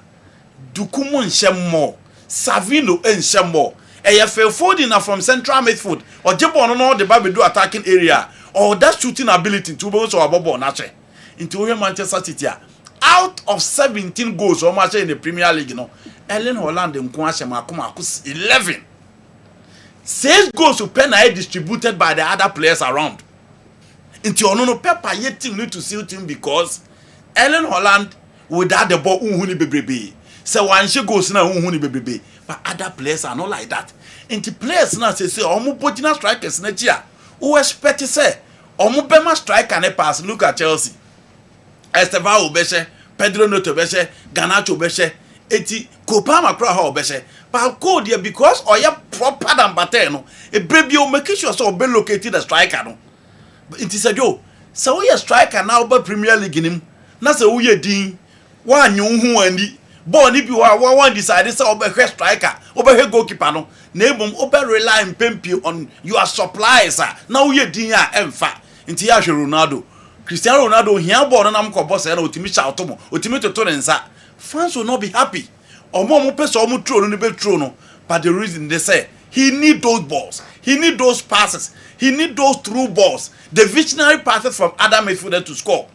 Dukumu nshemo, Savino nshemo. Foden from central midfield or Jebon no the baby do attacking area or that shooting ability to both or Bobo Nache into Manchester City. Out of 17 goals or match in the Premier League, Ellen Holland and Kwashe 11. 6 goals to penalty distributed by the other players around. Into Onono Pepper yet team need to suit him because Ellen Holland without the ball unhuni bebe. So one she goes now unhuni bebe. But other players are not like that. And the players now say omu potina strikers next year. Who expect to say omu bema striker ne pass. Look at Chelsea. Estevao Obeshe, Pedro Neto Obeshe, Ganacho Obeshe, eti Kopama Kra Obeshe. But go there because oya proper than bateno. A baby o make sure so be located the striker no. But it is a joke. So we a striker now but Premier League in him. Na say we din one hu andi. Born if you are one decided say obe striker, obe goalkeeper no. Nebum obe rely impempi on your supplies. Now we din ya emfa. Inti ya Ronaldo. Cristiano Ronaldo here born na mko boss na otimi shout mo. Otimi to nsa. Fans will not be happy. Omo person omo throw no be throw no. But the reason they say he need those balls. He need those passes. He need those through balls. The visionary passes from other midfielders to score.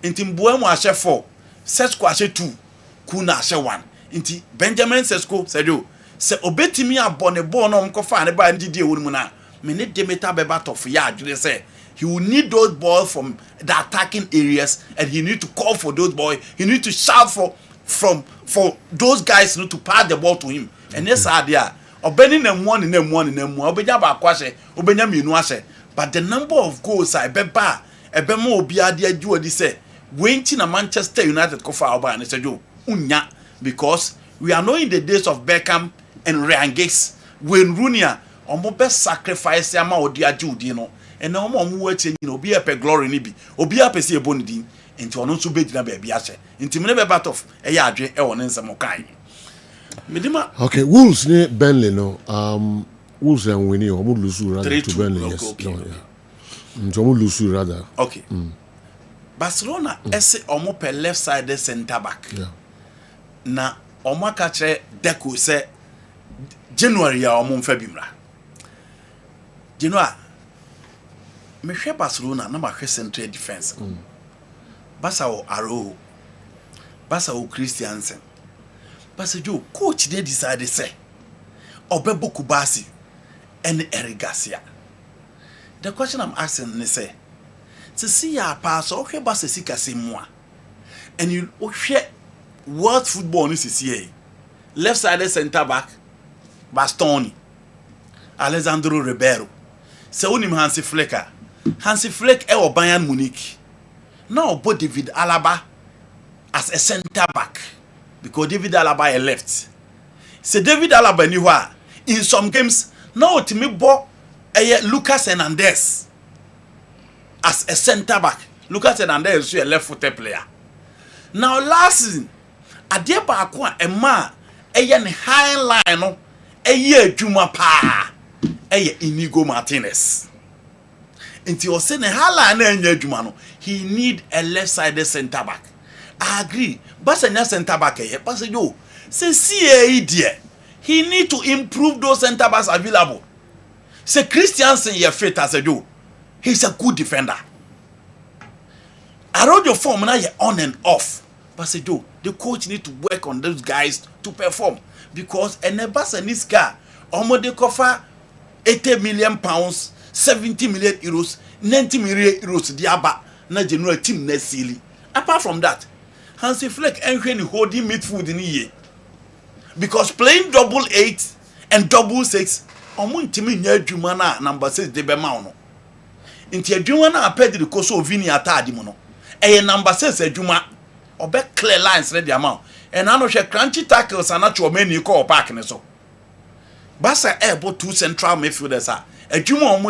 Inti Mbeumo ashe 4. Sesko ashe 2. Kuna ashe 1. Inti Benjamin Sesko said you se obetimi abone ball no mko fa ne ba ndidi e wonu na me ne demeta beba tof ya adwene say He will need those balls from the attacking areas, and he need to call for those boys. He need to shout for those guys, to pass the ball to him. And yes, idea. Obeni them one in them Obenya ba kwase, obenya mienu ase. But the number of goals I beba, ebemo obi ade adu odi say, waiting na Manchester United ko fa oba and say jo unya, because we are not in the days of Beckham and Ryan Giggs. When Rooney omo best sacrifice ama odi adi no. And now omo wetin obi epe glory ni bi. Obi apese ebo ni din. Enti ono nso be gina ba bia ase. Enti me be bat of eya adwe e won nsem kan. Medima. Okay, Wolves ni Burnley no. Wolves and winning or lose rather to Burnley. Yes. Okay. No, yeah. Njomu lose rather. Okay. Barcelona ese omo per left side center back. Yeah. Na omo akache Deco se January ya omo mfa bimra. January me hwe Barcelona na ma hwe central defense. Barca o Aro. Barca o Christiansen. Barca jo coach dey decide say Obebo Kubasi and Eric Garcia. The question I'm asking is say, to see ya pass okay Barca sika se moi. And you share world football ni see left side center back Bastoni. Alessandro Ribeiro. Se unim Hansi Flick. Hansi Flick e o Bayern Munich. Now put David Alaba as a center back because David Alaba is left. Se David Alaba ni wa in some games now timi bo Lucas Hernandez as a center back. Lucas Hernandez is a left-footed player. Now last season ade ba ko a ma ne high line no adwuma pa Inigo Martinez. Until you say hala na enya adwuma no, he need a left-sided center back. I agree. But a center back but say yo, say see he need to improve those center backs available. Say Christiansen ye fit as a do. He's a good defender. I wrote your form now you're on and off. But say do the coach need to work on those guys to perform because a nebas and this guy almost they cover 80 million pounds. 70 million euros, 90 million euros diaba na general team next silly. Apart from that, Hansi Flick ain't holding midfield in a year. Because playing 8 and 6, omo ntimi nya adwuma na number 6 de be ma no. Nti adwuma na Pedro Koso Vini atadi mo no. Number 6 adwuma obe clear lines ready amount. And I know she crunchy tackles and natural many call back ne so. Basa able 2 central midfielders are adwuma omo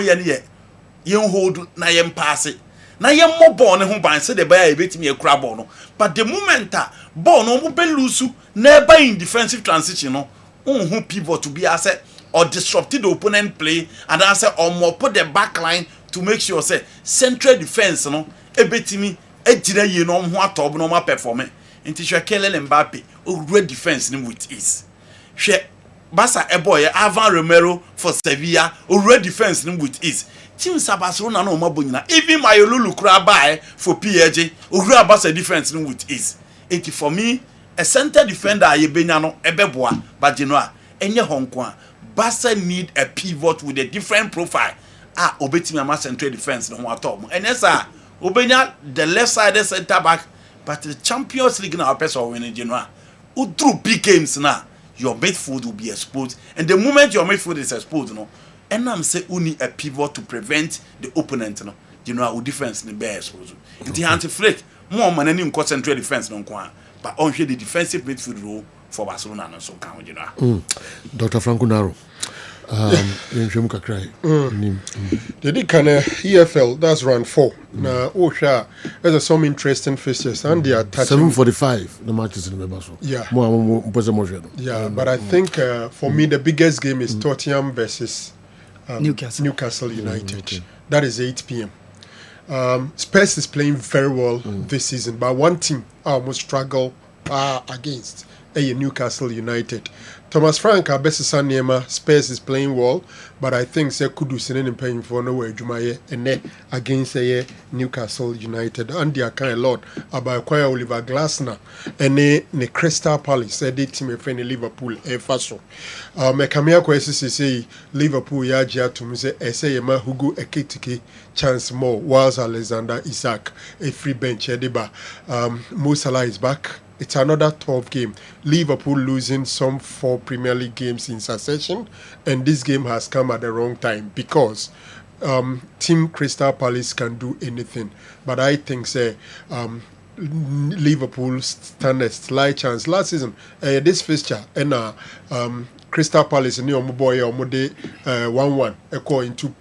ye hold na ye pass it na ye mo ball ne ho ban se de ba e betimi akura ball no but the moment ball no mo be lose na in defensive transition no who pivot to be as or disrupted the opponent play and answer or more put the back line to make sure say central defense no e betimi ejira ye no ho atob no ma perform nti hwe Kelele Mbappe o red defense ni with ease hwe Basa boy Ivan Romero for Sevilla already defense with ease. Team Barcelona no mabonyina. Even Mayolulu kura buy for PSG already Basa defense with ease. It for me a center defender ye benya no ebeboa but you know enye honko Basa need a pivot with a different profile. Obetimi ama central defense no atop. And yes obenya the left side center back but the Champions League na person win you know. Through big games now. Your midfield will be exposed, and the moment your midfield is exposed, and I'm saying you need a pivot to prevent the opponent, our defense in the exposed. The anti-flick more man any concentrate defense but on the defensive midfield role for Barcelona and so can Dr. Franco Naro. They did kind of EFL, that's round 4. Now, there's some interesting fixtures and they are 7:45 the matches in the Basel. Yeah. Yeah, but I think for me the biggest game is Tottenham versus Newcastle United. Okay. That is 8 p.m. Spurs is playing very well this season, but one team I almost struggle against Newcastle United. Thomas Frank Abesisa Niema Spurs is playing well, but I think say Kudus in paying for no way Jumaye and against Newcastle United. And they are kind of lot about Choir Oliver Glasner and ne Crystal Palace said it to me friend Liverpool faso. Mekamia kwesi say Liverpool ya jia to me say ma Hugo Ekitike chance more whilst Alexander Isak a free bench ediba. Mo Salah is back. It's another tough game. Liverpool losing some 4 Premier League games in succession, and this game has come at the wrong time because Team Crystal Palace can do anything. But I think Liverpool stand a slight chance. Last season, this fixture and Crystal Palace ni omo boy omo de 1-1 echo into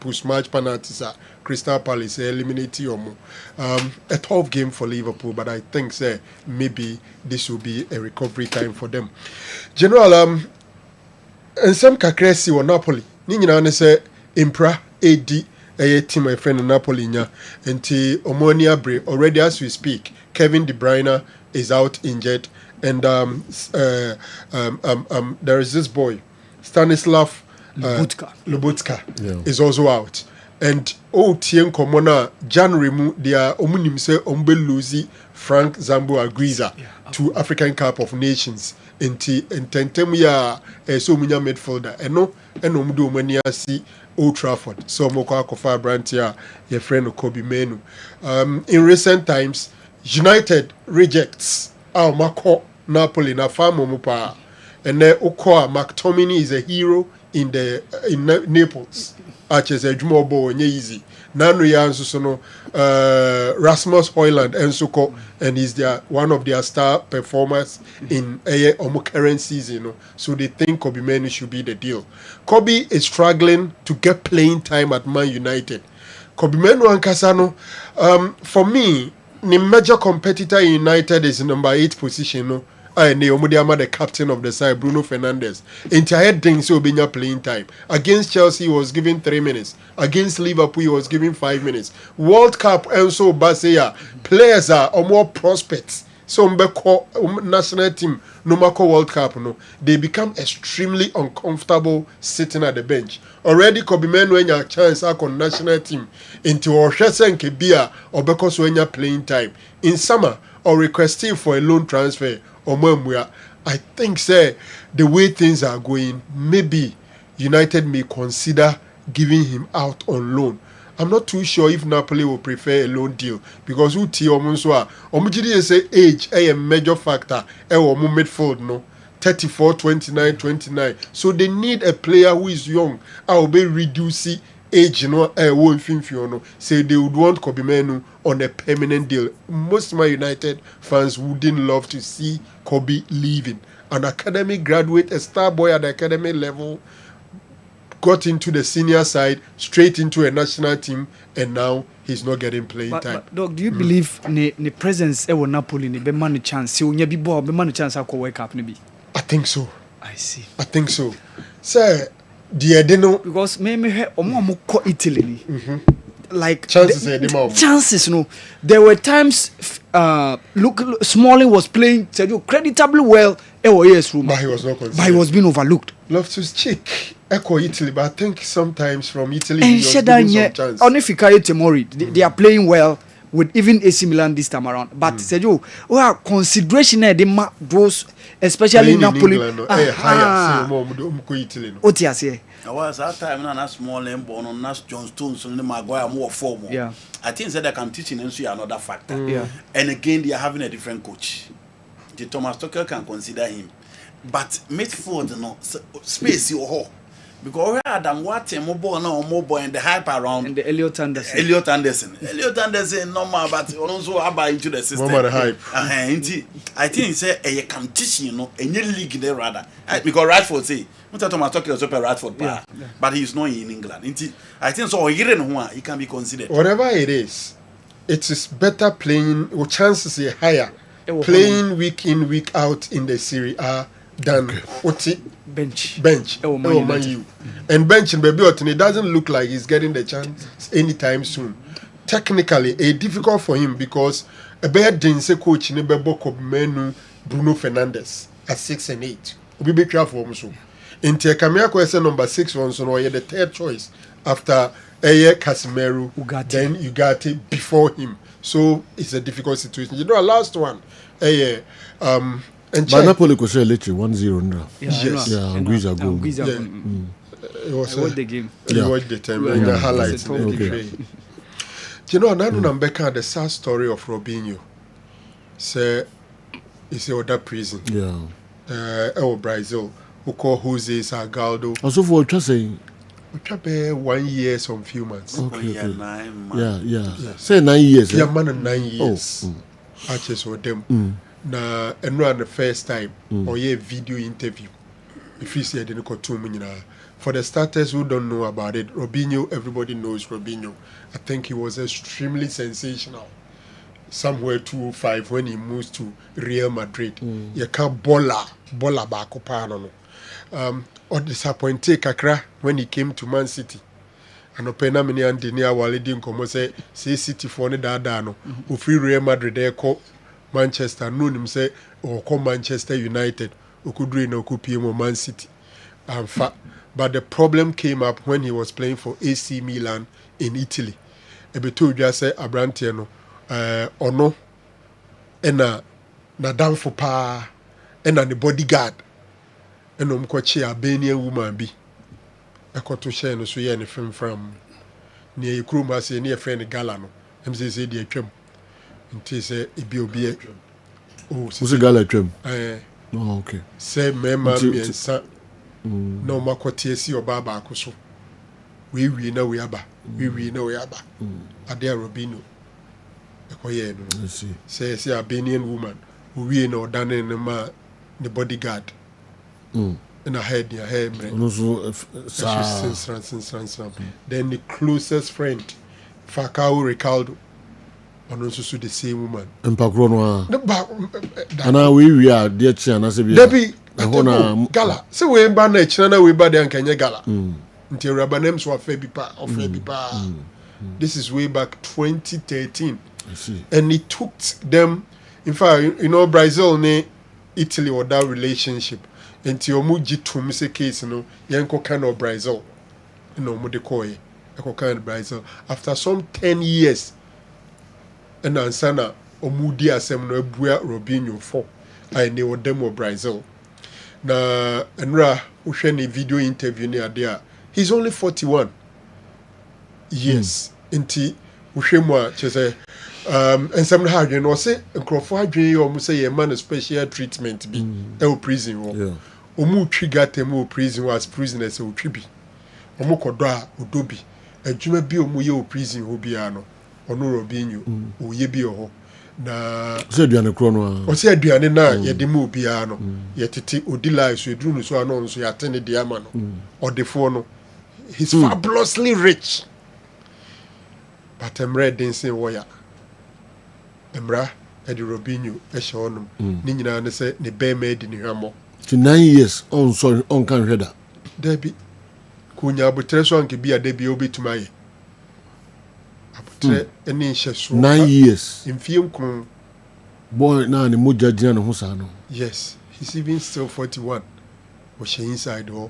post match penalties. Crystal Palace eliminate omo. A tough game for Liverpool, but I think maybe this will be a recovery time for them. General and some kakresi wa Napoli. Ni nyina ne say Impra AD team my friend Napoli nya enti Omonia Bre already as we speak. Kevin De Bruyne is out injured. And there is this boy, Stanislav Lobotka is also out. And Tien Komona, January, they are Omunim say Ombe Luzi, Frank Zambo Agriza to African Cup of Nations. And Tentemia, so many midfielder. And no, and Omdu Mania see Old Trafford. So Moko Kofa Brantia, your friend Kobe Menu. In recent times, United rejects our Mako Napoli na famo mupa. And then Okoa McTominay is a hero in Naples. Arches a jumobo and easy. Nanu Yansusono Rasmus Højlund and Soko, and he's one of their star performers in a current season. So they think Kobe Manu should be the deal. Kobe is struggling to get playing time at Man United. Kobe Manu and Casano, for me, the major competitor in United is number 8 position. And the captain of the side, Bruno Fernandes. Entire things will be playing time. Against Chelsea, he was given 3 minutes. Against Liverpool, he was given 5 minutes. World Cup, and so Basea, players are more prospects. So national team, no matter World Cup, they become extremely uncomfortable sitting at the bench. Already, Kobe Manu when you chance on national team into Oshesen Kebia or because when you're playing time in summer or requesting for a loan transfer. I think the way things are going, maybe United may consider giving him out on loan. I'm not too sure if Napoli will prefer a loan deal because say age a major factor. Midfield no 34, 29, 29. So they need a player who is young. I will be reducing age, say they would want Kobe Manu on a permanent deal. Most of my United fans wouldn't love to see Kobe leaving. An academic graduate, a star boy at the academy level, got into the senior side, straight into a national team, and now he's not getting playing time. But Doc, do you believe the presence of Napoli in the man chance? So you be man chance to wake up maybe. I think so. I see. I think so. Sir, because maybe Italy. Like chances, there were times Smalling was playing creditably well. But he was not considered. But he was being overlooked. Loftus Cheek echo Italy, but I think sometimes from Italy he was given some chance. Only Fikayo Tomori, they are playing well with even AC Milan this time around. But Sergio, consideration those, especially in Napoli. I was that time na small and born on Nas John Stones and Maguire more formal. Yeah. I think that they can teach in another factor. Yeah. And again, they are having a different coach. The Thomas Tuchel can consider him. But midfield, space you ho. Because Adam Watte mobile and the hype around and the Elliot Anderson. Elliot Anderson normal, but also about into the system. More hype. I think say a competition, any league there rather. Because Radford say Thomas Tuchel is a Radford player, but he's not in England. I think so. He can be considered. Whatever it is better playing. Or chances are higher playing week in week out in the Serie A than bench. Man U. And bench in baby it doesn't look like he's getting the chance anytime soon. Technically, it's difficult for him because a bad didn't say coach in Bebo Menu Bruno Fernandes at 6 and 8. Obi be careful also. Inter Kamiako is number 6 one, so no, the third choice after Casemiro, then Ugarte before him. So it's a difficult situation. You know, last one, but Napoli could say later 1-0 now. Yes, yeah, Anguissa goal. It was I watched the game. You watched the time in the highlights. Okay. You know, another number the sad story of Robinho. Say, it's a other prison. Yeah. Brazil. Who call Jose Salgado. Also for what saying? We 1 year, some few months. Okay. 9 months. Yeah. Say 9 years. Yeah, man, 9 years. I just saw them. Na and the first time or a video interview. If you see, I didn't go 2 minutes. For the starters who don't know about it, Robinho, everybody knows Robinho. I think he was extremely sensational. Somewhere 205 when he moves to Real Madrid. You can't bola back up. Or disappointed kakra when he came to Man City. And opena many and Denia Walidin come say City for the no. Free Real Madrid there call Manchester no him say or call Manchester United. Okudri no kupie Man City. But the problem came up when he was playing for AC Milan in Italy. Ebeto just say Abrantiano ono ena na danfo pa ena the bodyguard ena omkwachi Albanian woman bi ekoto share no so ye ne film from near Kruma say near friend Gala no say dey atwam nti say ebi obi who's a Gala atwam oh okay say mema miensa no makwati esi oba ba akoso we na we aba we na we aba ade Robinho I see. Say Albanian woman who we know done in the bodyguard. In her head, near her. Then the closest friend, Falcao Ricaldo, and also the same woman. And Pacrono. And now we are dear China. Debbie, Gala. So we ban China, we bad and Kenya Gala. Until Rabanems were Febipa or Febipa. This is way back 2013. I see. And it took them, in fact, you know, Brazil ne Italy or that relationship. Until Muji to Mr. Case, you know, Yanko kind of Brazil, you know, Modekoi, Yanko kind of Brazil. After some 10 years, and Ansana, Omudi Asem Robinho for I know them of Brazil. Na Enra Usheni video interview near there. He's only 41 years. Inti Ushemwa Chese. And some hard, you know, say, and Crawford, you almost say a man of special treatment be a prison or Omu Trigatemo prison was prisoners or tribi. Omokodra, Udobi, a Juma be Omuyo prison Hobiano, or no Robinho, or Yebio. Na said you are a chrono, or said you are na Yedimu piano, yet it Odila, so you do so announce you attended the Amano or the Fono. He's fabulously rich. But I'm ready and say, Waya. Emra Eddie Robinho Eshonum Nina and say the bear made in Hamo. To 9 years on sorry on can header. Debbie Kunya Butreson can be a debut obi to my any 9 years in film boy now the Mujajian Husano. Yes, he's even still 41. Was she inside or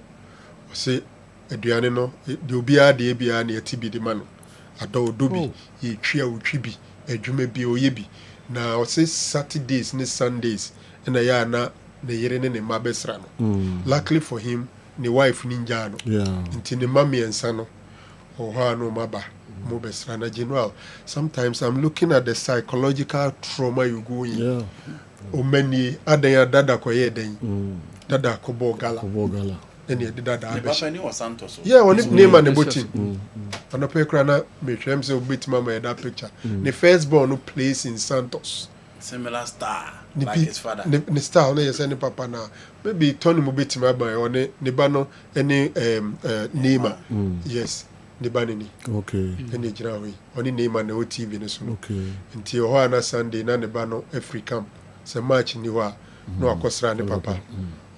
say Adriano, the Ubia de Abia near TB the man. Ado Dobi, ye chia uchibi. Jume bi oyebi na o say Saturdays ne Sundays and a ya na ne yere ne mabesra no. Luckily for him, ne wife ninja no. Inti ne mami and son or ha no maba mobesra na general. Sometimes I'm looking at the psychological trauma you go in. O many adanya dada ko ye den. Dada ko bo gala. Any dada Papa Santos. Yeah, on it name and the button. And a pecrana, make him say, bit mama that picture. The firstborn who plays in Santos. Similar star, like his father. The star, no, yes, any papa now. Maybe Tony Mubiti Maba or Nibano, any Nema. Yes, Nibanini. Okay. Any Jirawi. Only name and the OTV in the okay. Until Hoana Sunday, Nanibano, every camp. So much Niwa, no Akosra, ne papa.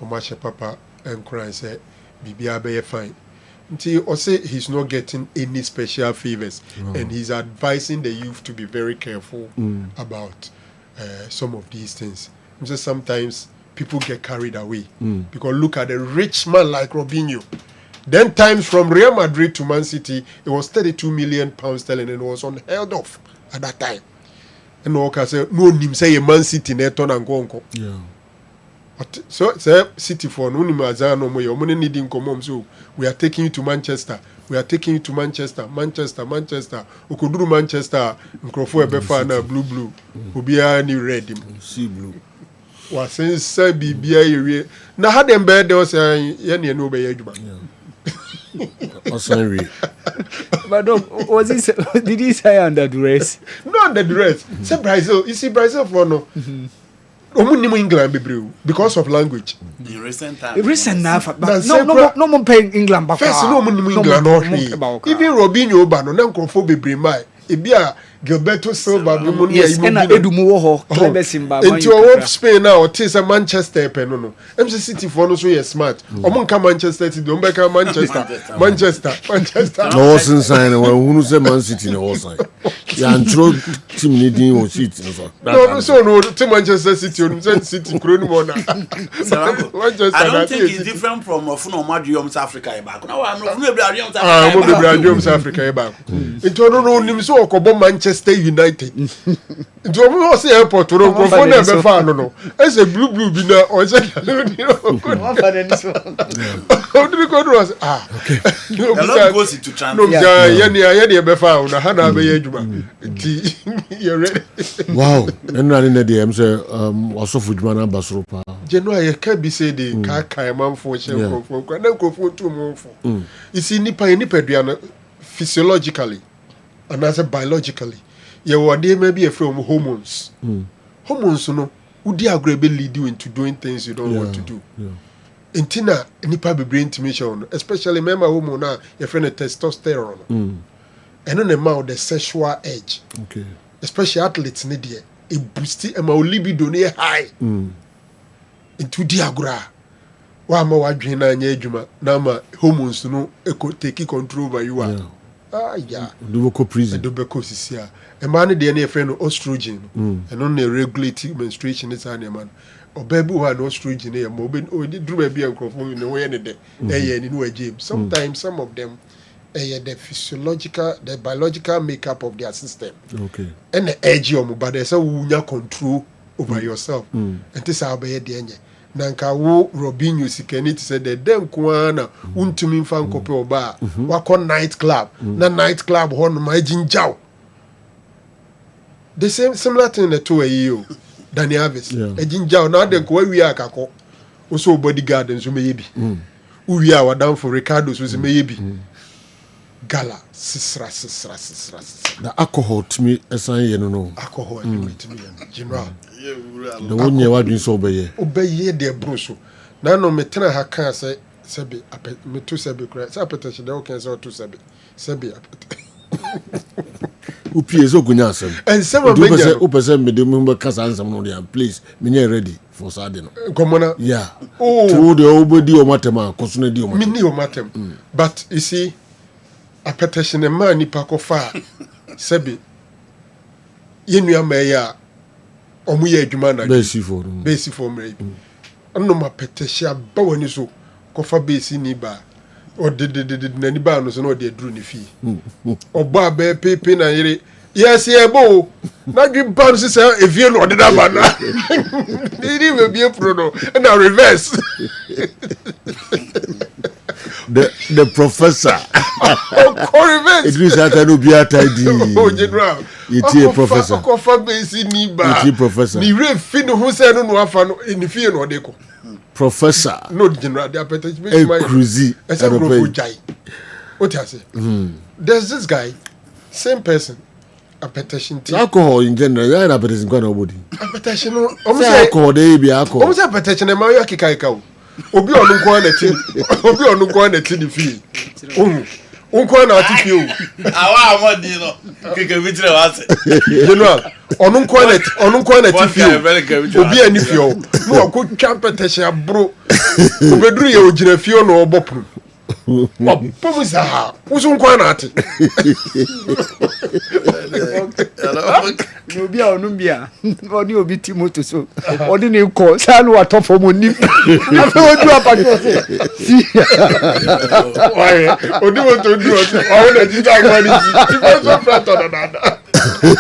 Or Masha papa, and cry say, Bibia be fine. Until or say he's not getting any special favors, and he's advising the youth to be very careful about some of these things. sometimes people get carried away. Because look at a rich man like Robinho. Then times from Real Madrid to Man City, it was 32 million pounds sterling and it was unheard of at that time. And Walker said, no, him say a Man City neton and go. Yeah. So City for no money needing come so we are taking you to Manchester. We are taking you to Manchester. Ukuduru Manchester. Nkrofo ebefa na blue. Ubia ni red. Sea blue. Wa sense bibia yewe. Na had them bed there was ye no be adwuma. But was it? Did he say under duress? No under duress. Say Brazil. You see Brazil for no. Omunimu England bebreu because of language. In recent times. Recent enough. No more paying England back. First no omunimu England no. Even Robinho ba no na nkrofo bebre mai. Ebia Gilberto Silva bi mu yes, and Edumu wo ho. Klebesimba. Into of Spain now, it is a Manchester pen no. MC City for no so yes smart. Omo nka Manchester City, don be ka Manchester. No sin sign when who say Man City no sign. Ya ntro team ni din o City no. No, to Manchester City, on City kroni mo na. I don't think it's different from Ofuno Madrium South Africa e back. Now I know Ofuno Madrium South Africa. Ofuno Madrium South Africa e back. Into no nim so okobo Manchester United. Into omo say airport ro go for na be fan no. As a blue bi na o say one fan any so. Odri ko do okay. A lot goes into transfer. No ya dey be fan na ha na be adwuma. You ready? Wow. Enra ni dey am say wasofu dwuma na basoro pa. January can be say the kai man for shem for na ko to mo for. You see nipa dua physiologically and as biologically you were there maybe from hormones. Hormones no udi agrebe lead you into doing things you don't want to do. Intina nipa be brain intimation, especially remember hormone na your friend testosterone. And on the mouth the sexual edge. Okay. Especially athletes need there. It boosts it and my libido near high. Into diagra. Wa ma wa dwen na nya adwuma na ma hormones no take control over you. Do go prison. Do be ko sisia. E man dey na friend estrogen. And on the regulate menstruation is an man. Obebu had estrogen e mo be o di dru ba bi enkrofo no we ne de. Ni no agem. Sometimes some of them the biological makeup of their system. Okay. And the edge of but there's a wunya control over yourself. And this how be the enye. Nanka wo Robinho sikeni to say the dem kwana untumi mfa nkope oba wako night club na night club ho no ma jinjaw. The similar thing the two you Danny Avis. A jinjaw na dem ko wi akako. Also bodyguard and so maybe. Uwi a down for Ricardo so maybe. Gala sisra. The alcohol to me esan no. Alcohol to me general. The one you wadin so obey de bruso. Na no metena ha kan say sebe me to sebe kra. Say apetition dey okay say to sebe. Sebe Upi so gunya asem. And some of them o person me dey member kasa ansem no dey please me dey ready for Saturday no. Komona. Yeah. To the obodi o matema koso na di o matem. Me ni o matem. But you see apetition man nipa ko fa sebe yenu ya omu ye adwuma na base for me anno ma petehia ba wani so ko fa base ni ba o de na ni ba no so no de duru ni fi oba ba pepe na yire yes ebo na dwi ban so say evie no de da ba na ni me bie pro no na reverse the professor reverse it means that no be atidi oh general it's professor ko fa base ni ba it's professor ni re fi no ho say no afa no ni fi no de ko professor no general the appetite make my cruzy what I say there's this guy same person appetition tea alcohol in general you are appetition go nobody appetition no alcohol dey be alcohol almost appetition e ma yo kikaika o obi onu nko na ti ni fi nko na ti fi o awa amodi no keke vitire wa se general onu nko na ti fi o obi ani fi o no ko twa appetition abro obeduru ye ogina fi o no obopru Pomisa, who's on Quanati? No be or no be or you be Timoto so or the new call San what top for money. See, why? Or do what to do? I want to do that money. You so flat on another.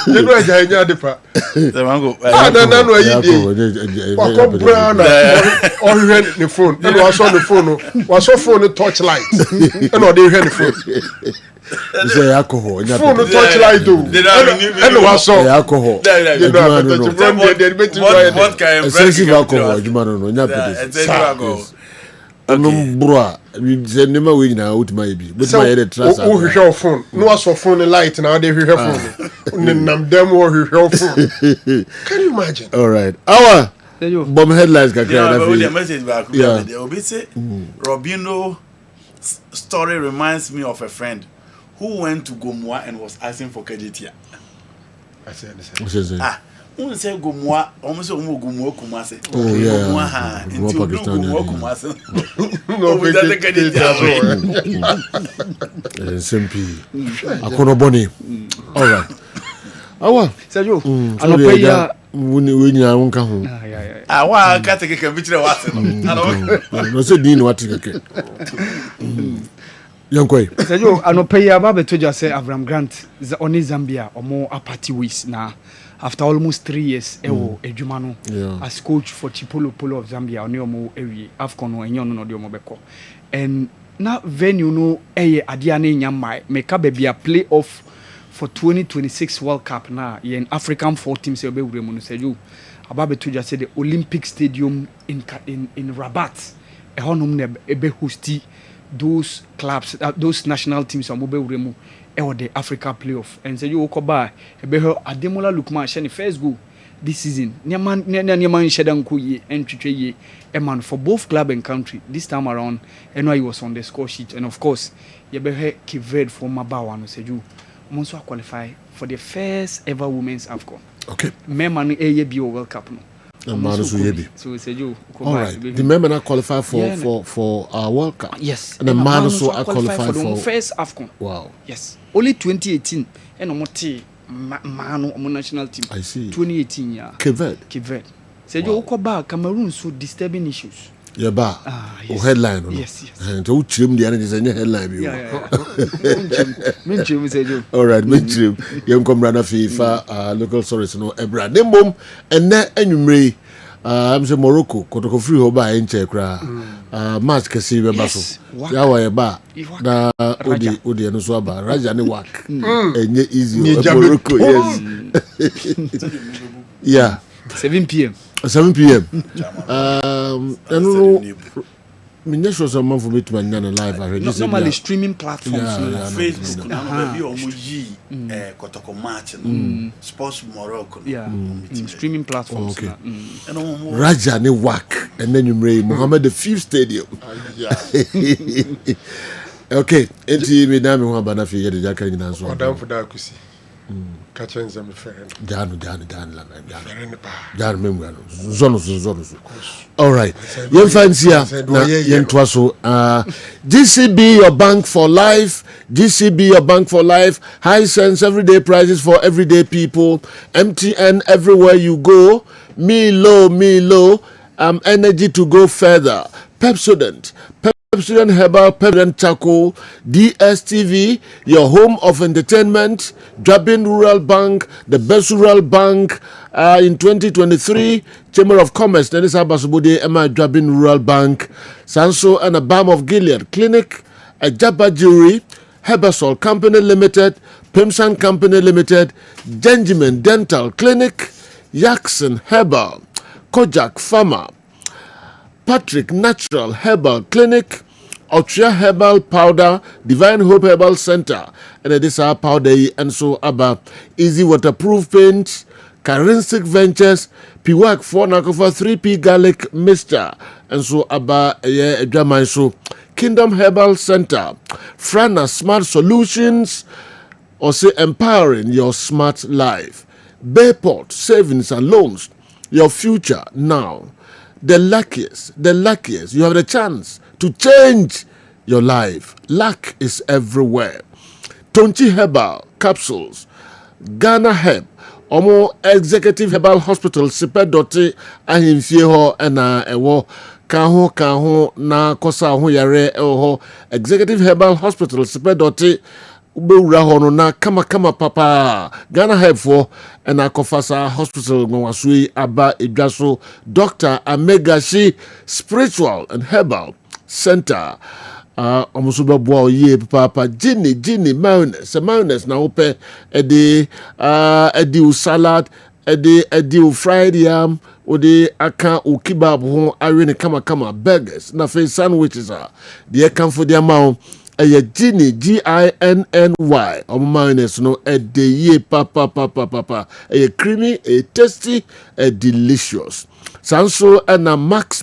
You know, I got the part. The mango. No, you did. Brown or you had the phone. You was on the phone. Was on phone torchlight. And or they had the phone. You say alcohol. Phone torchlight too. And was on alcohol. You know, what kind of excessive alcohol? You know, excessive alcohol. Bro, we say never win now. What might be? But my head trust. Oh, your phone. No, was for phone light now. They hear phone. Nam them or your phone. Can you imagine? All right. Our bomb headlines. Yeah, message back. Yeah, they will be say Robinho story reminds me of a friend who went to Gomwa and was asking for KJT. I said, Who say Gomwa? Almost Gomwa Kumase. Oh yeah. Gomwa Pakistan. Gomwa Kumase. No, we don't get it. SMP. Akono boni. All right. Awa. Sergio, anopeya. We nyina wonka ho. Awa ka take ke bi kire wase no. No say din what take. Yankoi. Sergio, anopeya ba betoja say Abraham Grant oni Zambia omo apati ways na. After almost 3 years, Ejuma no as coach for Chipolo Polo of Zambia, Onyomo Ewi, Afcon, and Yono Diomo Beko. And now venue no Adiane Nyamai, make up a playoff for 2026 World Cup now. In African 4 teams, you'll be Remunuseju. Ababe to just say the Olympic Stadium in Rabat, a honum ebe hosti those clubs, those national teams on Mobe Remu. Or the Africa playoff and say you okoba ebe ho Ademola Lookman share first goal this season nyaman shedan ko ye entwetwe ye a man for both club and country this time around and he was on the score sheet and of course ye be he Kessben for Mabawa no say you monso qualify for the first ever women's AFCON. Okay, men man AAB World Cup no. So say you all right. The men are qualified for our World Cup. Yes. And the man also are qualified for the first AFCON. Wow. Yes. Only 2018 and omoti manu national team. I see. 2018 yeah. Kessben. Say you okoba Cameroon so disturbing issues. Yeah, ba. Headline. Yes. And to trim the energy is headline. Yeah. Minchim say you. All right, minchim. Young comrade FIFA local stories no ebra. Dem bom and na enumre I'm say Morocco kotoko free ho ba enche kra. Match kesi be ba so. Ya wa ba. Na odi no so ba. Raja ni work. Enye easy Morocco, yes. Yeah. 7 p.m. 7 p.m. Me sure some for me to live. Normally streaming platforms. Facebook now be omo kotoko match Sports Morocco. Yeah. Streaming platforms. Okay. Raja ni work and then you may Mohammed the 5th stadium. Okay. Enti me na me ho abana fi yede jaka nyina so. Odam for da kusi. Catching them friend. Janu Zono. All right. Yen fancy yen twaso GCB your bank for life. GCB your bank for life. High sense everyday prices for everyday people. MTN everywhere you go. Me low. Energy to go further. Pepsodent Herbal, Pepsodent Charcoal, DSTV, your home of entertainment, Drabin Rural Bank, the best rural bank in 2023, Chamber of Commerce, Dennis Abasubude, Emma Drabin Rural Bank, Sanso and a Balm of Gilead Clinic, a Jabba Jewelry, Herbasol Company Limited, Pimsan Company Limited, Genjiman Dental Clinic, Jackson Herbal, Kojak Pharma, Patrick Natural Herbal Clinic, Ultra Herbal Powder, Divine Hope Herbal Center, and this are powder and so about Easy Waterproof Paint, Karinstic Ventures, Piwak 4 Nakofa 3P Garlic Mixture, and so about so Kingdom Herbal Center, Frana Smart Solutions, or say empowering your smart life, Bayport Savings and Loans, your future now. The luckiest, you have the chance to change your life. Luck is everywhere. Tonchi Herbal Capsules, Ghana Herb, Omo Executive Herbal Hospital, Sipe Dote, Ahimfie ho, ena ewo, kaho, na kosa ho yare ewo, Executive Herbal Hospital, Sipe Dote, Ubewura hono na kama papa Ghana Herb for ena kofasa hospital nwasui aba edwaso Dr. Amegashi Spiritual and Herbal Center. Almost boy ye papa Ginny mayonnaise na ope edi salad edi fried yam odi aka o kebab ho awene kama burgers na fe sandwiches de kan for the amount Ginny GINNY mayonnaise no edi ye papa creamy tasty delicious sanso and Max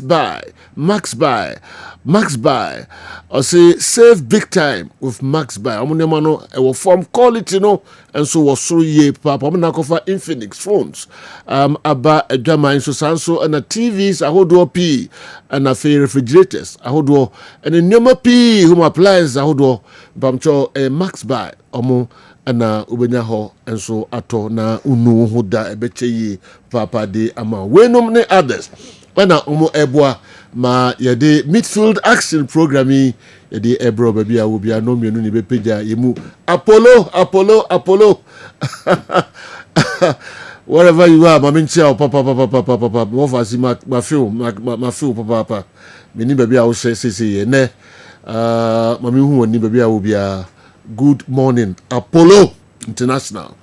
Buy, I say save big time with Max Buy. I'm no form quality no, and so was so ye papa. I'm not offer Infinix phones. About a drama in so and a TVs. I hold P and a fair refrigerators. I hold and a number P whom applies. I hold Bamcho a Max Buy. Omo ana ubenya ho and so ato na unu hoda ebeche ye papa de ama. We no ne others. When umo ebwa. Ma yede midfield action programming yede ebro baby will be no mienu ni bepeja yemu Apollo wherever you are mami ntia papa mo fasi ma feel papa me ni baby a wo say ye ne mami hu woni baby a wo bia good morning Apollo International.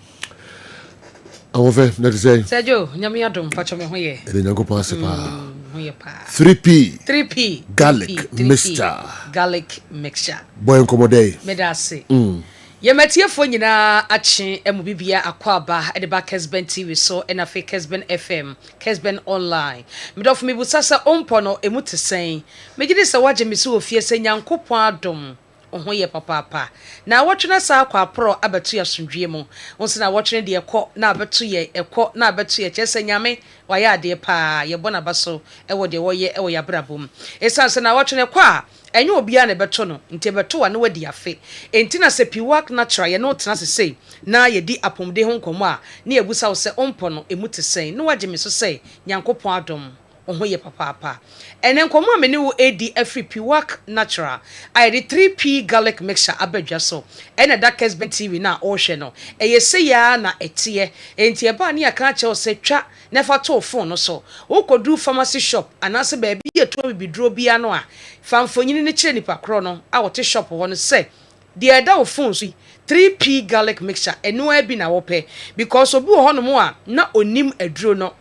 Let us say Sergio nyami adom pacho me ho ye e nyango pa se pa 3P garlic mixture boy nkomode medase Yemetiefo nyina ache emubibia akwaba e de ba Kessben TV so e na fe Kessben FM Kessben online medof me busasa ompo no emutesen megide se waje me so ofie se nyankopon adom oho ye papa na wotwena sa akwa pro abetu asundwie mu onse na wotwena de ekọ na abetu ye ekọ na abetu ye chese nyame waya ade pa ye bona baso ewo de woye ewo ya brabom esanse na wotwena kwa enye obia na beto no nte beto wa na wadi afe enti na se piwak natural ye no tena se sei na ye di apomde ho nkomo a na ebusa wo se ompo no emutesen no waje me so sei nyankopon adom oho ye papa enen komo amene wo edi every piwak natural I did 3P garlic mixture abedwa so ena da Kessben TV na o hwe no eye se ya na etie enti eba na aka che o se twa na fa to phone no so wo kodu pharmacy shop anase ba bi ye to bibidro bia no a famfonyini ne kire nipa kro no a wote shop ho no se de eda wo phone so 3P garlic mixture eno abi na wo pe because obi wo ho no mo a na onim aduro no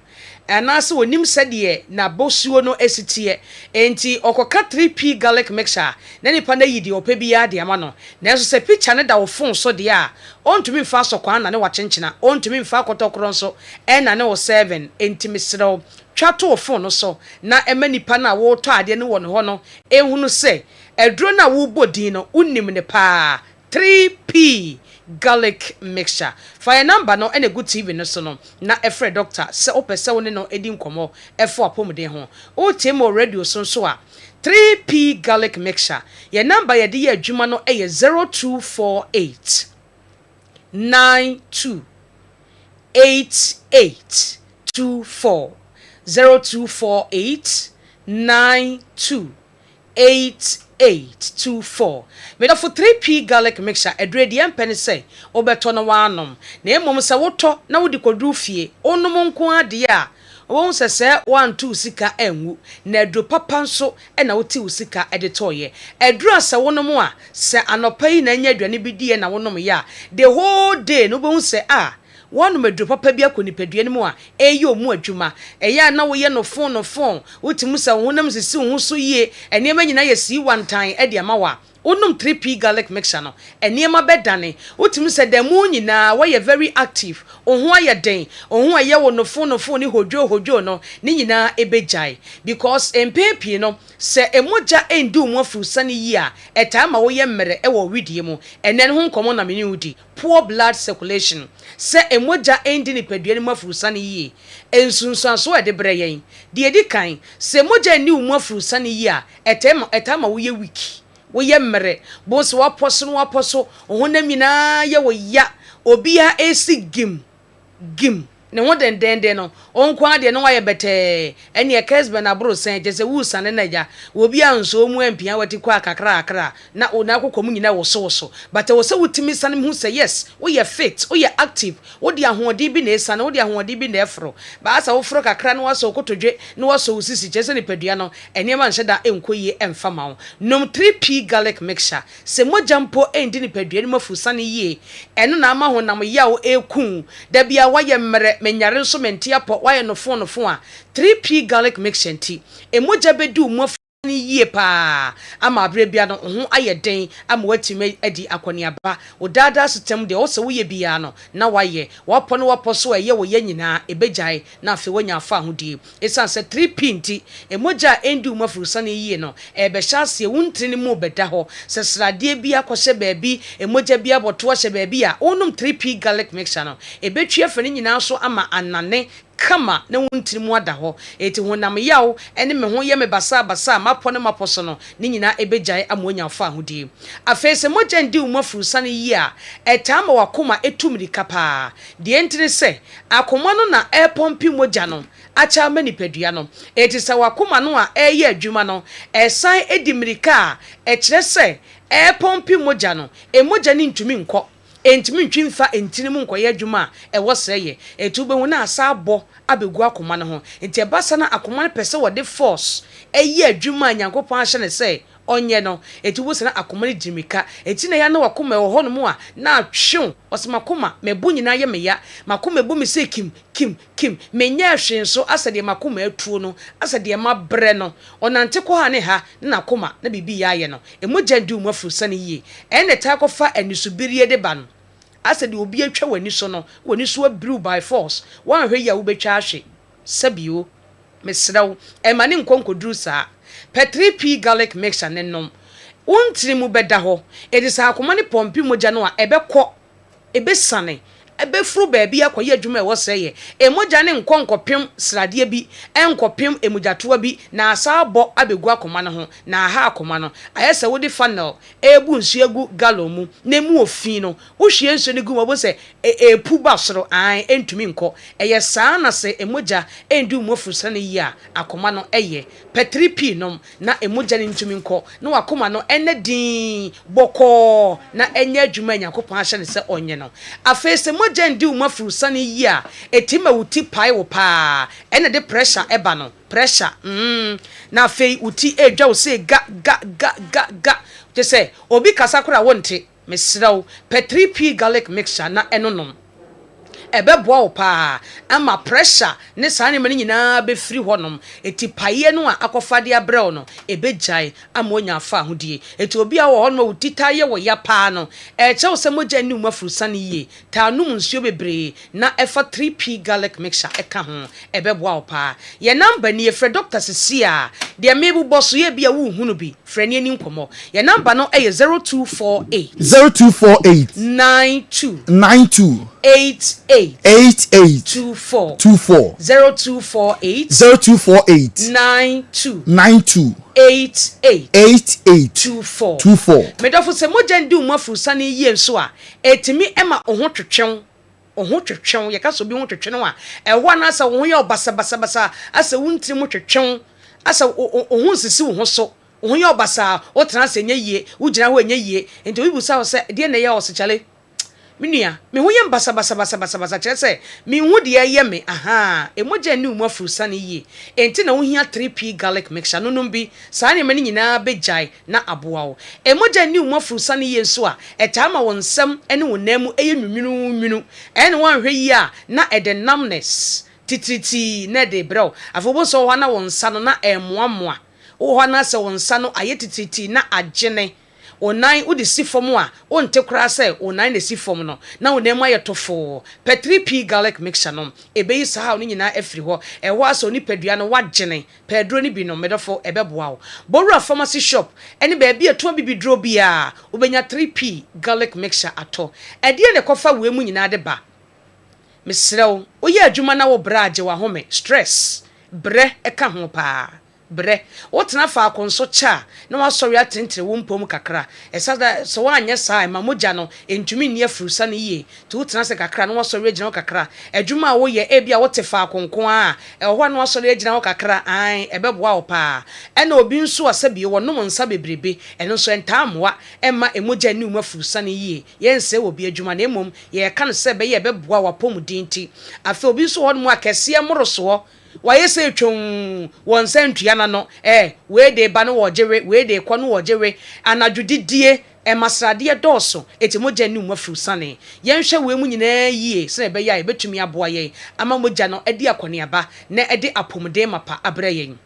anase wonim sede na bosuo no esitie enti okoka 3P garlic mixture na nipa na yidi opa bia de ama no na eso se picture ne da wo phone so de a ontumi mfa so kwan na ne wakyenkyena ontumi mfa kotokoro so na ne wo 7 enti misrew twato wo phone no so na ema nipa na wo to ade ne wo no ho no ehunu se eduro na wo bodin no unnim ne pa 3P garlic mixture fire number no ene good TV no so no na efre doctor se opese woni no edi nkomo efo apomde ho o temo radio so a 3P garlic mixture ye number ye de ye adwuma no eye 0248 92 8824 0248 92 8824 made for 3P garlic mixture edredi empene say obeto no wanom na emom se woto na wodi kodu fie onom nko ade a won sese 1-2 sika enwu na edro papa nso na woti usika edetoye edro ase wonom a se anopai na nya aduane bidie na wonom ya the whole day no be se one medro papa bi akonipadua ne mu a eyo mu adwuma eya na wo ye no phone wotimu se wonam sisi wo so yie enema nyina ye si one time e de amawa onum 3P garlic mixture no enema bedane wotimu se demu nyina wo ye very active ohun aye den ohun aye wo no phone ni hojo no ni nyina ebejai because empepi no se emoja endu mu afurusane yi a etama wo ye mmere e wo widie mu enen ho nkomo na meni udi poor blood circulation se emoja endi ni pedua ni mu afurusane yi ensunsuanso e de breyen de edi kan se emoja ni mu afurusane yi a etama wo ye weak wo ye mmere bo so waposo no waposo honam nyina ye wo ya obia esi gim ne ho den no onko ade no waye bete ene e Kessben abro sen je se wusane na ja obi anso mu ampia wati kwa kakra na ona kokomu nyina wo so but wo se wutimi sane hu say yes wo ye fit wo ye active wo di ahodi bi na esane wo di ahodi bi na efro ba asa wo fro kakra no waso kotodwe no waso usisi je se ne padua no ene ma nheda enko yi emfa ma wo nom 3p garlic mixture se mojampo endi ne padua ni mafu sane yi eno na ama honam yawo ekun da bia waye mmere menyare nso mentia po waye no fon a 3p garlic mixture nti emoja bedu mu ni yie pa ama abre bia no ho aye den ama watime adi akoniaba odada sitem de wo se wo ye bia no na waye wapo no wapo so eye wo ye nyina ebejai na afi wanya afa hodi esan se 3p nti emoja endu mu afurusa ni yie no ebe hyase wuntini mu beda ho se srade bia kwose baabi emoja bia boto hye baabi a onum 3p garlic mixture no ebetwi afani nyina so ama anane kama na wuntiri mu ada ho eti honam yawo ene me ho ye me basa mapo ne maposo no ni nyina ebejai amonya fa hodi afese moja ndi umafrusa ne yi a etama wakoma etumrika pa de entire se akoma no na airpompi moja no acha mani pedua no eti se wakoma no a eye adwuma no esan edimirika ekire se airpompi moja no emoja ni ntumi nkọ entimi ntwimfa entinimu nkoye adwuma ewo seye etube hu na asa abo abegu akoma no ho enti ebasa na akoma no pese wo de force eye adwuma nyankopon ahye ne se onye no etubu se na akoma no jimika eti na ya na wakoma wo hono mu a na atwe osemakoma mebu nyina ye meya makoma ebu me se kim menya ahwe so asade makoma atuo no asade ma bre no onante ko ha ne ha na akoma na bibi ya ye no emoja ndu mu afurusa ne yie ene ta kofa anisubiriye de ba no asade obi atwa wani so no wani so abrew by force wan hwe ya wo betwa ahwe sabio mesraw emane nkonkoduru saa P3P garlic mixture nenom untiri mu beda ho edisa akoma ne pompi moja no a ebekọ ebesane ebefru baabi akoye adwuma ewo seye emoja ne nkonkopem srade bi enkopem emujatoa bi na asabo abegu akoma no ho na ha akoma no ayese wodi funnel ebu nsu egu gallon mu na mu ofin no wohwie nsu ne gu wo se epu basoro an entumi nko eye saa na se emoja endu mu ofrusa ne yi a akoma no eye P3P nom na emoja ne ntumi nko na wakoma no ene din boko na enye adwuma nyakopon ahye ne se onye no afese moja ndi umafrusa ne yi a etima wuti pai wo pa ene de pressure eba no pressure na fei uti edwa wo se ga je se obi kasakura wonte mesraw P3P garlic mixture na enonom ebeboa wo pa ama pressure ne sane mani nyina be free honom eti paye no a akofade abrɛw no ebejai amonya afa hodie eti obi a wo hono utitaye wo ya pa no echew se moja ni umafrusa ne yie ta num nsuo bebre na efa 3p garlic mixture eka ho ebeboa wo pa ye number ni efre Dr. Cecilia de mebu boso ye bia wo hunu bi frɛ ne ani nkomo ye number no eye 0248 92 88 24 0248 92 88 24 medofo se moja ndi umafrusa ne yie nso a etimi ema oho twetwen ye ka so bi ho twetwen a ehwa na asa wo ye obasa asa wuntiri mo twetwen asa oho sisi wo ho so wo ye obasa wo tena se nya yie wo gina ho nya yie enti obi busa wo se de na ye wo se chale minua me ho ye basa kire se me hu de ye me aha emoja ni umu afrusa ne yie enti na wo hia 3p garlic mixture no bi saa ne mani nyina bejai na aboawo emoja ni umu afrusa ne yie so a etama wonsam ene wonamu eye nwunu ene wan hwe yi a na ede numbness titriti na de bro afobo so ho na wonsa no na emoamoa wo ho na se wonsa no aye titriti na agene onan udi sifom a onte kura se onan na sifom no na onan ma yetofo P3P garlic mixture no ebeyi sa ha no nyina afiri ho eho aso ni padua no wagene pedro ni bi no medofo ebeboa wo borua pharmacy shop eni ba bia to bibidro bia obenya 3p garlic mixture ato edie ne kofa we mu nyina de ba mesrew oye adwuma na wo braje wa home stress bre eka ho pa bre wotena fa akonso cha na wasori atentere wo mpom kakra esada so wanye sai ma moja no entumi ne afrusa ne yie to wotena se kakra na wasori agina wo kakra adwuma wo ye ebia wote fa akonko a ehwo na wasori agina wo kakra an ebeboa wo pa ena obi nso asabi wo nom nsa bebrebe eno so entaamwa emma emoja ni mu afrusa ne yie yense wo bi adwuma na emom ye ka no se be ye beboa wapom dinti afi obi nso ho no akese moroso waye se twon won sentua na no we de ba no wojewe we de kɔ no wojewe anadwudidie masrade doso eti moja ni mu afrusane yenhwe we mu nyina yie se be ya ebetumi aboa ye ama moja no edi akɔne aba na edi apomde mapa abra yen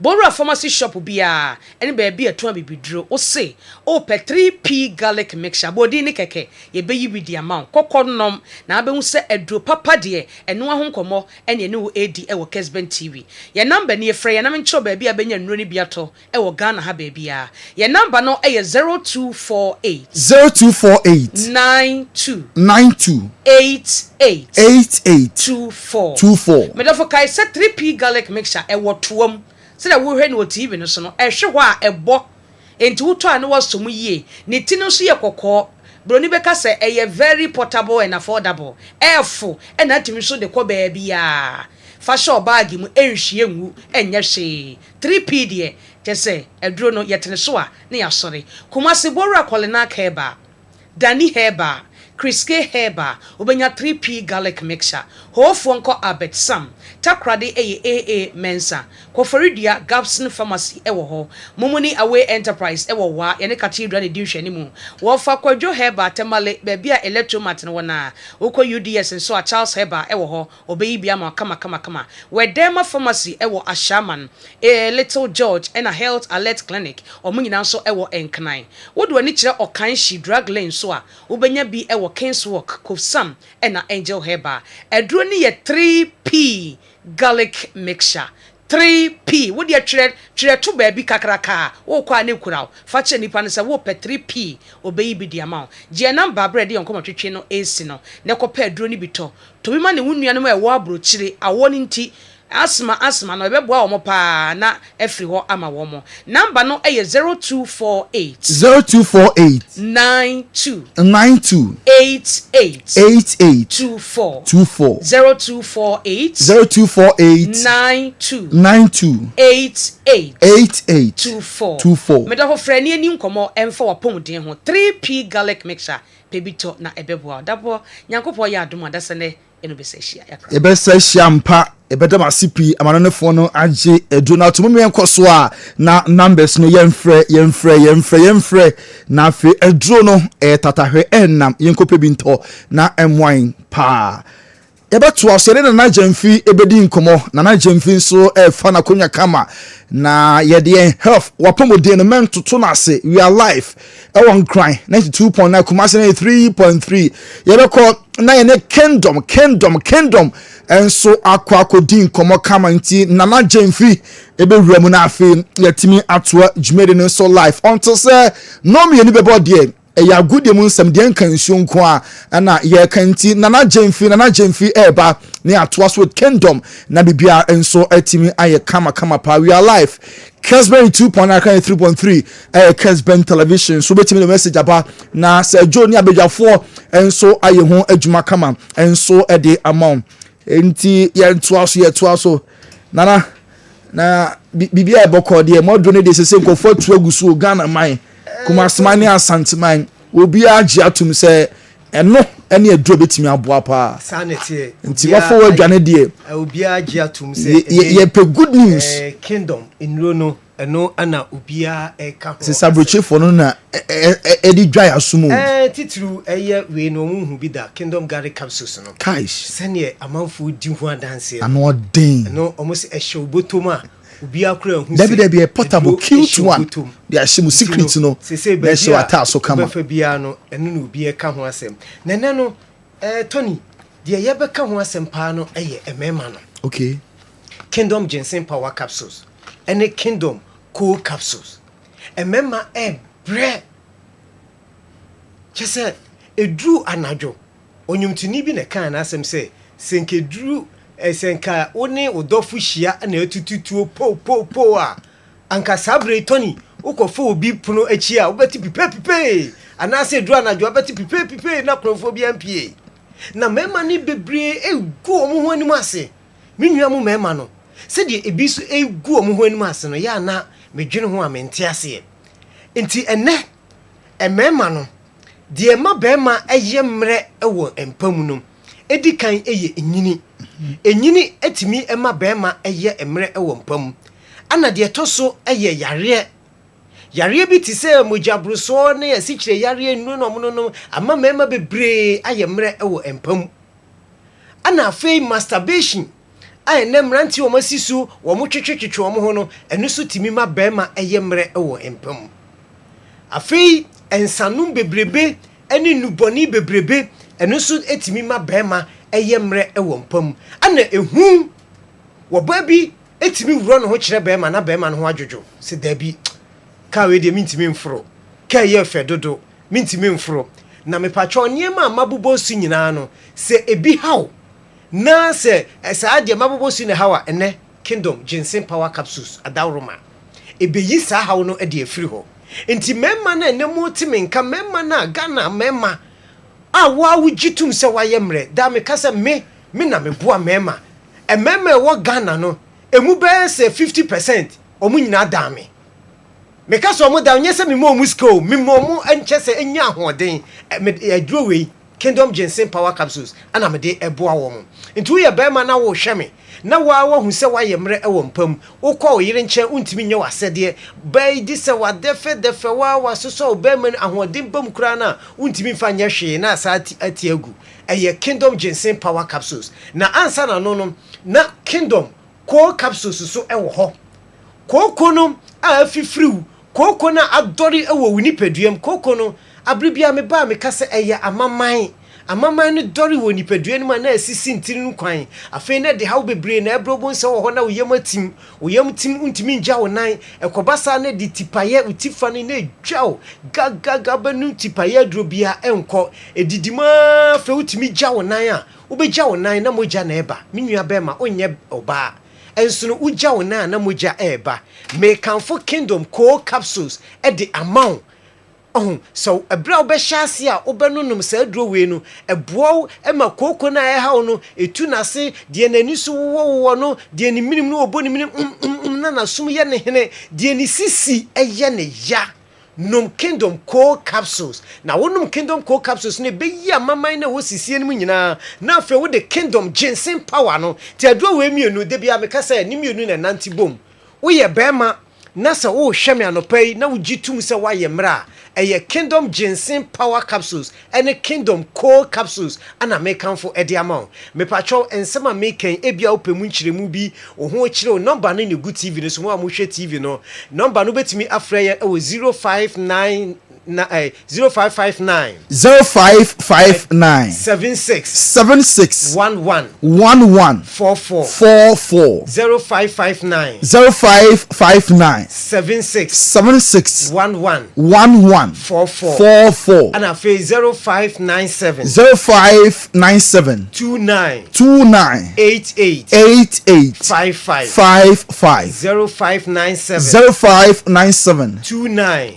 Bora pharmacy shop bia eni baabi ato abibidro o se o pe 3p garlic mixture bodi ni keke ye beyi bi di amount kokonnom na abehu se adro papa de eno ahonkomo eni eni wo edi e wo Kessben TV ye number ni efre ye na mencho baabi abenya nnuro ni biato e wo Ghana ha baabi a ye number no e ye 0248 92 88 Medofo kai se 3p garlic mixture e wo toam se da wo hwe no TV no so no ehwe ho a ebo enti wuto a no wasom yie ne ti no so ye kokko broni beka se e very portable and affordable efo e na timi so de ko baabi a fa show bag mu enhwie ngu enye hwe 3p de te se edro no yetene so a ne ya sore kuma se bora kolena keba Dani Heba Kriske Heba obenya 3p garlic mixture hofo nko Abet Sam takrade AA Mensa Koforidia Gabson Pharmacy ewo ho Momuni Away Enterprise ewo wa yene cathedral ne dihwe ni mu wo fa kwadwo Heba temale bebia electromat no wona woko UDS nso a Charles Heba ewo ho obeyi bia ma kama Wedema Pharmacy ewo Ashaman Little George and a Health Alert Clinic omunyina nso ewo Enknan wodo ani kire Okanshi drug lane so a obenya bi ewo King's Walk Kofsam and Angel Heba edro ni ye 3p garlic mixture 3p wo de tire to baabi kakraka wo kwa ne kura fa che nipa ne se wo pe 3p obeyi bi di amount je number bread yon koma twetwe no AC no ne ko pe edro ni bi to bi ma ne wunua no e wo abro chire awo ni nti asma no ebeboa wo mo pa na efri ho ama wo mo number no eye 0248 92 88 24 0248 92 88 24 me da ho frani ani nkomo emfa wapomden ho 3p garlic mixture pebito na ebeboa dabo nyankopɔ ya adom adasene ebesa shampa ebedama sipi amanonefo no age edu na tumumi enkoso a na numbers no yemfre na fe edru no tatahwe ennam yenkope binto na emwan pa ebeto asere na jamfi ebedi nkomo na jamfi nso fa na konya kama na yede health wapomode no mentoto na ase we are live e won cry 92.9 kumase 3.3 yebekọ na yene kingdom enso akodi nkomo kama nti na jamfi ebewura mu na afi yetimi atoa jumede no so live until say no me ni bebo de ya gudi mu nsam de nkansuo nko a na ye kanti na jamfi eba ne atoa so kingdom na bibia enso atimi aye kama pa we are live Kessben 2.9 3.3 Kessben television so betimi the message aba na se jo ni abejafo enso aye ho adwuma kama enso ede amount enti ye ntoa so na bibia ebokọ de modro ne de sese nkofo tu agusu Ghana man kuma smani asanteman obi agi atum se eno ene aduro betimi aboa pa sanete nti wafo wadwane de obi agi atum se ye pe good news kingdom inro no eno ana obi a eka ho se sabroche fo no na edi dwa asumu titru eye we no hu bi da kingdom garlic capsules no kaish sene amanfo di ho adanse ano den no almost a show botoma obi akura hu David a portable cute one they are shimu secret no be so ata so kama fa bia no eno no obi eka ho asem nene no Tony de ye be ka ho asem pa no eye emema no okay kingdom ginseng power capsules ene kingdom cool capsules emema bre chese edru anajo onyumtuni bi ne kan na asem se senkedru esenka woni odofu hia na etututuo po a anka sabre Tony ukofo obi puno achi a wobeti pipe anase dru anajo wobeti pipe na krofo bi ampie na mema ni bebre egu omo ho anim ase menua mo mema no se de ebi so egu omo ho anim ase no ya na medwene ho amente ase enti ene emema no de ma bema eye mre ewo empam no edi kan eye enyini etimi ema bema eye emre ewo empam ana de toso eye yare bi ti se mojabruso ne asikyire yare enu no ama mema bebre aye mre ewo empam ana afei masturbation aye ne mranti o masisu wo mo twetwetwe wo mo ho no enu so timi ma bema eye mre ewo empam afei ensanum bebrebe eni nuboni bebrebe enu so etimi ma bema eye mre ewo empam ana ehu wo ba bi etimi wuro no ho kire bema na bema no ho adwojo se da bi ka we de mintimi mforo ka ye fe dodo mintimi mforo na mepacho niema mabubo su nyina no se ebi haw na se esa de mabubo su ne hawa ene kingdom ginseng power capsules adawroma ebeyi sa haw no e de afiri ho enti memma na enemu timi nka memma na Ghana memma awa wugitum se waye mre da me kasa me na meboa memma memma e wo Ghana no emu be se 50% omu nyina da me kasa omu da nyese me mo musko me mo enchese enya ahoden adrowe kingdom ginseng power capsules ana me de eboa wo mo enti wo ye memma na wo hweme na wa hu se waye mre ewo mpam ukọ oyire nche untimi nye wasede bai di se wadefe wa soso obema ahoden bam kura na untimi fa nye hwe na asati ati agu eye kingdom ginseng power capsules na ansa na no na kingdom core capsules so ewo ho koko no afifriw koko na adori ewo winipaduam koko no abribia me ba me kase eye amaman no dori woni padua no na asisi ntiri no kwan afei na de hawo bebre na ebrobo nse wo ho na woyam tim untimi nja wo nan ekobasa na de tipaye utifa ne na edwao gaga banu tipaye drobia enko edidima fe utimi ja wo nan a ubegja wo nan na moja na eba menua bema onye oba enso no uja wo nan na moja eba me kanfo kingdom core capsules e de amount so ebra obehase a obenunum sa adrowe no ebow ema koko na e hawo no etu na se de nani so wo no de ni minim no oboni minim na sum ye ne hene de ni sisi eye ne ya num kingdom core capsules na wonum kingdom core capsules ne be yi amaman na wo sisi nim nyina na afa wo de kingdom ginseng power no te adrowe mienu de bia me kasa ni mienu na nanti bom wo ye bema na sa wo hweme anopai na wo gitum se wa ye mra eye kingdom ginseng power capsules and kingdom core capsules ana mekan for ediamon me pacho ensema meken ebia opemu nchiremu bi oho chire o number no ne good tv no so mo amhwe tv no number no betimi afra ye 059 0559 76 11 44 0559 76 11 44 and afi 0597 29 88 55 0597 29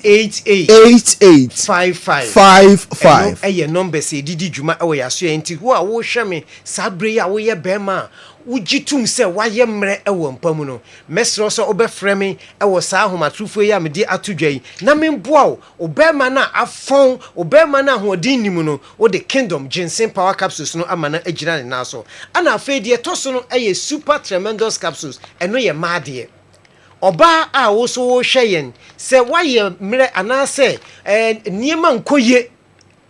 88 55 eye number say didi djuma e ya so enti wo a wo hweme sabre ya wo ye bema ugitum se waye mre ewo mpamu no mesro so obefreme ewo sa ahomatrufo ya mede atodwai na memboa obema na afon obema na hodin nimu no wo the kingdom ginseng power capsules no amana agira ne naso ana afedie toso no eye super tremendous capsules eno ye maade oba a wo so wo hweyen se waye mre anase niema nkoye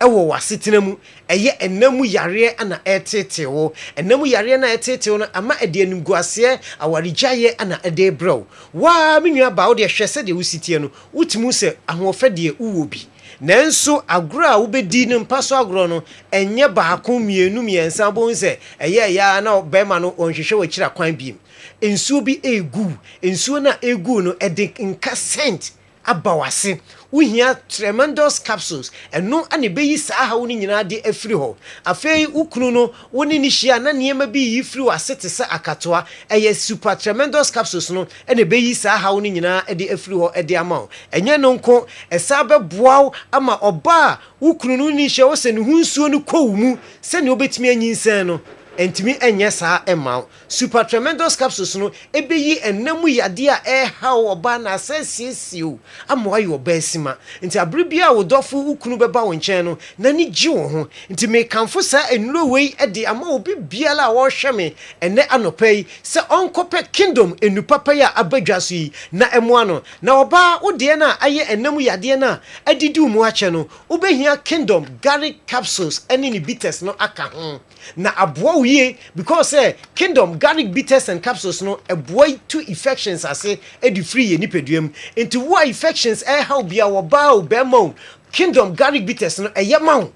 ewo wasetena mu eye enamu yare ana etete wo enamu yare na etete wo ama ede animguase awarijaye ana ede bro wa menua ba wo de hwese de wusitie no utimu se ahofe de uwo bi nanso agro a wobedi ne mpaso agro no enye baako mienu miensa bon se eye ya na bema no onhwehwe wakira kwan bi ensuo bi egu ensuo na egu no ede nka scent abawase wohia tremendous capsules eno ane beyi saa ha woni nyina de afiri ho afei ukunu no woni ni hia na niema bi yi firi wasete se akatoa eye super tremendous capsules no ene beyi saa ha woni nyina de afiri ho de ama enye no nko esa beboaw ama oba ukunu no ni hia wo se ne hunsuo no kowumu se ne obetimi anyinsan no entimi enye saa ema super tremendous capsules no ebeyi enamu yade a ha oba na asasiesiu amoa yo basima nti abribia wo dofo ukunu beba wo nchen no na ni gi wo ho nti me kanfo saa enuro wei de ama obi biala wo hweme ene anopai se onkope kingdom enu papa ya abadwaso yi na emoa no na oba wo de na aye enamu yade na adidi mu ache no obehia kingdom garlic capsules ene ni bitters no aka ho na aboa because kingdom garlic bitters and capsules no a boy to infections ase edi free ye nipeduam into what infections how bia wo ba o bemo kingdom garlic bitters no yema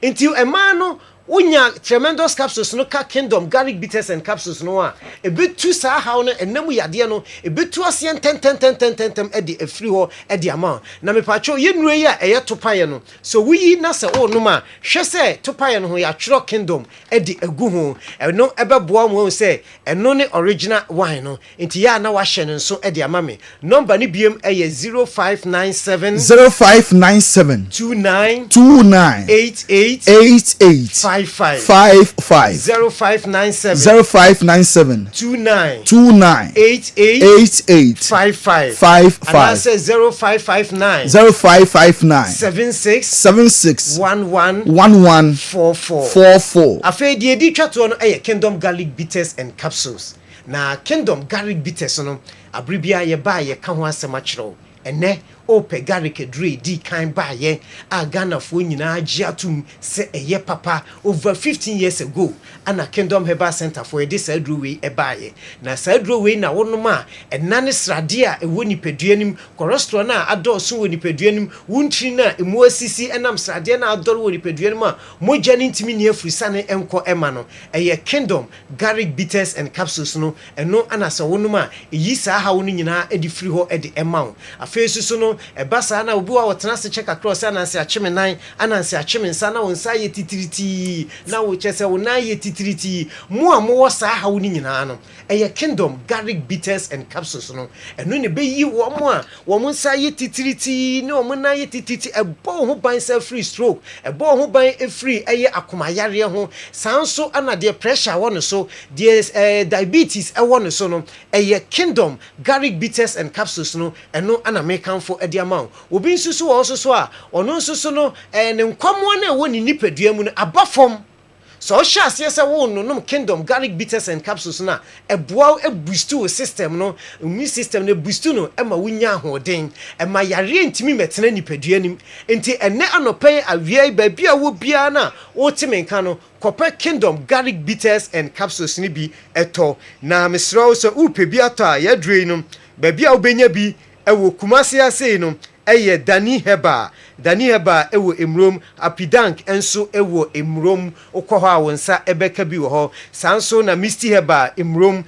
into a man no unya tremendous capsules no ka kingdom garlic bitters and capsules no a ebetu sa haw no enam yade no ebetu asien ten edi afri ho edi ama na mepacho yenure ya topaye no so wuyi na se o no ma hwe se topaye no ho ya twro kingdom edi agu ho eno ebeboa mo se eno ne original wine no enti ya na wa hye no so edi ama me number ni biem 0597 29 88 0597 29 88 55 and I say 0559 76 11 44 afi die di twato no kingdom garlic bitters and capsules na kingdom garlic bitters no abribia ye ba ye ka ho asema kyerɛw ene ope garlic dre di kan ba ye Ghana fo nyina agiatum se eye papa over 15 years ago ana kingdom herbal center for this adruwe e ba ye na sadruwe na wonoma enane srade a ewo nipaduanim cholesterol na adoso wo nipaduanim wuntri na emu asisi enam srade na adoro wo nipaduanim a moja ni ntimi ne afurisa enko ema no eye kingdom garlic bitters and capsules no eno ana se wonoma eyi sa ha wonu nyina edi free ho edi ema afesu no ebasa na obi wa wotena se check across ananse achime nan ananse achime nsa na wonsa ye titiriti na wo chese wona ye titiriti mu a mo wo sa ha woni nyina no eye kingdom garlic bitters and capsules no eno ne be yi wo mo a wo mo nsa ye titiriti ne wo mo na ye titiriti ebo ho ban sa free stroke ebo ho ban free eye akomayare ho sanso ana de pressure won so de diabetes e won so no eye kingdom garlic bitters and capsules no eno ana mekan for ediama obi nsusu wo so a ono nsusu no ne nkwamo na woni nipadua mu no abafom so shas yes wo no kingdom garlic bitters and capsules na eboa boost to system no immune system na boost no ema wunya ahoden ema yare ntimi metena nipadua nim enti ene anopai awia ba bia wo bia na wo timenka no kope kingdom garlic bitters and capsules ni bi eto na mesro so upe bi ata ya dre no ba bia obenya bi ewo kumase ase no eye dani heba ewo emrom apidank enso ewo emrom okọ ho awonsa ebeka bi wo ho sanso na misty heba emrom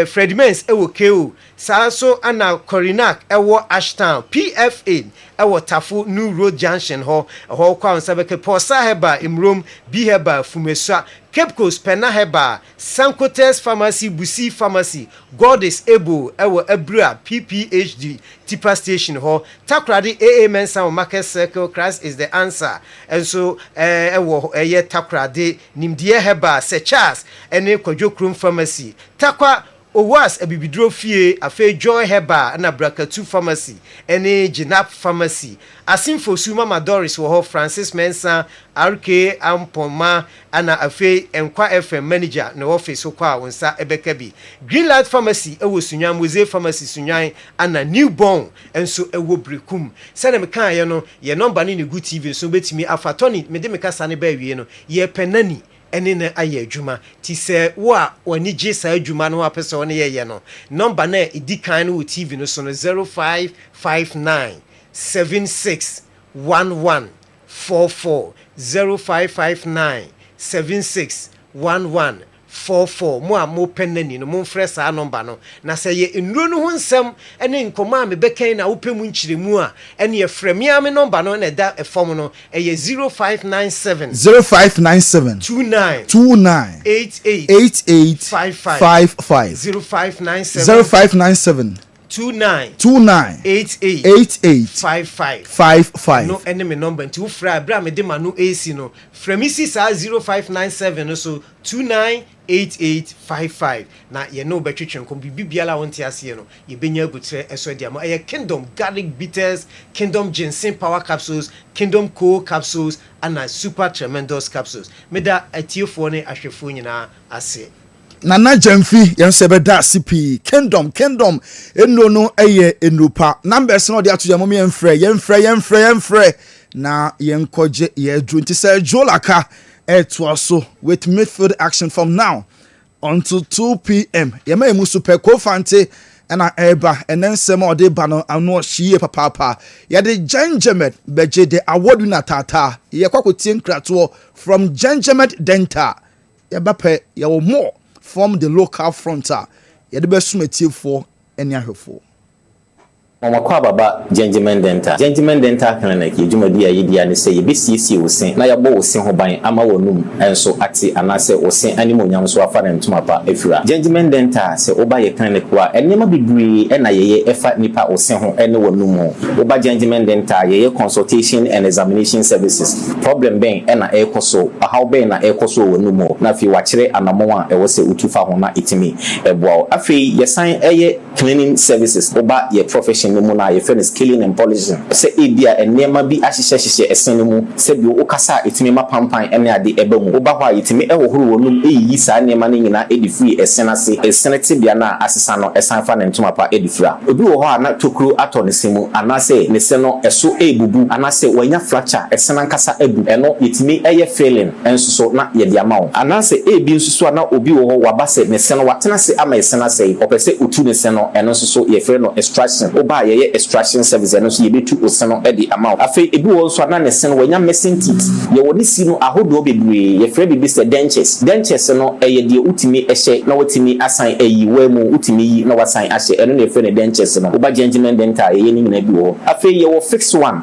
fredmens ewo keo sanso ana corinac ewo ashtown pfa ewo tafu new road junction ho kwa awonsa beka posa heba emrom bi heba fumesa Cape Coast Pena Heba, Sankotes Pharmacy, Busi Pharmacy, God is able, ewo Ebra, PPHD, Tipa Station Hall, Takradi AA Mensa Market Circle, Christ is the answer. And so, ewo eye Takradi, Nimdie Heba, Sechas, ene Kojokrum Pharmacy, Takwa, Owas ebibidro fie afi Joy Heba na Brakatu Pharmacy ene Jinap Pharmacy asimfo Suma Madoris wo ho Francis Mensa RK Ampoma ana afi Enkwa FM manager na office kwa wonsa ebeka bi Greenlight Pharmacy ewo Sunyan Mose Pharmacy Sunyan ana Newborn enso ewo Brekum sene me kan ye no ye number ni Good TV so betimi afatoni me de me kasa ne ba wie no ye penani ene na aye adwuma ti se wo a wani je sa adwuma no apese woni ye no number na edikan no TV no so no 0559 761144 0559 761144 44 mo a mo penani no mo mfrɛ saa number no na sɛ ye nnuro no ho nsɛm ɛne nkɔmɔ a mebɛkan na wopɛ mu nkyiremu a ɛne ye frɛ me ame number no na ɛda ɛfɔm no ɛyɛ 0597 29 88 55 0597 29 88 55 no enemy number nti wo fra bra me de ma no AC no fra mi si saa 0597 no so 298855 na ye no betwetwen ko bibiala wonte ase no ye benya gutre eso dia mo Kingdom garlic bitters, Kingdom ginseng power capsules, Kingdom cold capsules and super tremendous capsules meda atiefo ne ahwefo nyina ase Nana Jemfi yensebeda CP Kingdom eno no eye enupa numbers no de ato ya momi yemfrɛ na yenkoje ye dru nti say Laka so with midfield action from now until 2 p.m. Yema emu super Kofante na eba enensem ode ba no ano hie papa ya de Gengemed beje de award winner tata ye kwakotie nkrato from Gengemed Dental ya bape ya wo more from the local fronter yede besumetie for eni ahwefo Omakwa baba Gengemen Dental clinic yedwumadi ayedi ane sɛ yebesiesie wosen na yɛbɔ wosen ho ban ama wonum enso ate anase wosen animonyam so afa ne ntoma pa efira Gengemen Dental sɛ oba ye clinic wa enema bibiri na yeye efa nipa wosen ho ene wonum oba Gengemen Dental yeye consultation and examination services problem ben na ekoso how ben na ekoso wonum na fi wakyere anamon a ɛwɔ sɛ utufa ho na itimi eboa afei yesan eye cleaning services oba ye profession no na ye finish killing and polishing se ebia enema bi ahyehyehye esen no mu se bi o kasa etimi mapampan ene ade eba mu oba hwa etimi ewohoro wonum eyi saa enema no nyina edifri esen ase esen tibia na asesa no esan fa ne ntoma pa edifra obi wo ho na tokuro ato ne semu anase ne se no eso ebubu anase wanya fracture esen ankasa ebu eno etimi eye failing enso so na ye de amawo anase ebi nsusu na obi wo ho wabase ne se no watena se ama esen ase opese otu ne se no eno so ye frɛ no extraction oba ye extraction service eno so ye betu oseno edi amount afei ebi wo so na ne sen wanya missing teeth ye woni si no ahodo bebre ye frɛ bibi se dentures no ye de utimi ehye na wotimi asan ayi wa mu utimi yi na wasan ahye eno ne frɛ ne dentures no oba Gengemen Dental ye ni nyina bi wo afei ye wo fixed one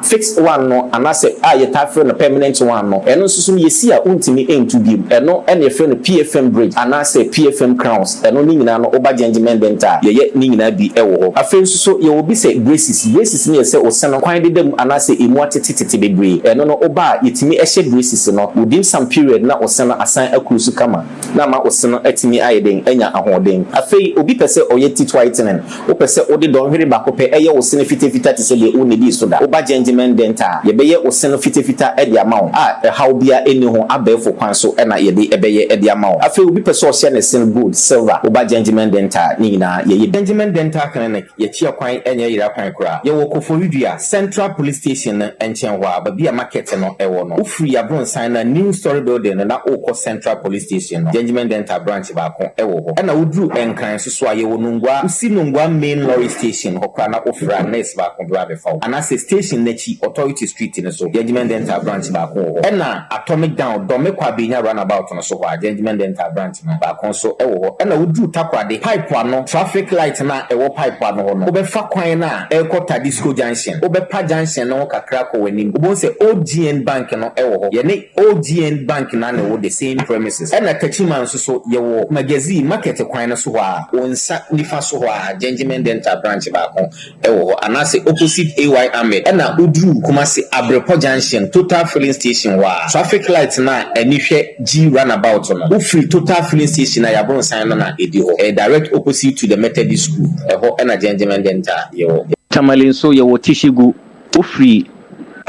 no anase ye ta frɛ no permanent one no eno so ye si a untimi entu bi eno ene frɛ no PFM bridge anase PFM crowns eno ni nyina no oba Gengemen Dental ye ni nyina bi ewo ho afei so ye wo bi se braces ni ese oseno kwan de dem anase emu atetete bebre eno no oba yetimi ehye braces no within some period na oseno asan akurusu kama na ma oseno atimi ayeden anya ahoden afei obi pese oye teeth whitening o pese ode don hwere bakope eye oseno fitafita te se le o ne di so da oba Gengemen Dental ye beye oseno fitafita e dia mawo how bia eni ho abefo kwan so na ye de ebeye e dia mawo afei obi pese o share ne sin gold silver oba Gengemen Dental ni na ye Gengemen Dental clinic ye tia kwan enya yira kwan kura ye wo Koforidua Central Police Station enchenwa ba bia market no ewo no ufri abronsan na new story building na okọ Central Police Station no Gengemen Dental branch ba ko ewo ho na wodru enkran so aye wo nungwa usi nungwa main lorry station hokra na ofra nurse ba ko bra be fa anase station na chi authority street ne so Gengemen Dental branch ba ko ho na atomic down dome kwa benya runabout no so ho Gengemen Dental branch no ba ko so ewo ho na wodru takwade pipe ano traffic light na ewo pipe ano ho no obefa kwan na ekota disco junction obepa junction no kakra ko wani obo se OGN bank no ewo ho ye ne OGN bank na ne wo the same premises na kachiman so ye wo magazine market kwan no so ha onsa nifa so ha Gengemen Dental branch ba ko ewo ho anase opposite AY Ahmed na odru Kumasi Abrepo junction total filling station wa traffic light na anihwe G runabout no free total filling station na yabron sign no na edi ho direct opposite to the Methodist school ho na Gengemen Dental ye wo Tamalin so ye wo tishigu ufri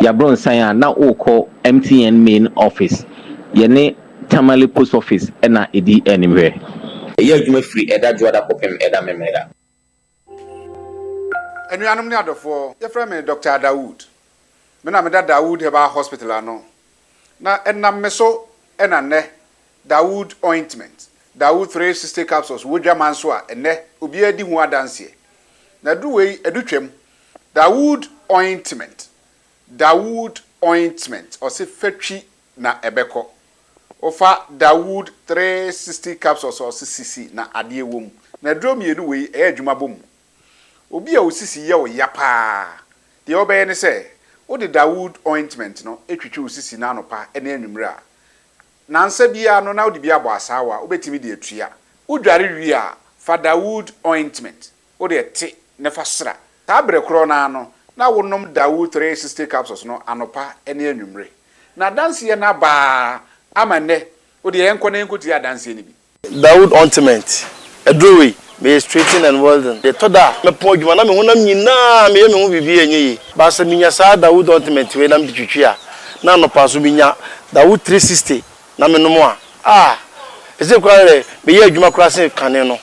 yabron sign na okọ MTN main office ye ne Tamale post office na edi anywhere ye adwuma free eda joada kopem eda memeda Enuanom ne adofo ye frɛ me Dr. Dawood me na me da Dawood Heba hospital ano na enam me so ena ne Dawood ointment Dawood 360 capsules wodwa man so a ene obi adi hu adanse na duwei edutwem Dawood ointment o se fatwi na ebeko ofa Dawood 360 capsules or CC na ade wom na drum yenu we e adwuma bom obi a osisi ye o yapa de obeye ne se o de Dawood ointment no etwetwe osisi na anopa ene anwumre a na nsa bia no na o de bia bo asawa obetimi de atua o dware wi a fa Dawood ointment o de te ne fa sra ta bre kro na no na wonom Dawood 360 capsules no anopa ene anwumre na dance ye na ba amane o de enko na enko ti dance ni bi Dawood ointment edrowe be straighten and well done the toda me po djuma na me honam nyina me hu bibi enyi ba sa minya sa Dawood ointment we na me twitwia na no paso binya Dawood 360 na me no mo ese kware me ye adwuma kura se kane no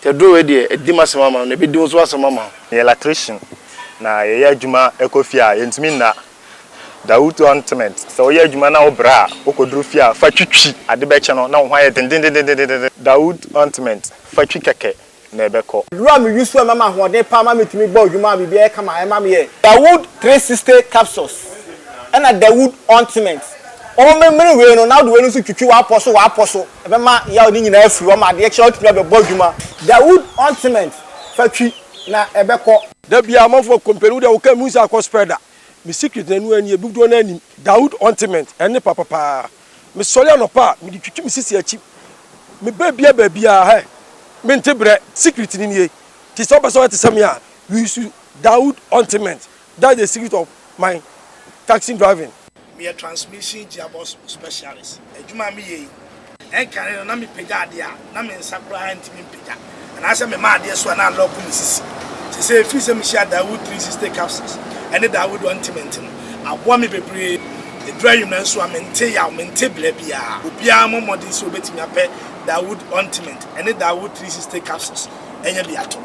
te drowe de edima se mama na be di so asema mama electrician na ye adwuma ekofia yentimi na Dawood ointment so ye adwuma na obra okodru fia fa twitwi ade be che no na ho aye den Dawood ointment fa twi keke na ebeko Rua me yusu mama hoden pa ma metumi gba odwuma bibi e kama e ma me ye Dawood 360 capsules and a Dawood ointment o me we no na do we no so twitwi wa aposo e be ma ya oni nyina afiri o ma de che otumi be gba odwuma Dawood ointment fa twi na ebeko da bia amafo company de o ka musa ko spreader me secret na nu ani ebudo na ani Dawood ointment ene papa me sole anopa me twitwi me sisi achi me babia he me ntebre secret ni nie ti so person te samia we use Dawood ointment that is the secret of my taxi driving me a transmission gearbox specialist ejuma me ye enkan na me pega ade a na me nsakura antimi pega and I say me ma ade so na lock me sisi say if you say me share Dawood 360 capsules and the Dawood ointment abo me bebre the dry you na so amente ya mente bla bia obia mo modern so betimi ape Dawood ointment and the Dawood 360 capsules enya bi ato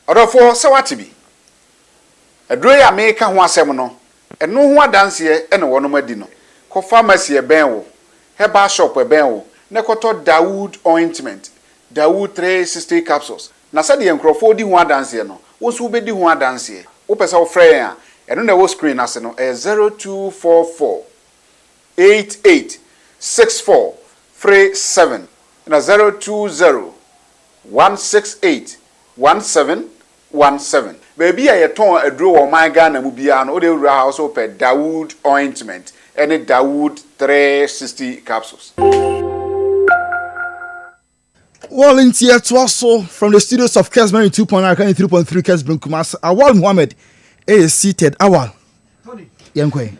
odofo se watibi adro ya me ka ho asem no eno ho adanse ene wono madi no ko pharmacy e ben wo herbal shop e ben wo ne koto Dawood ointment Dawood 360 capsules na se de enkrofo di ho adanse no wo so be di ho adanse wo pesa wo frɛ ya eno na wo screen ase no 0244 886437 na 020 168 1717 baby a yeton adro wo man Ghana mu bia no o de wura house o pe Dawood ointment and Dawood 360 capsules. Well, in here to also from the studios of Kessben 2.9 and 3.3 Kessben Kumasi. Awal Muhammad is seated. Awal.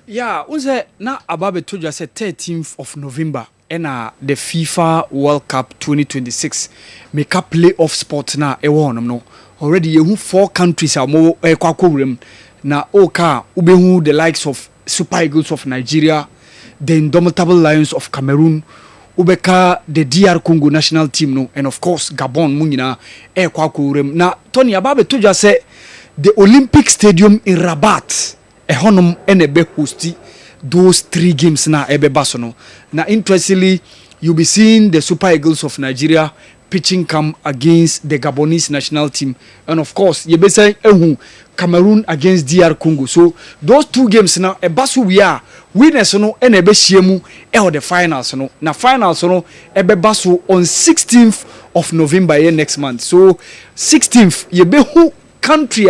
Yeah, unse na ababe told you say 13th of November and the FIFA World Cup 2026 make up playoff spot na e won no. Already you 4 countries are more kwakowrem na oka ubehu the likes of Super Eagles of Nigeria, the Indomitable Lions of Cameroon, ubeka the DR Congo national team no, and of course Gabon munyina kwakowrem na Tony ababe told you say the Olympic Stadium in Rabat honum enebe hosti those 3 games na ebe basono na interestingly you'll be seeing the Super Eagles of Nigeria pitching camp against the Gabonese national team and of course you be say Cameroon against DR Congo. So those 2 games now ebasu we are winners no enebe shiemu the finals no na finals no ebe basu on 16th of November next month. So 16th you be who country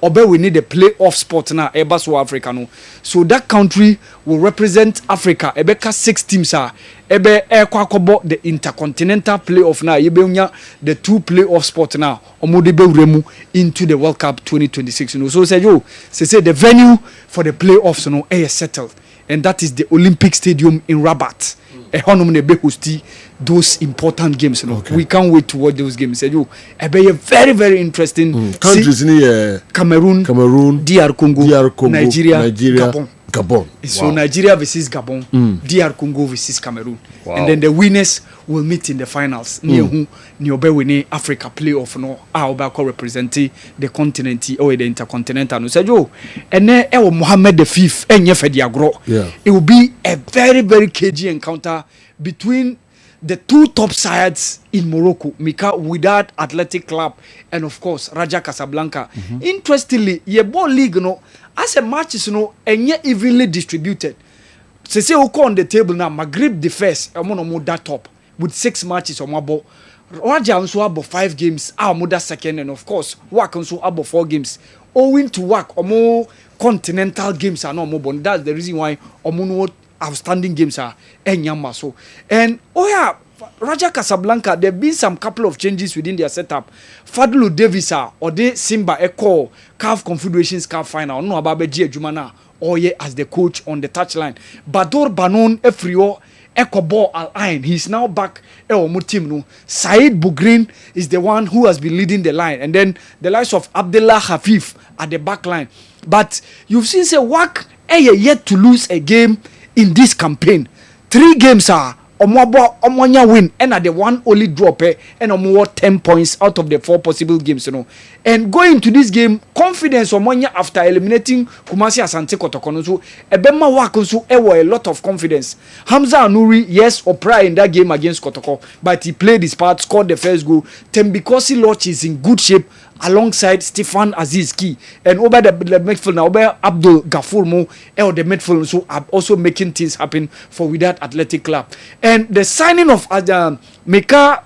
obe we need a playoff spot na eba so Africa no. So that country will represent Africa. Ebeka 6 teams are ebe kwakobo the intercontinental playoff na yebenya the 2 playoff spot na omode be remu into the World Cup 2026 you know. So say the venue for the playoffs no is settled and that is the Olympic Stadium in Rabat. Honum ne be hosti those important games you know. Okay. We can't wait to watch those games. Say you be very very interesting countries in Cameroon, DR Congo, Nigeria, Gabon. So wow. Nigeria versus Gabon, DR Congo versus Cameroon. Wow. And then the winners will meet in the finals. Niobe win Africa playoff no Aobako representing the continent or the intercontinental. No Sergio. And then Mohammed the fifth and Yefediagro. It will be a very very cagey encounter between the 2 top sides in Morocco, Mika Wydad Athletic Club and of course Raja Casablanca. Interestingly, your ball league no as a matches no and yet evenly distributed. say who on the table now Maghreb the first omo that top with 6 matches omo abo Raja also about 5 games Amuda second and of course Wak also about 4 games owing to Wak omo continental games are no more bon that's the reason why omo no outstanding games are enyama so and Raja Casablanca there been some couple of changes within their setup Fadlu Davis or the Simba Echo CAF Confederations Cup final no ababeji ejumana Oye as the coach on the touchline. Bador Banon Efrio Ekobo Al Ain. He's now back team no. Said Bugrin is the one who has been leading the line. And then the likes of Abdullah Hafif at the back line. But you've seen say Wak yet to lose a game in this campaign. 3 games are Omonya win and at the one only drop and Omo 10 points out of the 4 possible games, you know. And going to this game, confidence Omonya after eliminating Kumasi Asante Kotoko so Ebema Wakonsu a lot of confidence. Hamza Anuri, yes, Opera in that game against Kotoko, but he played his part, scored the first goal. Tembikosi Lodge is in good shape alongside Stefan Aziz Ki and over the midfield now over Abdul Gafur Mo the midfield so are also making things happen for Wydad Athletic Club. And the signing of Meka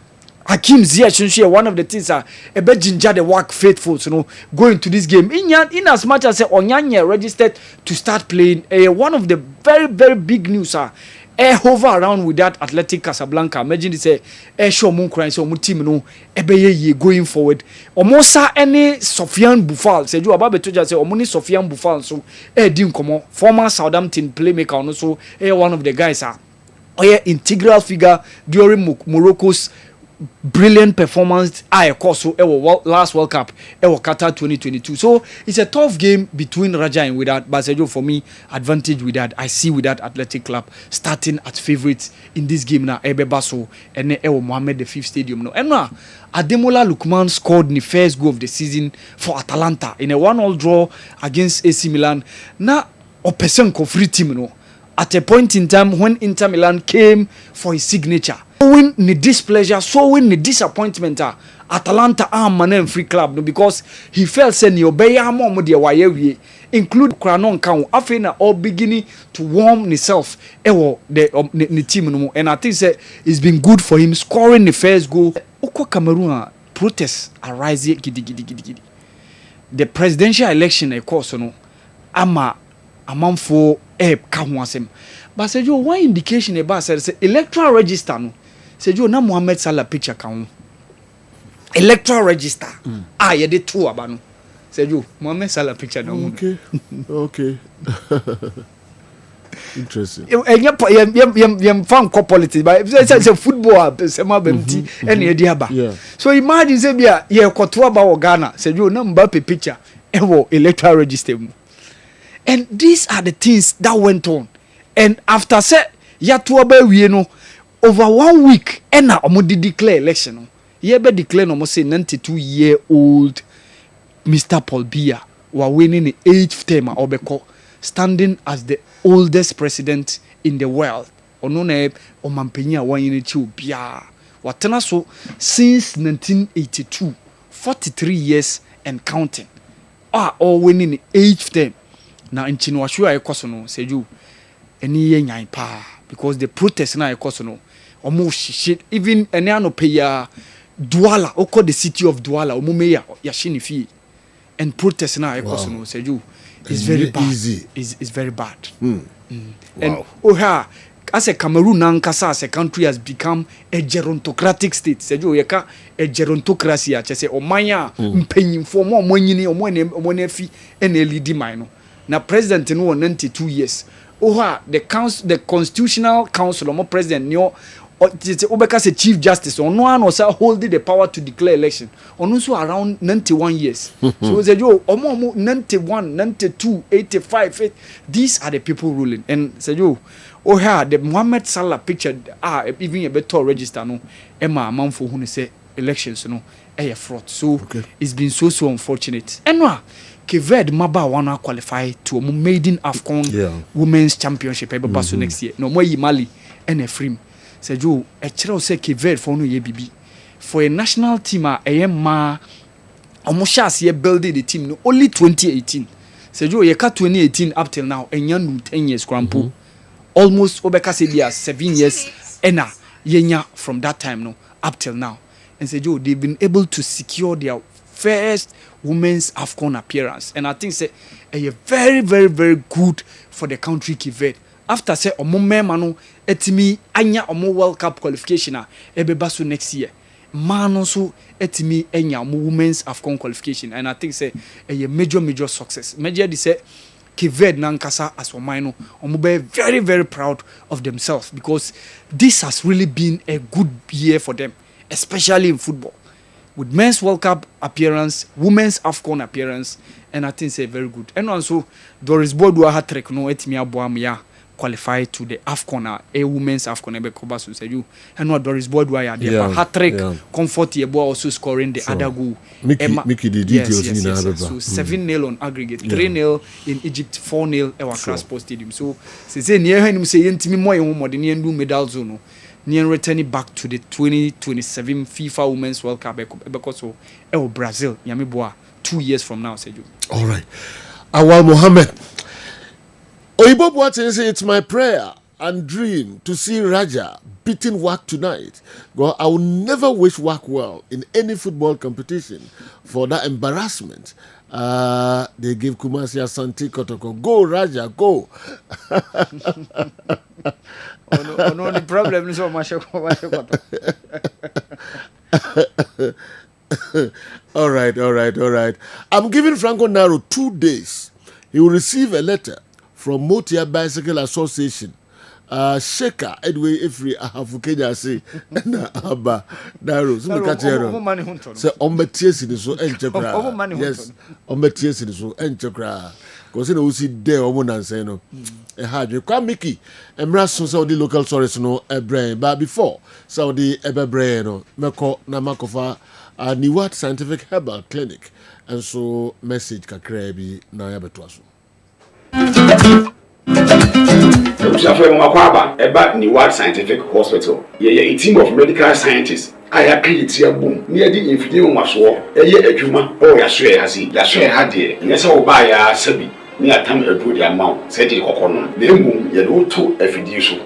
Hakim Ziyech, one of the things are about ginger the work faithful, you know, going to this game. In as much as Onyanya registered to start playing, one of the very, very big news are hover around with that Athletic Casablanca. Imagine this show moon crying so team no ye going forward. Omosa any Sofiane Boufal said you about to just say Omoni Sofiane Boufal so dim komo former Southampton playmaker also one of the guys are integral figure during Morocco's brilliant performance course last World Cup Qatar 2022. So it's a tough game between Raja and Wydad, but for me advantage Wydad. I see Wydad Athletic Club starting at favorites in this game now. Basso and Mohamed the 5th stadium now. And now Ademola Lookman scored the first goal of the season for Atalanta in a 1-1 draw against AC Milan. Now Opesen free team no. At a point in time when Inter Milan came for his signature, showing the displeasure, showing the disappointment, Atalanta are free club no, because he felt saying you obey include Kranon Town after all beginning to warm himself the team no, and I think say it's been good for him scoring the first goal. Oko Cameroon protests are rising gidi. The presidential election of course no ama amanfo ka ho asem but say you one indication about say electoral register no say you na Mohamed Salah picture kan electoral register ye dey two aba no say you Mohamed Salah picture no okay interesting yem fan co politics but say football say ma bemti and ye dey aba so imagine say bia ye koto aba wo Ghana say you na Mbappe picture electoral register. And these are the things that went on. And after say yatuabe we no over 1 week ena omodi declare election no. Ye be declare no mo say 92-year-old Mr. Paul Biya were winning the 8th term obeko standing as the oldest president in the world. Ono na omampenya wan yin chi obia. Watena so since 1982, 43 years and counting. All winning the 8th term. Now in Chinwashua ekosono say you any yenyan pa because the protest na ekosono almost shit even eniano pay Douala oko the city of Douala omumeya yashini fi and protest na ekosono say you is very bad easy is very bad. And as a Cameroon nankasa as a country has become a gerontocratic state say you yeka a gerontocracy a say omanya mpanyimfo mo monyini omonefi ene lead mine. Now president in 92 years. The constitutional council or president nyo Obeka say chief justice on one was holding the power to declare election. On also around 91 years. So say yo omo 91, 92, 85. These are the people ruling. And say yo the Mohamed Salah picture even a better register no Emma Amanfo who say elections no a fraud. So it's been so unfortunate. And Keved Maba wanna qualify to a maiden AFCON Women's Championship so next year. No more Mali and a frame. Say Joe, a chero say Keved for no BB. For a national team, ma almost year building the team no only 2018. Say Joe, you cut 2018 up till now, and young 10 years grandpa. almost obeka say be 7 years ena yenya from that time no up till now. And say Joe, they've been able to secure their first women's AFCON appearance, and I think say very very very good for the country Kived. After say omo mano etimi anya omo World Cup qualification ebeba so next year. Man so etimi enya omo women's AFCON qualification, and I think say a major success. Major di say Kived nankasa as omano omo be very very proud of themselves, because this has really been a good year for them, especially in football. With men's World Cup appearance, women's AFCON appearance, and I think say very good. And also Doris Bodua hat-trick no etimi aboamia qualify to the AFCON, a women's AFCON ebe koba so say you. And no Doris Bodua ya there hat-trick comfort yebo also scoring the other goal. Mickey the details in So 7-0 on aggregate, 3-0 in Egypt, 4-0 ewa Crossport Stadium. So say near him say yentimi mo ye mo de ne ndu medal zone. Near returning back to the 2027 FIFA Women's World Cup because so Brazil Yamiboa 2 years from now, said you. All right. Awal Mohammed. Oibo Boateng say it's my prayer and dream to see Raja beating WAC tonight. God, I will never wish WAC well in any football competition for that embarrassment. They give Kumasi Asante Kotoko. Go Raja, go. No, the problem is so much. All right. I'm giving Franco Naro 2 days. He will receive a letter from Motia Bicycle Association. Sheka Edway Ifri Ahafukenya say na aba Naro. So say ombetiesi ni so enchekra. Yes, ombetiesi ni so enchekra. Because you know we see there omo nanse no. Ehadwe kwa Mickey emra so Saudi local stories no ebrain, but before Saudi ebebrain no meko na makofa Niwat Scientific Herbal Clinic, and so message kakra bi na ya beto aso. Observer Makwaba eba Niwat Scientific Hospital. A team of medical scientists aya create boom near the infidel maso eye adwuma o ya so hasi ya so ha de nyesa wo ba ya sabi ni atam edu de amount say de kokono na emu ye do to afidie so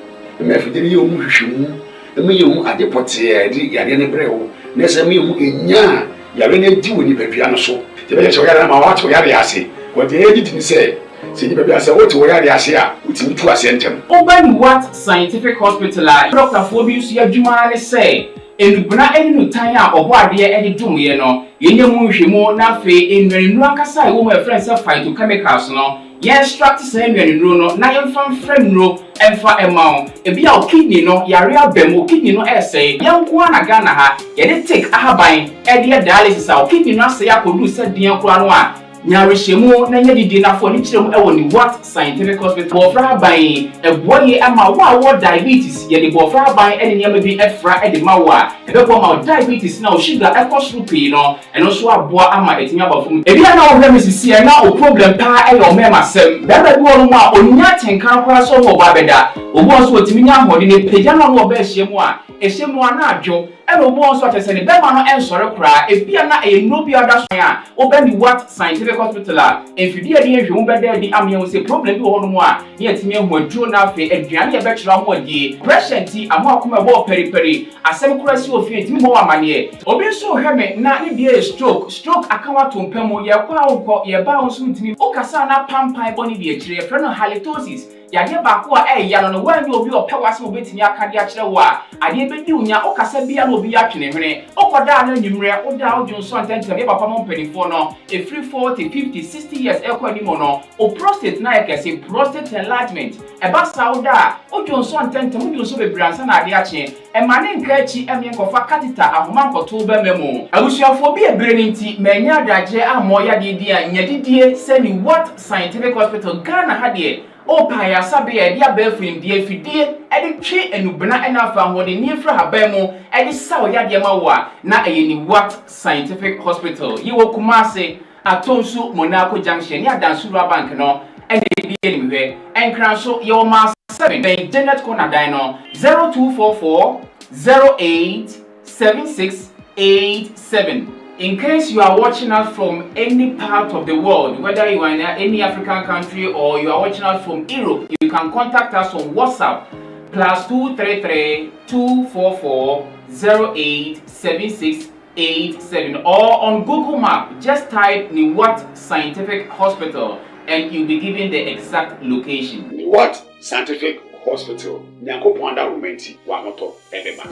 me afidie ye omu hwehwemu me ye omu adepote ya de yade ne brewo na se me omu enya yare ne di woni badua no so te be che yare ma wato yare ase wo de ye di ni say se ni badua say wo te wo yare ase a utimi tu ase ntem Oban What Scientific Hospital Dr. Fobius ya dwuma ne say enubuna enu tanya obo ade e dwumye no yenye mu hwemu na fe enwenu akasa e wo ma friends phytochemicals no ye extract say enwenu no na yemfam frem no emfa emao ebi a kidney no yare abem kidney no say yanko na Ghana ha ye de take ahaban e de dialysis a kidney no say akodu se den kura no a nyarehemu na nyadidi na fo ni kirem e woni What Scientific Hospital bofra ban e boye ama wo diabetes ye de bofra ban e ne nyama bi efra e de mawo a e be ko ma diabetes na o sugar e ko srupi no e no so aboa ama etimi abafum e bia na wo hwe misisi e na o problem pa e yo mema sem da ba bi wo no ma onya tenkan kora so wo ba beda obo so otimi nya hode ne peja na wo ba hyiemu a ehyiemu ana adwo e no obo so atese ne be ma no ensore kora e bia na e no bia da so a obani What Scientific Hospital enfidi ade ehwe mu beda di amye wo se problem bi wo no mu a ne etimi ehu aduro na afi aduane ye be kira mo adi pressure ti amo akoma bo periperi asem kura si ofi etimi mo amane obi so hweme na ne bia stroke akawa tompam ye kwa wo ye ba wo so ntimi o kasa na pampan boni bi akire ye no halitosis yade baako a ya no wan obi opewase obetimi akade akire wo a ade bedi unya o kasa bia no obi atwene hwene okoda na nyumre oda ojonso antentam ye papa mo mpanifo no e free 40 50 60 years ekwani mo no o prostate na yakase prostate enlargement e ba sauda ojonso antentam ojonso bebransa na ade ache e mane nka achi emye kofa catheter ahoma nkoto ba memo abusuafo bi ebreni nti manya adaje amoya didi a nyadidie seni What Scientific Hospital Ghana hade opa ya sabe ya dia befrim die fidie edi twe enubena ena fa hode ni efra haban mu edi saw ya de mawa na ayeni What Scientific Hospital yiwo Kumase atonsu Monaco Junction ya Dansura Bank no edi die ni hwe enkran so yo ma 7 ben Janet Kona Dino 0244 087687. In case you are watching us from any part of the world, whether you are in any African country or you are watching us from Europe, you You can contact us on WhatsApp +233 244 087687 or on Google Map. Just type Niwat Scientific Hospital and you'll be given the exact location. Niwat Scientific Hospital. Nyanko Pwanda Rumenti Wamoto Ebeba.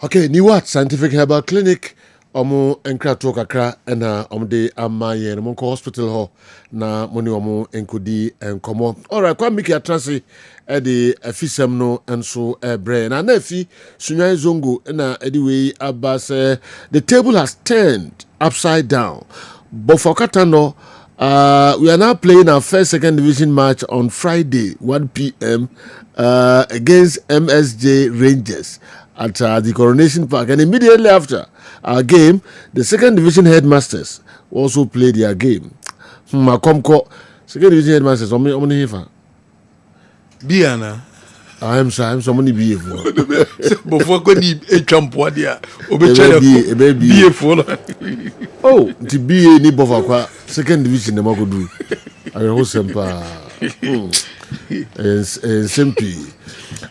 Okay, Niwat Scientific Herbal Clinic. Omo enkrato kakra na omde amaye no monko hospital ho na moni omo enkodi enkomo. Alright, kwa miki atrase e de afisem no enso ebre na afi sunyan zongo na ediwe abase. The table has turned upside down. But for Katano, we are now playing our first second division match on Friday 1 p.m. Against MSJ Rangers at the Coronation Park, and immediately after our game, the second division headmasters also played their game. Makomko, second division headmasters, omni hifa. Biana. I'm somebody be before go ni a champo dia. Be oh, the BA ni bofakwa second division na go do. I will sempa. Simply.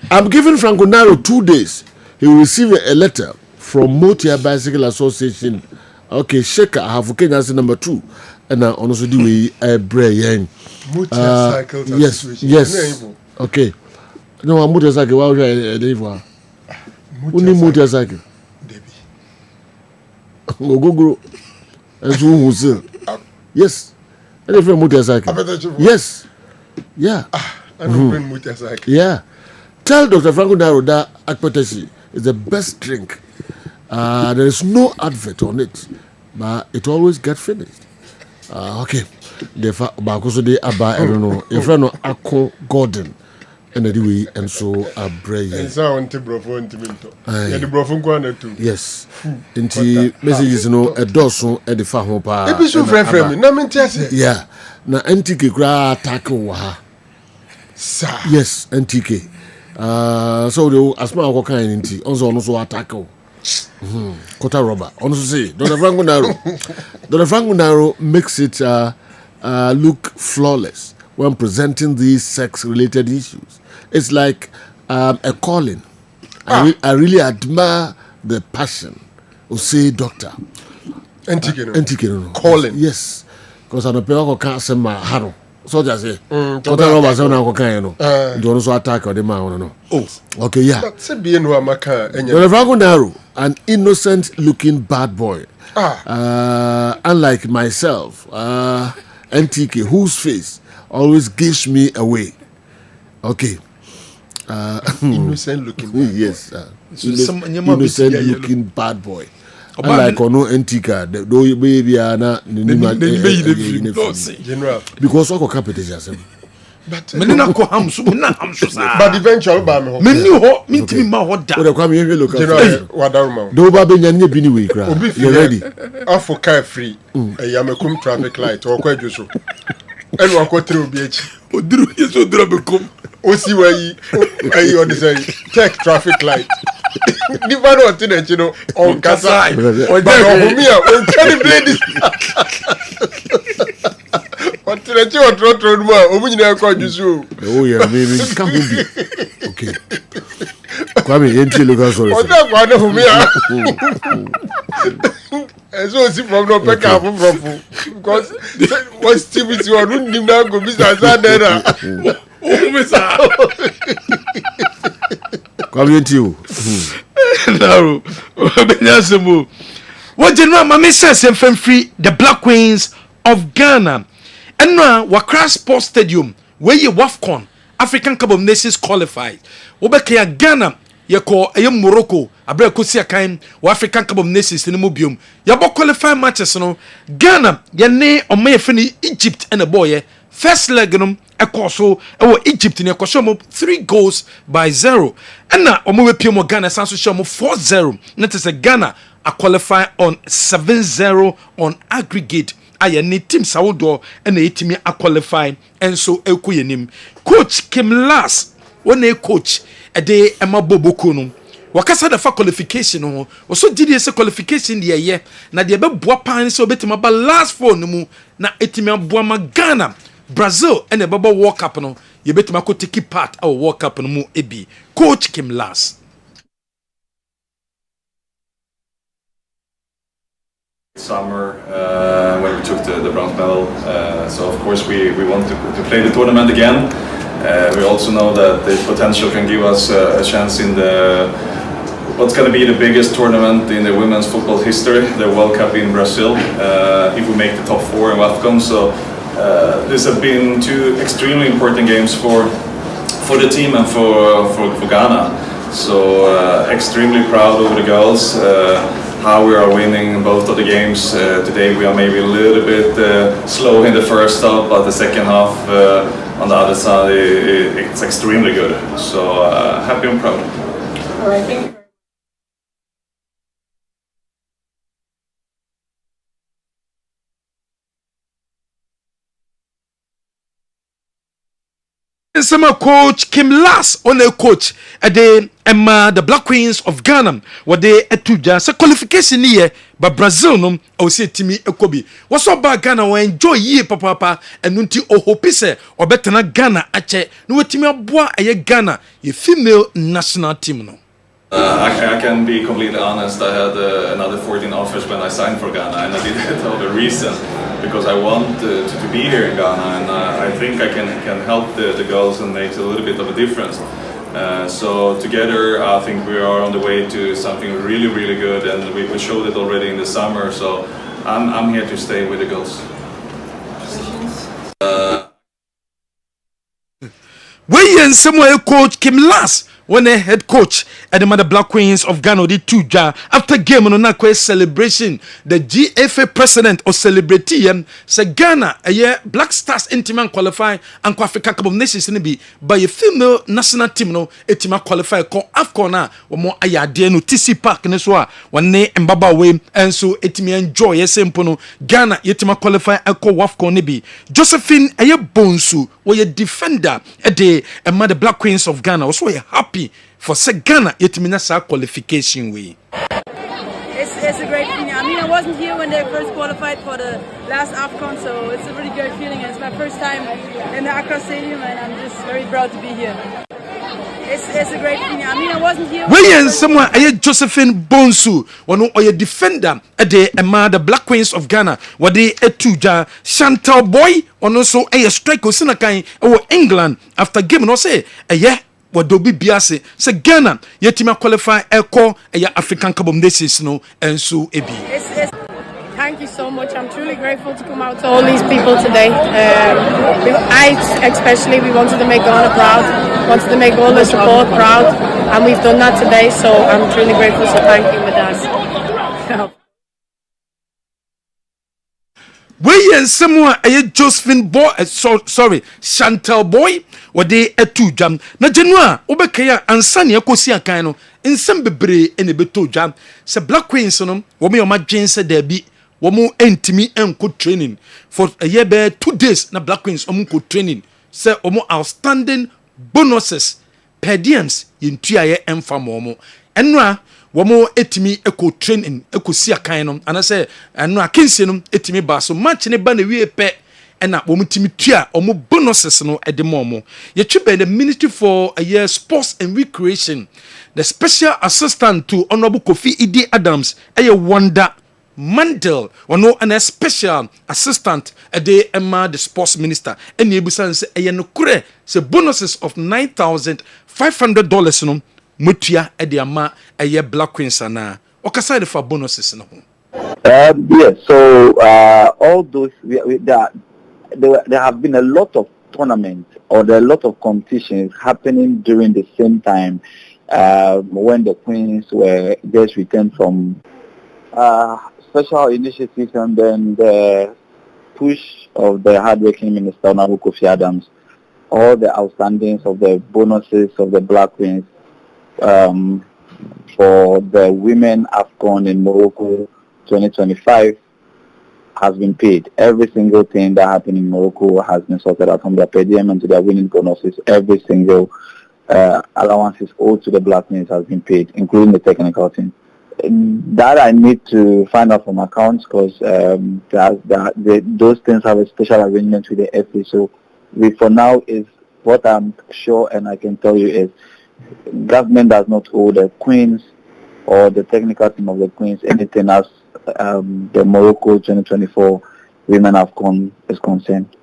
I'm giving Franco Naro 2 days. He will receive a letter from Motia Bicycle Association. Okay, Sheka, I have Kenya number 2. And also do we Brian. Motia Cycle Association. Yes. Okay. No, I'm motorcycle. Why would I live? Only motorcycle. Go. And so who's yes. I live in motorcycle. Yes. Yeah. I don't bring motorcycle. Yeah. Tell Dr. Franco Naro that Akpetesi is the best drink. There is no advert on it, but it always gets finished. Okay. The Bakuso de Abba, I don't know. If I know Akko Gordon. And anyway, and so a brave. And so on to Brofon to Minto. And the Brofon Guana too. Yes. Into messages, a dorsal at the Fahopa. It is so friend. No, yeah. Na NTK gra tackle waha. Sir. Yes, NTK. So the asma ko kan nti also tackle. Kota rubber. Also say Dr. Franco Naro makes it look flawless when presenting these sex-related issues. It's like a calling. I really admire the passion. Say doctor. NTK calling. Yes. Because I don't pay can't send my harrow. So just say, don't also attack or the man. No. Oh, okay, yeah. An innocent looking bad boy. Unlike myself, NTK, whose face always gives me away. Okay. Innocent looking. Yes. Innocent looking bad boy. Unlike no NTK, though baby are not general because I competition. But eventually, you're ready. Africa free. A Yamakum traffic light or quite usual. And one quarter will be a see where you say take traffic light. Never know what you know on Kasai or Humia or Kenny Blades. What did you trot road more? Omina quite you. Oh, yeah, maybe come be okay. Come in, look out for what that one of Humia. As well as if I'm not back up from because what Steve is your room now go business. Come into you. No, what general Mammy says and free the Black Queens of Ghana. And now, Wakra Sports Stadium, where you WAFCON, African Cup of Nations qualified. Obeke Ghana, you call a Morocco, a Brekosia kind, African Cup of Nations in the Mubium. You both qualify matches, no Ghana, your name on May Fini, Egypt and a boy. First leg a course Egypt in a Koshomo 3-0. And now Omo Pimo Ghana Sansu Shomo 4-0. That is a Ghana a qualify on 7-0 on aggregate. I need team Saudo and a team a qualify and so Ekuyenim. Coach came last. One a coach a day Emma Bobokunum. wakasa da fa qualification ho so gidi se qualification de ye na de be boa pan se obetima ba last four no mu na etimi aboa ma Ghana Brazil and the Baba World Cup no you betima ko take part our World Cup no mu ebi coach Kim last summer when we took the bronze medal, so of course we want to play the tournament again. We also know that the potential can give us a chance in the what's going to be the biggest tournament in the women's football history, the World Cup in Brazil, if we make the top 4 in WAFCON. So these have been 2 extremely important games for the team and for Ghana. So extremely proud of the girls. How we are winning both of the games. Today we are maybe a little bit slow in the first half, but the second half on the other side it's extremely good. So happy and proud. All right, thank you. Summer coach Kim Lass on a coach the Black Queens of Ghana what they etuja so qualification here but Brazil no o say timi ekobi what's about Ghana we enjoy ye papa and nunti o hope say obetena Ghana ache no wetimi aboa eye Ghana ye female national team no. I can be completely honest. I had another 14 offers when I signed for Ghana, and I did it for the reason because I want to be here in Ghana, and I think I can help the girls and make a little bit of a difference. So together, I think we are on the way to something really, really good, and we showed it already in the summer. So I'm here to stay with the girls. We and somewhere coach Kim Lass when a head coach at the Mother Black Queens of Ghana did 2 after game on a celebration the GFA president or celebrity say Ghana a year Black Stars intimate qualify and Africa Cup of Nations in be by a female national team no etima qualify call AFCON na or more ayade no TC Park ne so a one mbaba way and so etimi enjoy yesempo no Ghana yetima qualify call AFCON ne be Josephine aye Bonsu we a defender at the Mother Black Queens of Ghana also happy for Ghana yetimina sa qualification way. It's a great feeling. I mean, I wasn't here when they first qualified for the last AFCON, so it's a really great feeling. And it's my first time in the Accra Stadium, and I'm just very proud to be here. It's a great feeling. I mean, I wasn't here. We and someone Josephine Bonsu, one or a defender at the Mother Black Queens of Ghana, what they etuja Chantal Boy, or also a strike Osinakai or England after game no say a yeah. What do be biase say Ghana yetima qualify echo African Cup of Nations no and so ebi. Thank you so much. I'm truly grateful to come out to all these people today. I especially we wanted to make Ghana proud, wanted to make all the support proud, and we've done that today. So I'm truly grateful. So thank you, Madaz. We and someone Josephine Boy sorry Chantal Boy what they etu jam na January obekaya ansane akosi akan no nsem bebre ene beto jam se Black Queens no wo me o madwen se da bi wo mo entimi enko training for a year be 2 days na Black Queens o mo ko training se o mo outstanding bonuses per diems yentua ye emfa mo enwa womo etimi eko training eko si akan no anase eno akense no etimi ba so match ne ba na wie pe ena womo timi tua omo bonuses no edemo ye twibe the Ministry for a year Sports and Recreation the special assistant to Honorable Kofi Idi Adams wonder Mandel ono an special assistant the sports minister eni ebusan se no kure se bonuses of $9,500 no mutia ediama Black Queens ana okaside for bonuses no. Yes, so all those there have been a lot of tournaments or there are a lot of competitions happening during the same time when the Queens were just returned from special initiatives and then the push of the hardworking minister Honorable Kofi Adams, all the outstandings of the bonuses of the Black Queens for the women AFCON in Morocco 2025 has been paid. Every single thing that happened in Morocco has been sorted out from their per diem and to their winning bonuses. Every single allowances owed to the Black Queens has been paid, including the technical team. That I need to find out from accounts because those things have a special arrangement with the FA. So for now is what I'm sure and I can tell you is government does not owe the Queens or the technical team of the Queens anything as the Morocco 2024 Women AFCON is concerned.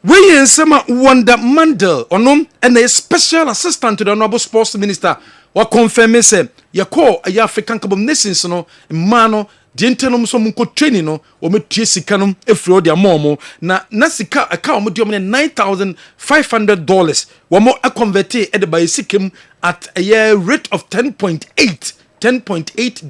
We in Sema Wonder Mandel onom and a special assistant to the Honorable Sports Minister wa confirm say ye call a African Cup of Nations no mano the internal so munko training no o metie sika no efro dia momo na sika aka o mo $9,500 wo mo convert e de by sikem at a year rate of 10.8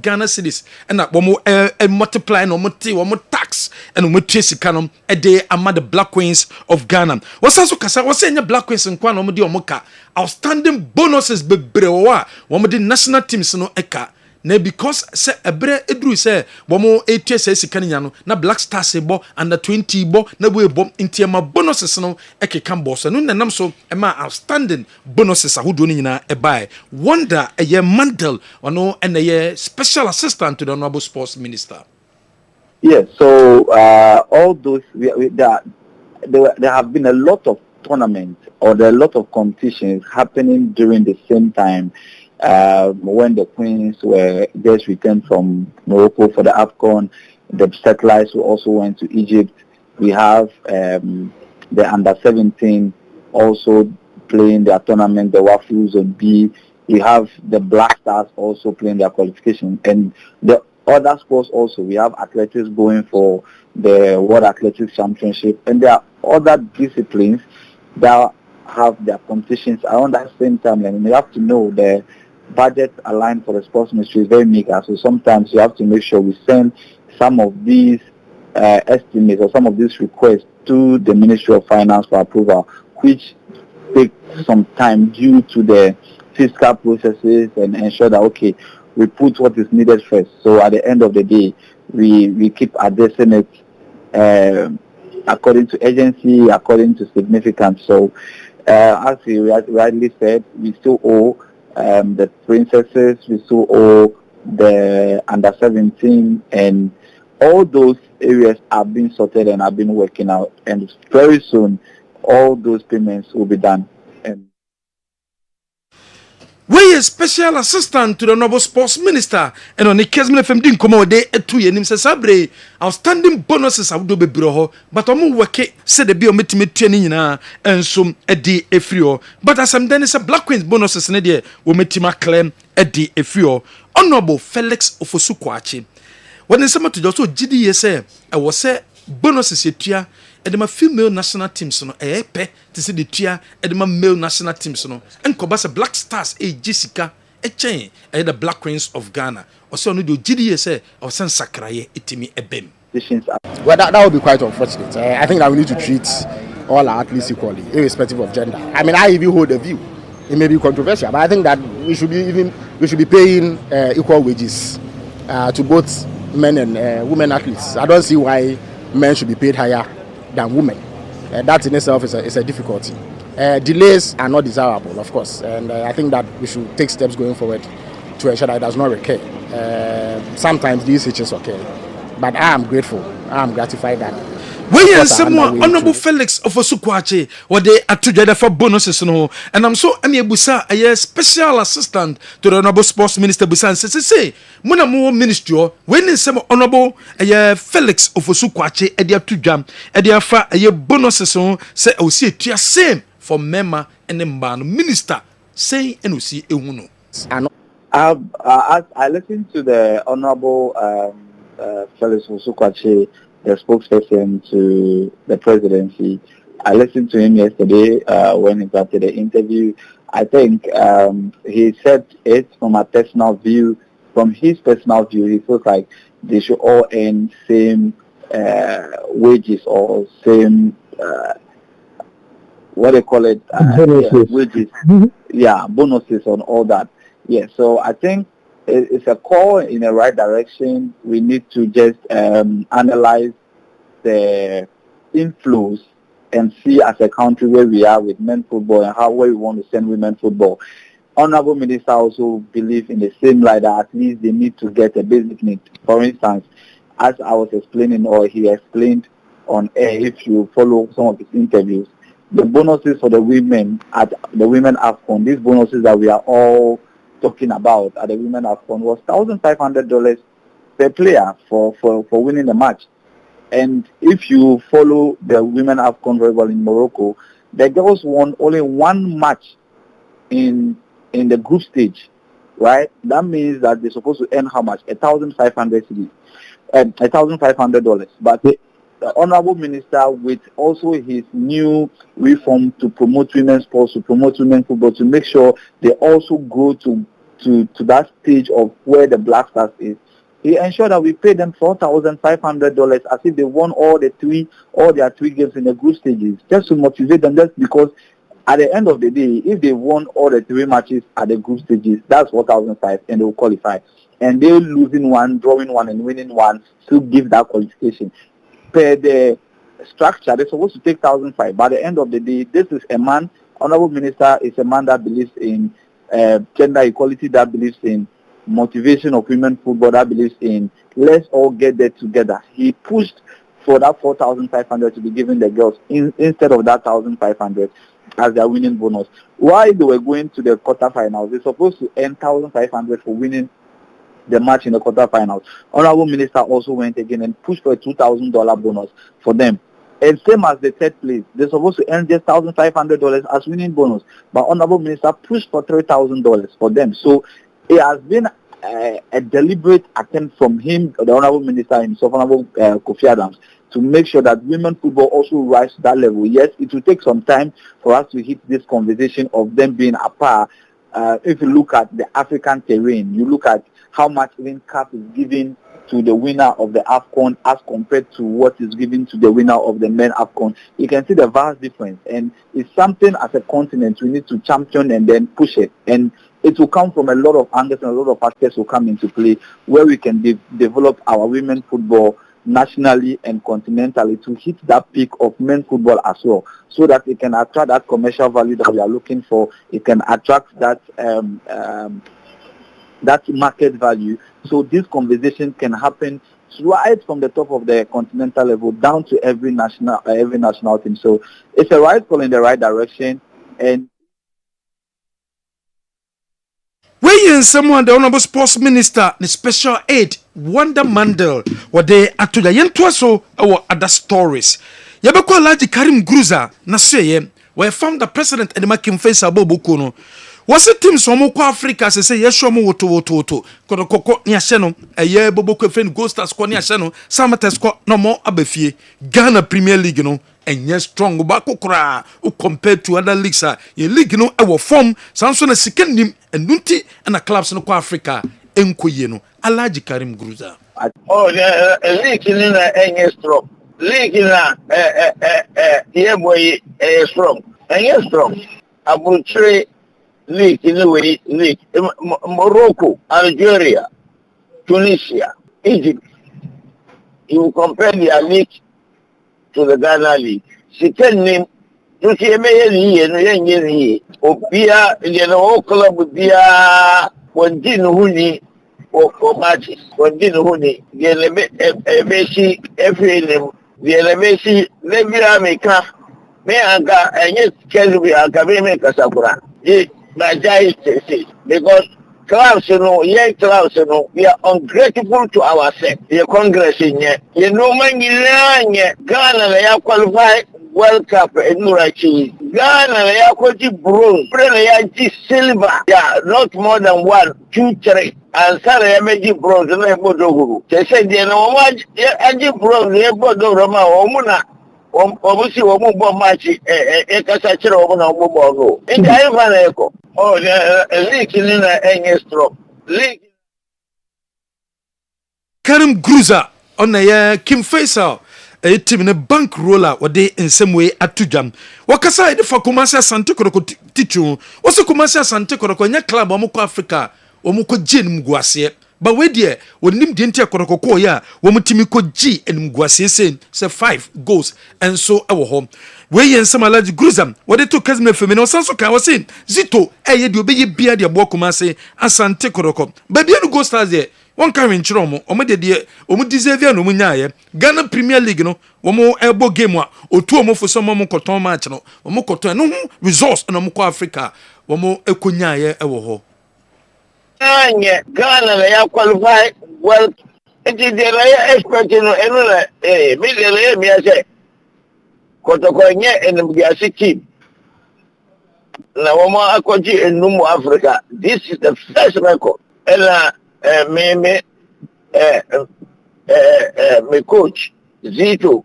Ghana cedis and that one more multiply no more tax and more sika no a day among the Black Queens of Ghana. What's also kasa what's saying Black Queens and Kwan no moka outstanding bonuses bebrewa one the national teams no eka na because se ebre edru se bomo etie sika no na Black Stars bo under 20 bo na we bo intiama bonuses no ekeka boss no nanam so ema outstanding bonuses ahodo ni nyina ebai wonder eye Mandel ono and eye special assistant to the Honorable Sports Minister. Yes, so all those there have been a lot of tournaments or there are a lot of competitions happening during the same time. When the Queens were just returned from Morocco for the AFCON, the satellites also went to Egypt. We have the under-17 also playing their tournament, the Wafus and B. We have the Black Stars also playing their qualification. And the other sports also, we have athletics going for the World Athletics Championship. And there are other disciplines that have their competitions around that same time. And you have to know the budget aligned for the sports ministry is very meager, so sometimes you have to make sure we send some of these estimates or some of these requests to the Ministry of Finance for approval, which take some time due to the fiscal processes and ensure that okay, we put what is needed first. So at the end of the day, we keep addressing it according to agency, according to significance. So as you rightly said, we still owe the princesses, we still owe the under-17, and all those areas are being sorted and are being working out, and very soon all those payments will be done. And we a special assistant to the Honorable Sports Minister and on the Kessben FM din komo de etu yenim se sabre outstanding bonuses awdo bebro ho but omo work se de bi o metime tua ni nyina ensom edi efrio but asam den se Black Queens bonuses ne de o metima claim edi efrio Honorable Felix Ofosu-Kwakye when some to just gidi ye say e wo se bonuses etua edema female national teams no pe to see the tia edema male national teams no enkoba se Black Stars Jessica chen the Black Queens of Ghana also no do gidi say or sen sakraye etimi ebem. Well, that would be quite unfortunate. I think that we need to treat all our athletes equally, irrespective of gender. I mean, I even hold a view. It may be controversial, but I think that we should be paying equal wages to both men and women athletes. I don't see why men should be paid higher than women. That in itself is a difficulty. Delays are not desirable, of course, and I think that we should take steps going forward to ensure that it does not recur. Sometimes these hitches occur, but I am grateful. I am gratified that. We and someone Honorable Felix Ofosu-Kwakye what they are together for bonuses no, and I'm so busa a special assistant to the Honorable Sports Minister Busan say muna mo ministry when in some Honorable Felix Ofosu-Kwakye e dia tudwam e dia fa bonuses no say o see tua same for member and mbano minister say and o see ehu no. I listened to the Honorable Felix Ofosu-Kwakye, the spokesperson to the presidency. I listened to him yesterday when he got to the interview. I think he said it from a personal view. From his personal view, he feels like they should all earn same wages or same what they call it wages. Yeah, bonuses and all that. Yeah, so I think it's a call in the right direction. We need to just analyze the inflows and see as a country where we are with men football and where we want to send women football. Honorable Minister also believes in the same light that at least they need to get a basic need. For instance, as I was explaining, or he explained on air, if you follow some of his interviews, the bonuses for the women at the Women AFCON, these bonuses that we are all talking about at the Women AFCON was $1,500 per player for winning the match. And if you follow the Women AFCON very well in Morocco, the girls won only one match in the group stage, right? That means that they're supposed to earn how much? $1,500. But the Honorable Minister, with also his new reform to promote women's sports, to promote women's football, to make sure they also go to that stage of where the Black Stars is, he ensured that we pay them $4,500 as if they won all their three games in the group stages, just to motivate them, just because at the end of the day, if they won all the 3 matches at the group stages, that's $4,500 and they will qualify. And they're losing one, drawing one, and winning one to give that qualification. Per the structure, they're supposed to take $1,500. By the end of the day, this is a man, Honorable Minister is a man that believes in gender equality, that believes in motivation of women football, that believes in let's all get there together. He pushed for that $4,500 to be given the girls instead of that $1,500 as their winning bonus. While they were going to the quarterfinals, they're supposed to earn $1,500 for winning the match in the quarterfinals. Honorable Minister also went again and pushed for a $2,000 bonus for them. And same as the third place, they're supposed to earn just $1,500 as winning bonus. But Honorable Minister pushed for $3,000 for them. So it has been a deliberate attempt from him, the Honorable Minister himself, Honorable Kofi Adams, to make sure that women football also rise to that level. Yes, it will take some time for us to hit this conversation of them being a par. If you look at the African terrain, you look at how much even CAF is giving to the winner of the AFCON as compared to what is given to the winner of the men AFCON, you can see the vast difference. And it's something as a continent we need to champion and then push it. And it will come from a lot of angles and a lot of factors will come into play where we can develop our women football nationally and continentally to hit that peak of men football as well, so that it can attract that commercial value that we are looking for. It can attract that that market value. So this conversation can happen right from the top of the continental level down to every national team. So it's a right call in the right direction. And When someone, the Honorable Sports Minister, the Special Aid, Wanda Mandel, what they actually so our other stories. Yabeko Laji Karim Gruza, Naseye, where found the president and the making face abobo kono. Was it team Somo Africa say yes, Shomo woto Kodoko Niasheno, a year Bobo Friend Ghost as Koniasheno, Samatesko, no more Abefie, Ghana Premier League, no. And yes, strong Bako Kra, who compared to other leagues, in league, no, our form, Samson a second name, and Nunti, and a clubs in Africa, Enkoyeno, Alaji Karim Gruza. Oh, the league in a strong. League in a boy, strong. And strong. I will trade league in the way, league. Morocco, Algeria, Tunisia, Egypt. You compare their league to the Ghana League. Second name, you see, Opia, you know, club would be a one din huni or matches, one din huni, the Messi, every name, the Messi, Lebia me anga, and yes, can be a Kabeme Casabra. My guy says, because Klaus, you know, we are ungrateful to ourselves. The Congress in here. You know, man, Ghana, they are qualified World Cup in Nurachi. Ghana, they are qualified bronze. They are silver. Yeah, not more than 1, 2, 3. And Sarah, I made you bronze. And I put over. They said, you know what? I did bronze. They put over my Omuna. Obusi Omu match. Ekasachira Omuna Omu. In the Ivan Echo. Oh, the league in a stroke. League. Karim Gruza on a Kim Faisal, a team in a bank roller, what they in some way at Tujam. Wakasai for Kumasa Santa Koroko Tichu, was a Kumasa Santa Koroko, club Omuko Africa, Omuko Jin Mguasie. But wait, dear, when Nim Dintia Koroko ya, Womutimiko G and Mguasie say 5 goals, and so our home. we yen sama alaji gruzam wode to Kessben FM no sanso kan wasin zito eye de obeye bia de abo Kumasi asante koroko ba bia no go stars there won kan nchiro mo omo de omo deserve no mo nyaaye Ghana Premier League no omo ebo game a otu omo fo so mo koton match no omo koton no resource no mo ko Africa omo ekonyaaye ewo ho Ghana ya qualify well it is the expert no eno na me de me say kotoko nye enumbiasi team na wama akoji enumu Africa. This is the first record ela me coach Zito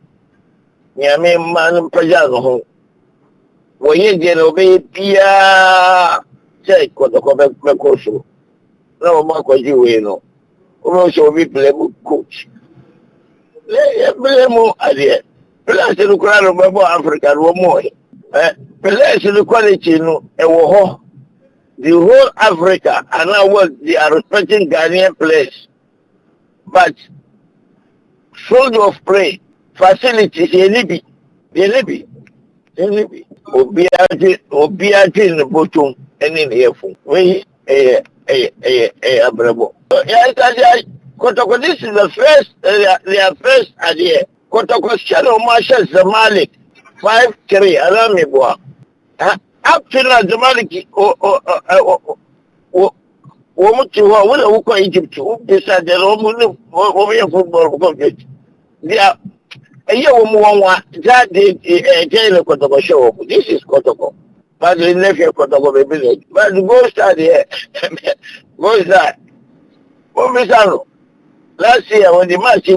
nyame man pajazo ho woye je no be bia say kotoko me coach na wama akoji we no o so be play coach le blame ade Plus the crowd of Africa no more. Plus the quality no ewo the whole Africa and now what they are respecting Ghanaian players. But field of play, facilities, they libi. Obiati in the bottom and in the airphone. We abrabo. Yes, Kotoko, this is the first, their first idea. Kotoko Channel Marshal Zamalek 5-3 Alami Boa. Up to now Zamalek Womutu Wuko Egypt beside the Roman football competition. They are a year one that they Kotoko show. This is Kotoko. But the nephew Kotoko village. But the ghost are there. Ghost are. Womisano. Last year when the match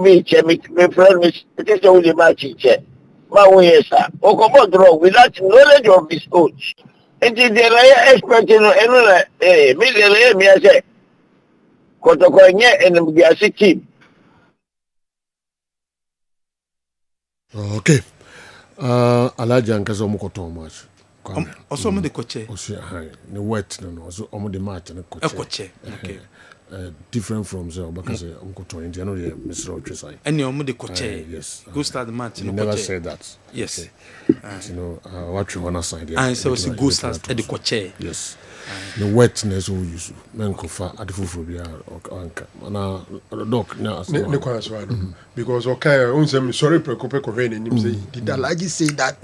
my friend was with the match without knowledge of his coach. It is the expert me I say Kotoko nye enumbiasi team. Okay. Alaji ankaza omukoto match. Also omo de koche. Osi the wet no also omo de match na koche. Okay. Different from there because omukoto India no dey Mr. Otresai. Any omo de koche. Yes. Go start the match no never said that. Yes. You know what you wanna sign there. And so go start at the koche. Yes. The wetness we use men kofa adifufu bia anka na doc na ne kwa so because okay unsem sorry preoccupé ko ven nim say did Alaji say that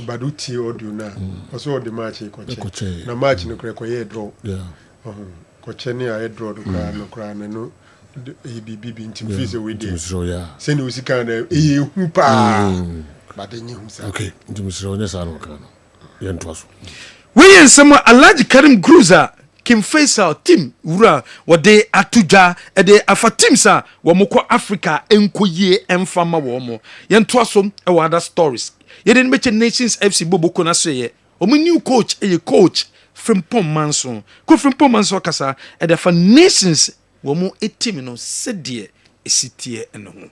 baduti audio na also the match koche na match no kre ko ye draw koche ni a draw do kra no bibi ntim fise we dey say no sika na e hu pa but enyi hu sa okay ntim sro nya sa no ka no ye ntwaso we yen some Alaji Karim Cruiser Kim Faisal team wura wode atuja de afa team sa wo mokọ Africa enkoyie emfama wo mo yen to asom e wada stories ye den meche Nations FC boboko na so ye o new coach coach Frimpong Manson ko Frimpong Manson kasa e de fa Nations wo mo team no sedie esitie eno ho.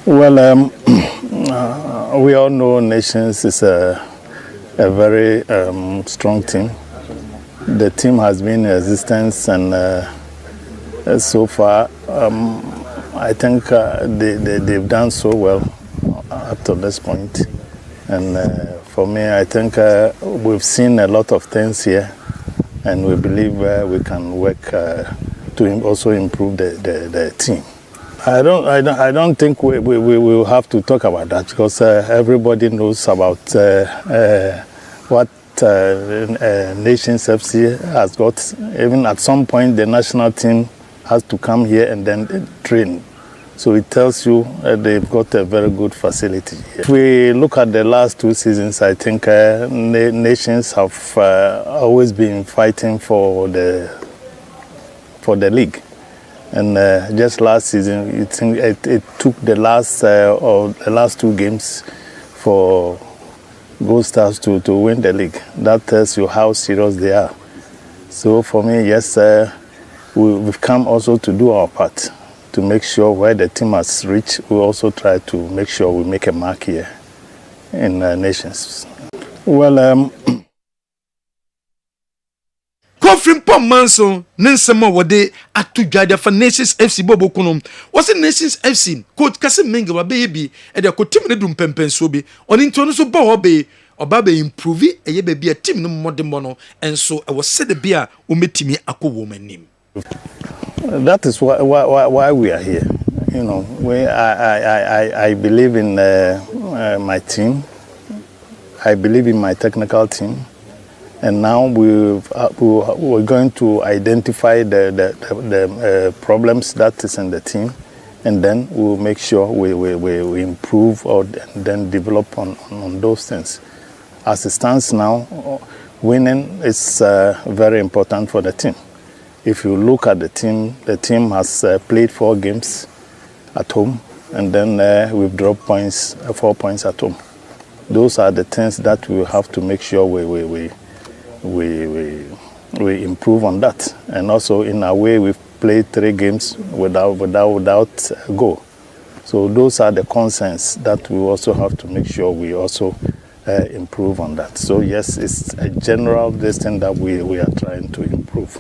Well we all know Nations is a very strong team. The team has been in existence, and so far, I think they've done so well up to this point. And for me, I think we've seen a lot of things here, and we believe we can work to also improve the team. I don't think we will have to talk about that because everybody knows about what Nations FC has got. Even at some point, the national team has to come here and then train. So it tells you they've got a very good facility. If we look at the last 2 seasons, I think Nations have always been fighting for the league. And just last season, it took the last 2 games for Gold Stars to win the league. That tells you how serious they are. So for me, yes, we've come also to do our part to make sure where the team has reached, we also try to make sure we make a mark here in Nations. Well, Kofrim Pom Manso, Ninsamo, what they at to judge for Nations FC Bobo Kunum. Was it Nations FC? Coach Cassim Minga, baby, and they could timid dum pempen sobi, on into so bobe, or baby improve it, a ye baby a team no more than mono, and so I was said the beer who met me a co woman name. That is why we are here. You know, I believe in my team. I believe in my technical team. And now we're going to identify the problems that is in the team, and then we'll make sure we improve or then develop on those things. As it stands now, winning is very important for the team. If you look at the team has played 4 games at home, and then we've dropped 4 points at home. Those are the things that we have to make sure we improve on that. And also in a way we've played 3 games without goal. So those are the concerns that we also have to make sure we also improve on that. So yes, it's a general thing that we are trying to improve.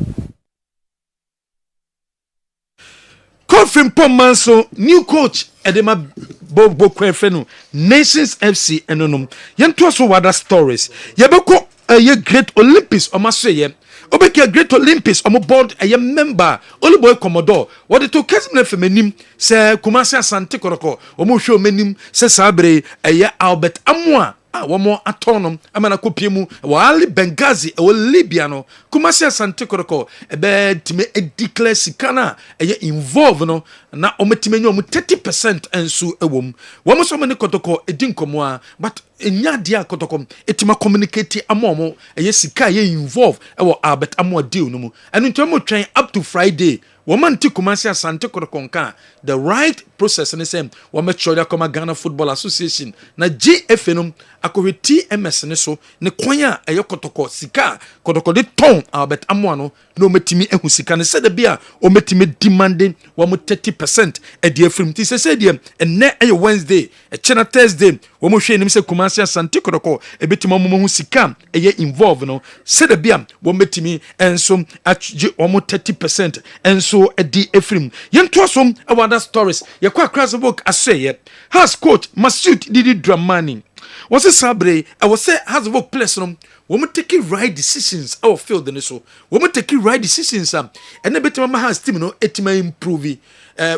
Kofrim Pom Manso, new coach Edema Bobo Kwefenu, Nations FC enonum. Yento so wada stories. Yebeko a great Olympics or Maseye. Obeki a great Olympics or board a member, only boy Commodore. What the two Kessben feminim say Kumasi Asante Koroko, Omusho menim, say Sabre, a Albert Amwa. One more autonom, Amana Kopiemu, Wali Benghazi, or Libyano, Kumasi Asante Koroko, a bed to me a declare Sikana, a ye involved no, na ometimeno 30% and so a womb. One more so many kotoko, a dinkomoa, but in Yadia kotokom, etima communicate a momo, a yesika ye involved, our Albert Amwa deal no, and in term of train up to Friday. Woman to Kumasi Asante Korokonka, the right process and the same. Woman Choya Koma Ghana Football Association, na GFNum, akore TMS neso, ne kwanya a yokotoko, sika, kotoko de ton, Albert Amwano, no metimi ehusika, ne said the beer, or metimi demanding 30% a dear film. Tis a sedium, and ne a Wednesday, a China Thursday, woman shane himself Kumasi Asante Koroko, a bit momo sika, a year involved, no, said the beer, one metimi, and some at 30%, and so a D. Ephraim. Yentosom about that stories. Yakwa Krasabok Asay. Has coach Masud Didi Dramani. Was a sabre, I was say has a work place room. Woman taking right decisions our field in so. Woman taking right decisions and the better mama has team no etima improve.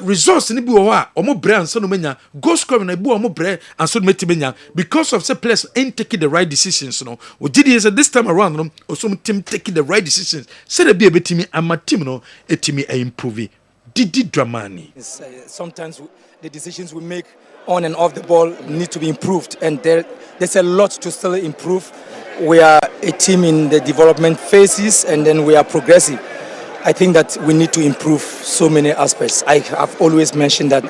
Results in the bua or more brand so no menya go scoring a bua more bread and so metimenya because of the place ain't taking the right decisions no. Or did he this time around no or some team taking the right decisions. Said a be a bit me and my team no etimi improve. Didi Dramani. Sometimes the decisions we make on and off the ball need to be improved, and there's a lot to still improve. We are a team in the development phases, and then we are progressive. I think that we need to improve so many aspects. I have always mentioned that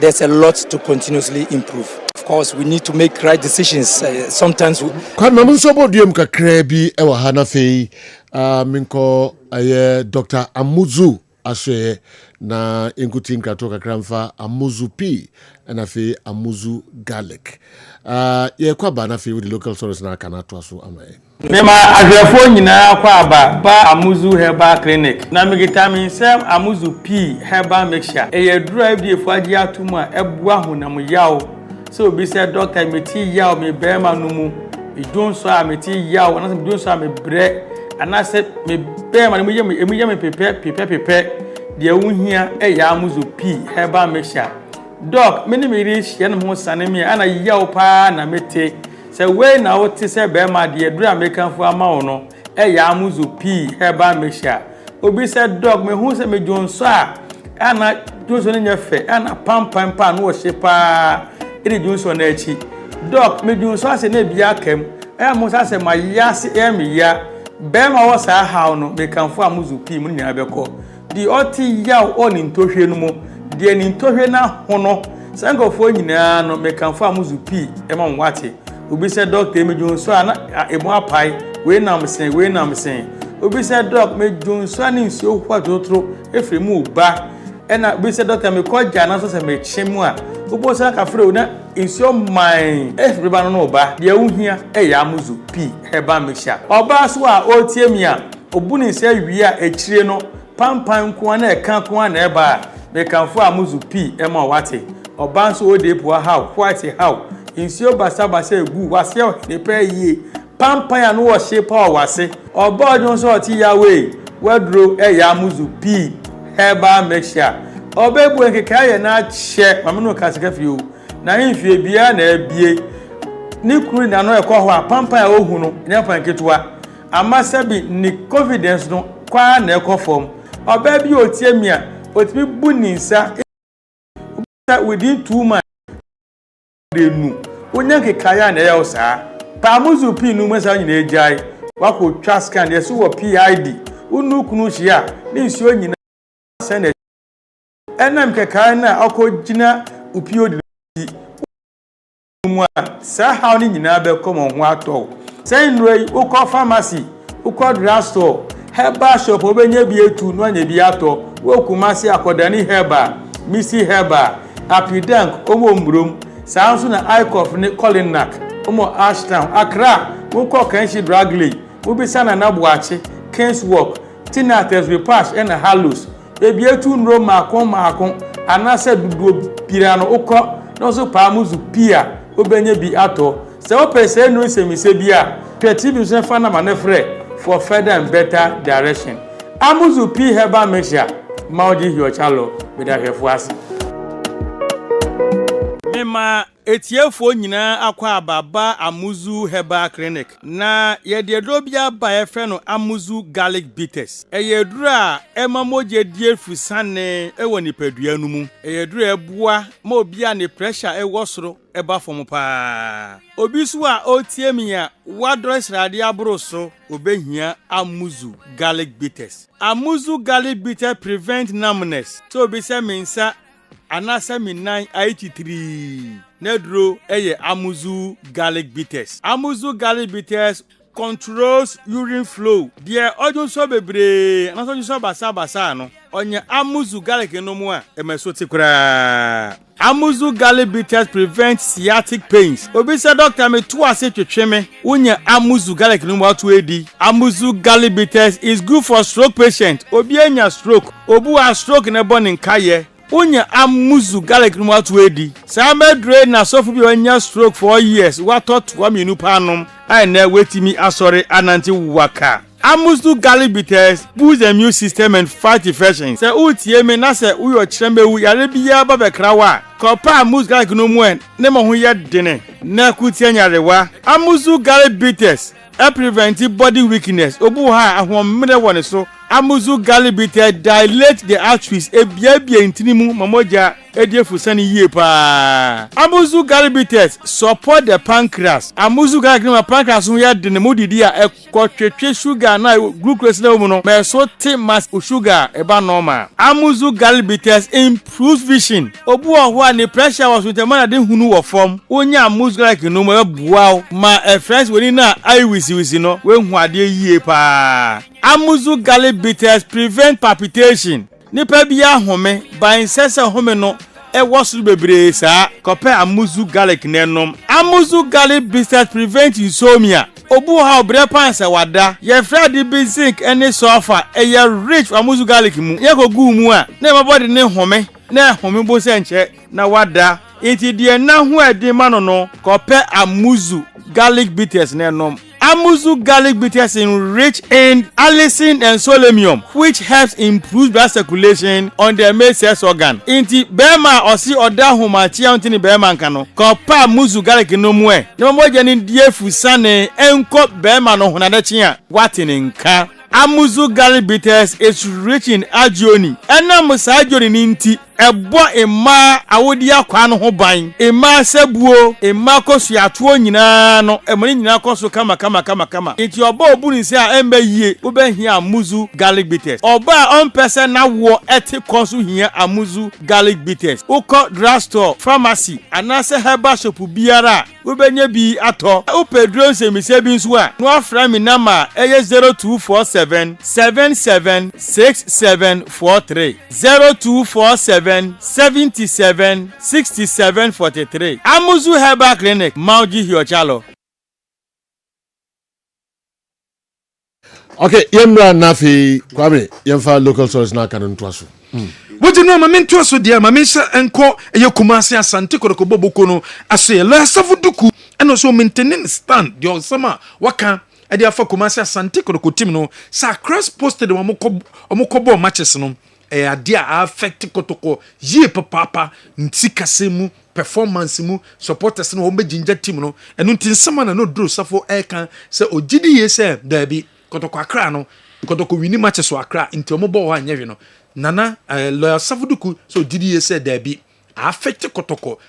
there's a lot to continuously improve. Of course, we need to make right decisions. Sometimes we... Dr. Amuzu Ashe na inkuti nkatoka kramfa Amuzu P and afi Amuzu Garlic. Ye kwa ba na fi with the local stores na kanatwa so amaye. Mema adwefo nyina kwa ba Amuzu Herbal Clinic. Na migita mi sem Amuzu P Herbal Mixture. Eye drive die fo agi atumu a ebua honam yaw. So obi se doctor meti yaw me bema no mu. Idon so a meti yaw na idon so a me bre. Ana se me bema no mu ye me pepe. The Unhia a Amuzu P Herbal Mixture. Doc, many rich yan mo sanemi ana yaw pa na mete. Say we na what say bema the drum American for ama no Amuzu P Herbal Mixture. Obi said doc me hu say me jonso a ana jonso nya fe ana pam no wo shepa iri jonso na echi. Doc me jonso ase na bia kam mo say ma yase me ya bema wo sa haw no me kan for Amuzu P mu nya beko. The oti yaw on ntohwe no mo de ni ntohwe na hono sankofo nyina no me kan for Amuzu P e ma nwate. Obi said doctor me jonso ana emo apai we nam sen obi said doc me jonso ani nsuo kwatotro efremu ba ena obi said doctor me koja na so se me chemu a obo sa ka frɛ na nsuo man efreba no ba de ahia Amuzu P Herbal Mixture oba so a otie mi a obuni se wia echire no pampan ko na eka ko na eba me kanfo amuzu p ema wate oba nso odepo how white how insio basa egu wase ne pe yie pampan ya no wo shape o wase oba ojo so oti yawe wadro ya amuzu p herbal mixture oba ebu nkeka ye na che mamno kasika fie na himfie bia na ebie ni kuru na no ekọ ho a pampan ya ohu no nya panketwa amasabi ni confidence no kwa na ekọ form oba bi otie mia otimi bu ninsa within 2 months denu onya nkeka ya na ya osa pamuzu p nu mesa nyina ejai wako twa scan ye so wo PID unu kunu hia ni nsuo nyina sene enam nkeka na akogina upio di mu sa how ni nyina be komo ho ato say nroi ukọ pharmacy ukọ drugstore herbal shop obenya bi etu no anya bi ato wokumasi akodani herbal misi herbal apidank omo mbrom sa nso na icof ni Colinac omo Ashtown Accra ukọ kanshi dragley ubisa na nabuachi Kingswalk Tinates Repash and Hallows ebi etu nro makon anase dudu pirano ukọ no so pamuzu pia obenye bi ato se o pese no semise bia creative use fana manefre for further and better direction amuzu p herbal mixture maudi hiochalo beda hefuasi mema etiefo nyina akwa ababa amuzu herbal clinic na yededro bia ba efre no amuzu garlic bitters eyedura emamoje diefusane ewo nipadua nu mu eyedura ebua ma obia ne pressure ewo soro eba fom pa obisu a otiemia wadres rade abroso obehia amuzu garlic bitters prevent numbness so obisa mensa anasa minan 83 nedro eye amuzu garlic bitters controls urine flow dia odun so bebre anaso ju so basa no onye amuzu garlic no mu a emeso tikura amuzu garlic bitters prevent sciatic pains obi say doctor me to ase twetweme onye amuzu garlic no mu atu edi amuzu garlic bitters is good for stroke patient obi enya stroke obu a stroke ne born kaye Unya amuzu garlic no atu edi sa medre na sofu bi onya stroke for years watot wa minu panom ai na wetimi asore ananti waka amuzu garlic bitters boost the immune system and fight infections se utie me na se uyo chirembewu yare biya babekrawa kopa amuzu garlic no mu en ne mo ho ye dene na kutie nyarewa amuzu garlic bitters prevent body weakness obu ha ahomre woni so amuzu garlic bitters dilate the arteries ebiabia intinimu mamoja ediefusani yie pa amuzu garlic bitters support the pancreas amuzu garlic no pancreas ho ya de ne modidi a ekotwetwe sugar na glucose na mu no me so te mass sugar eba normal amuzu garlic bitters improves vision obu oho a ne pressure was with man de hunu wo form onya amuzu garlic no mo buaw ma friends woni na eye wisi no we hu ade yie pa amuzu garlic bitters prevent palpitation nipa bia home ban sese home no ewosu bebre sa kope amuzu garlic nenom amuzu garlic bitters prevent insomnia obu ha obre pansa wada ye fradi bi zinc any sulfur ye rich amuzu garlic mu ye ko gu mu a na my body ne home na home bo se nche na wada enti de na hu edi mano no kope amuzu garlic bitters nenom amuzu garlic bitters rich in allicin and selenium, which helps improve blood circulation on the male sex organ. Inti bema osi oda humachi antini bema nkano. Kopa amuzu garlic no mwe. Nemo moja ni diefu sane enko bema no hunadechia. Watini nka. Amuzu garlic bitters is rich in agioni. Ena musa agioni ninti. Ebo ema awodi akwa no ho ban ema sebuo ema kosu atuo nyina no emani nyina kosu kama enti oba obuni se a embe yie obehia amuzu garlic bitters oba on person na wo eti kosu hia amuzu garlic bitters uko drugstore pharmacy anase herbal shop biara obenya bi ato upedro semise bi nso a no afra mi nama eye 0247 776743 0247 77 67 43 Amuzu Herbal Clinic Mauji Hiochalo. Okay, yemra nafi kwame yemfa local source na kan ntwaso. Woje no ma mento so dia ma mensa enko eye kumase asante koroko boboko no aso ye la savuduku eno so maintaining stand the osama waka e dia fa kumase asante koroko team no sa cross posted omokobo matches no e ade a affect kotoko ye papa ntikase mu performance mu supporters no ombejinja team no eno ntinsama na no draw safo eka se ogidi ye se da bi kotoko akra no kotoko wini matches so akra nti omobo ho anyehwe no nana lawyer savuduku so didi ye said there be affect kotoko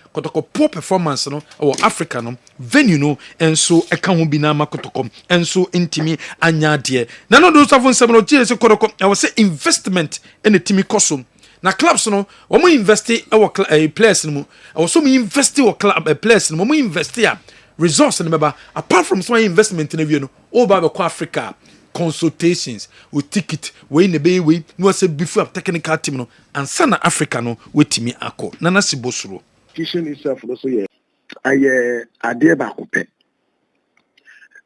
poor performance no or Africa no venue no and so eka ho bi na ma kotoko and so intimi anya de na no do safun sem no tie se kotoko I was say investment in the team koso na clubs no wo mo invest players no I was so me invest wo club players no mo invest ya resource no meba apart from some investment in the no all ba be Africa consultations with ticket we in the bay we no say before technical team no and sana Africa no wetimi akọ nana sibosuro kitchen itself also yeah ade ba ko pe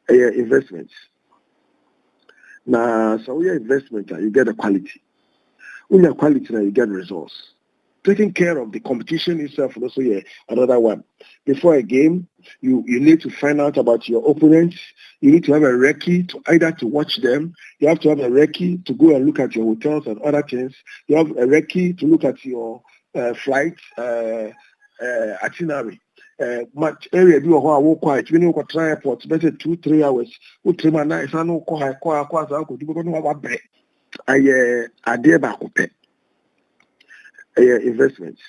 investments na so we investment you get a quality when you quality you get results taking care of the competition itself also yeah another one before a game you need to find out about your opponents. You need to have a recce to either to watch them. You have to have a recce to go and look at your hotels and other things. You have a recce to look at your flight itinerary. Much area do a walk quiet. When you go to airport, better 2-3 hours. We trim a nice. I know I dare back investments.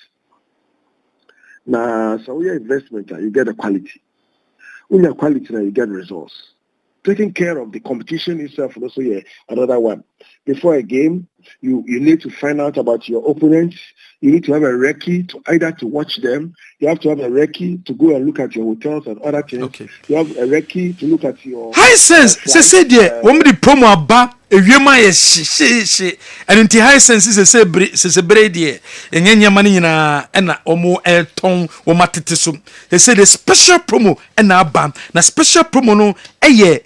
Now, so your investment, you get a quality. When you quality, you get results. Taking care of the competition itself also yeah another one. Before a game, you need to find out about your opponents. You need to have a recce to either to watch them. You have to have a recce to go and look at your hotels and other things. Okay. You have a recce to look at your high sense. Say there, when the promo aba ewiema ye she and inti high sense is say brady enye mani na na omo elton wo matete so. They say the special promo na aba na special promo no eye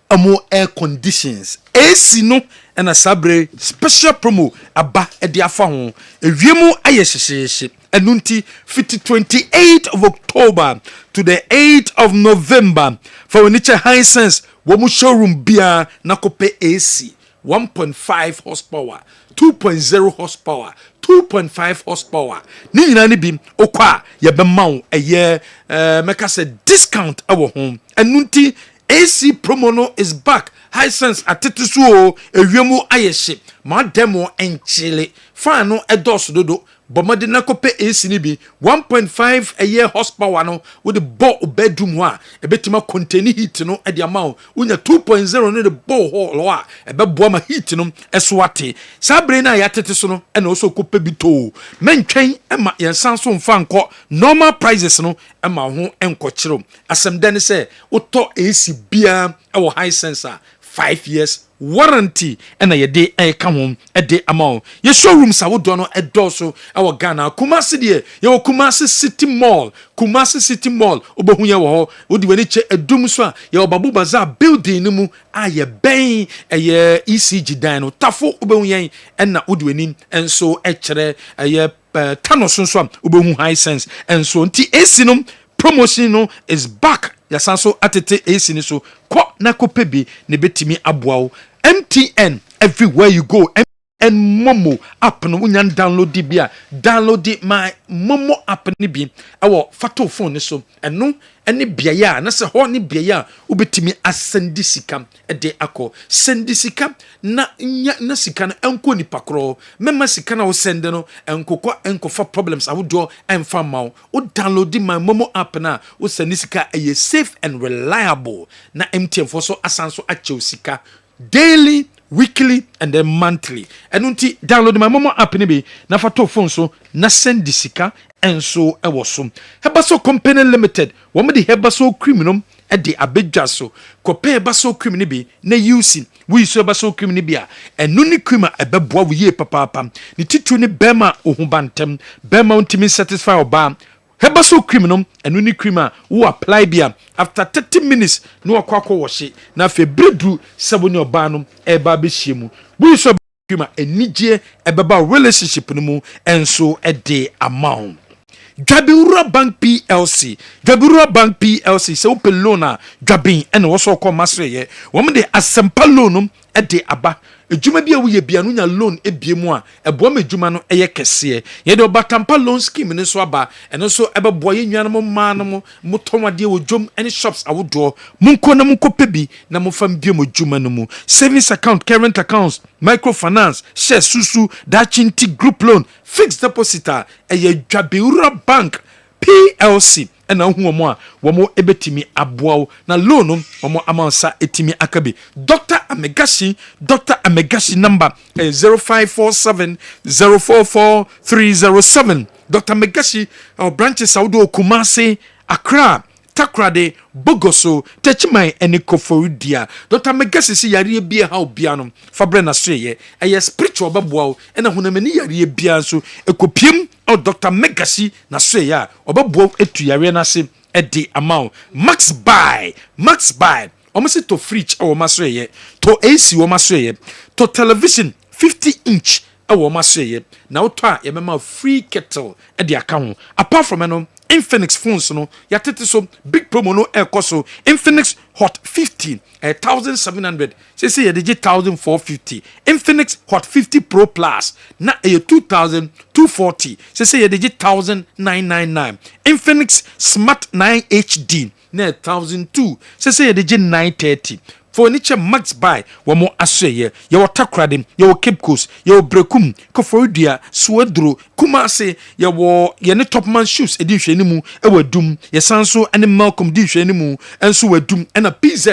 amo air conditions AC no and a sabre special promo aba e dia fa ho ewiemu aye hyehyehye enunti 28th of October to the 8th of November for Niche High Sense wo mu showroom bia na kope AC 1.5 horsepower 2.0 horsepower 2.5 horsepower ni nyina ni bi okwa ye be mawo eye meka say discount awo home enunti AC promo no is back. High sense atetisu ewiemu ayehye ma demo enchile fan no edos dodo bomade na kope AC ni bi 1.5 a year horsepower no with the ball bedroom ho a ebetima contain heat no e de amount unya 2.0 no the ball hole ho a ebeboa ma heat no eswate sabre na ya tetesu no e na also kope bi to mentwen e ma yensan so mfa nko normal prices no e ma ho enko kiro asem den se uto AC bia e wo high sensor 5 years warranty and a day come home a day amount. Your showrooms are done at Dosso, our Ghana, Kumasi dear, your Kumasi City Mall, Obohuya, would you check a doomswa, your Babu Bazaar building, numu, aye, bang, a year ECG dino, Tafo, Obohuya, and na Udwinin, and so actually a year Tanoson swam, Ubohu High Sense, and so T. Esinum promotion is back. Yasanso atete AC so kwa na kopebi ne betimi aboawo MTN everywhere you go and Momo app no unyan download di bia download my Momo app ni bi awo fato phone so eno ene bia ya na se ho ne bia ya ubetimi asendi sika de akọ sendi sika na nya na sika na enko ni pakro mema sika na wo send no enko for problems awodo emfa mawo o download my Momo app na wo sendi sika eye safe and reliable na MTN for so asanso ache sika daily, weekly, and then monthly. And unti download my Momo app ni bi na fato phone so na send the sika and so ewoso. Hebaso Company Limited. Wama di hebaso criminum e di abedjaso. Kope hebaso cream ni bi na using. We so hebaso cream ni bia. And nuni crema ebeboa we ye papa. Ni titu ni bema ohubantem. Bema untimi satisfy oba. herbal cream no enu ni cream a wo apply bia after 30 minutes no akwa washe na fe bredu saboni oba no eba be hiemu bu so cream enije ebeba relationship no mu enso ede amount Dwabewura Bank PLC Dwabewura Bank PLC se open loan a dwabin ene wo so ko masreye wo me de asempa loan ede aba ejuma bia wo ye bia no nya loan ebiemu a ebo ma ejuma no eye kese ye de obatampa loan scheme ne so aba eno so ebebo ye nwanam ma no mo tonwade wo dwom ene shops awodo munko na munko pebi na mo fam bia mo ejuma no mu savings account current accounts microfinance share susu dachinti group loan fixed depositor eye Dwabewura Bank PLC ena hu omo a womo ebetimi aboawo na loan omo amansa etimi akabe Dr. Amegashi number 0547 044 307 Dr. Amegashi our branches Saudo Kumasi Accra Takrade Bogoso Techimai ene Koforidia Dr. Megasi si yari bia ha obianom fabre na soye eye spiritual baboa ena hunamani yari bia so ekopiem o Dr. Megasi na soye obaboa etu yari na se edi amount max buy almost to fridge o masoye to AC o masoye to television 50-inch o masoye na utwa ye mema free kettle edi account apart from eno Infinix phones no yatete so big promo no ekoso Infinix Hot 50 1700 say ye digit 1450 Infinix Hot 50 Pro Plus na 2240 say ye digit 1999 Infinix Smart 9 HD na 1002 say ye digit 930 furniture max buy wamo aseye ye watakrade ye wo Cape Coast ye wo Brekum Koforidua Suedro Kumase ye wo ye ne Topman shoes edi hwani mu e wadum ye sanso ane Malcolm di hwani mu enso wadum ena PZ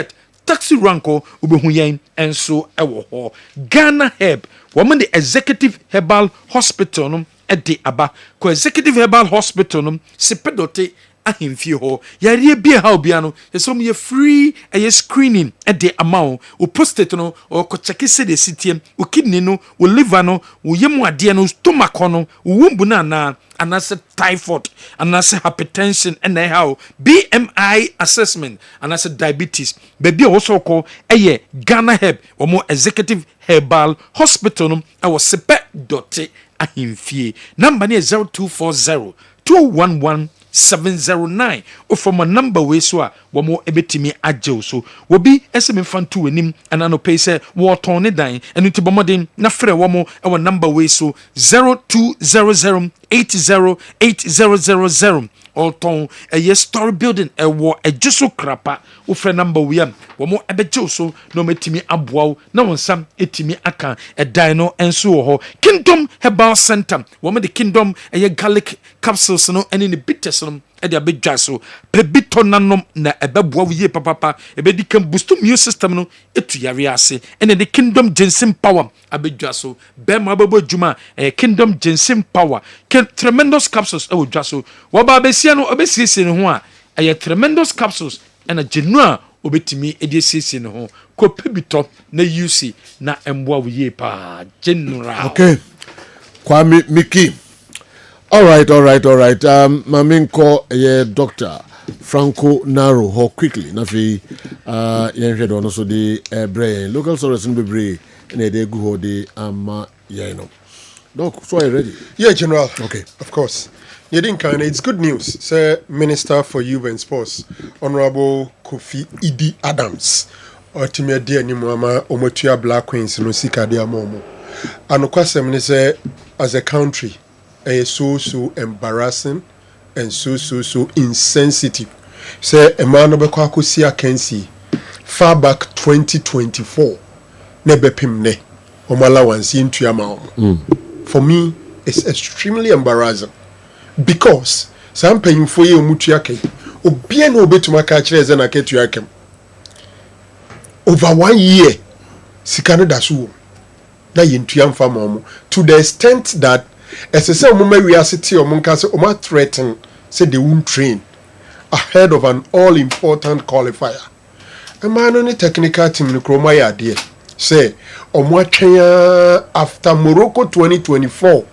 taxi ranko ubehu yen enso e wo ho Ghana Herb wamo the executive herbal hospital no edi aba ko executive herbal hospital no sepedote ahemfie ho yare bia ha obia no yesom ye free ye screening at the amount o prostate no o ko check se de sitiem o kidney no o liver no o yemu ade no stomach no o wumbu na na anase typhoid anase hypertension and how BMI assessment anase diabetes baby also call eye Ghana Herb omo executive herbal hospital no I was sepe dote ahemfie number ne 0240 211 709 or from a number we so wamo ebetimi agye so wobi esem fantu anim ana no pay say wo ton ne dan enu ti bomodin na frɛ wamo e wo number we so 0200 808000 all ton a story building e wo ejuso krapa wo frɛ number we am wamo ebegye so no metimi aboawo na wonsam etimi aka e dan no enso ho Kingdom Herbal Center wamo the Kingdom garlic capsules no ene ne bitters no e dia bedwa so pebito nanom na ebeboa wiye papa ebedi kan boost immune system no etu yare ase ene the Kingdom ginseng power abedwa so be ma babo djuma Kingdom ginseng power tremendous capsules e wodwa so wo ba besia no obesiesie ne ho a tremendous capsules ena genua obetimi ediesie ne ho ko pebito na UC na emboa wiye pa general. Okay, Kwame Miki. All right. Maminko Dr. Franco Naro ho quickly nafi yenhwe do no so de brain local source no bebre na de gu ho de ama yeno. Doc, so are you ready? Yeah, General. Okay. Of course. It's good news. Sir Minister for Youth and Sports, Honorable Kofi Idi Adams. Ultimate dear ni mama omotua Black Queens no sika de amomo. Anokwasem ni say as a country so embarrassing and so insensitive. Say a man of Kwakusia Kensi far back 2024 nebe pimne omala wansi into your mom. For me, it's extremely embarrassing because some paying for you mutiake obien obetumaka chireze na ketuakem over 1 year sikano dasu na yentuam fama to the extent that as I say, we are sitting on Munkasa, threaten, said they won't train ahead of an all-important qualifier. A man on the technical team, Nikromaya, dear, say, after Morocco 2024,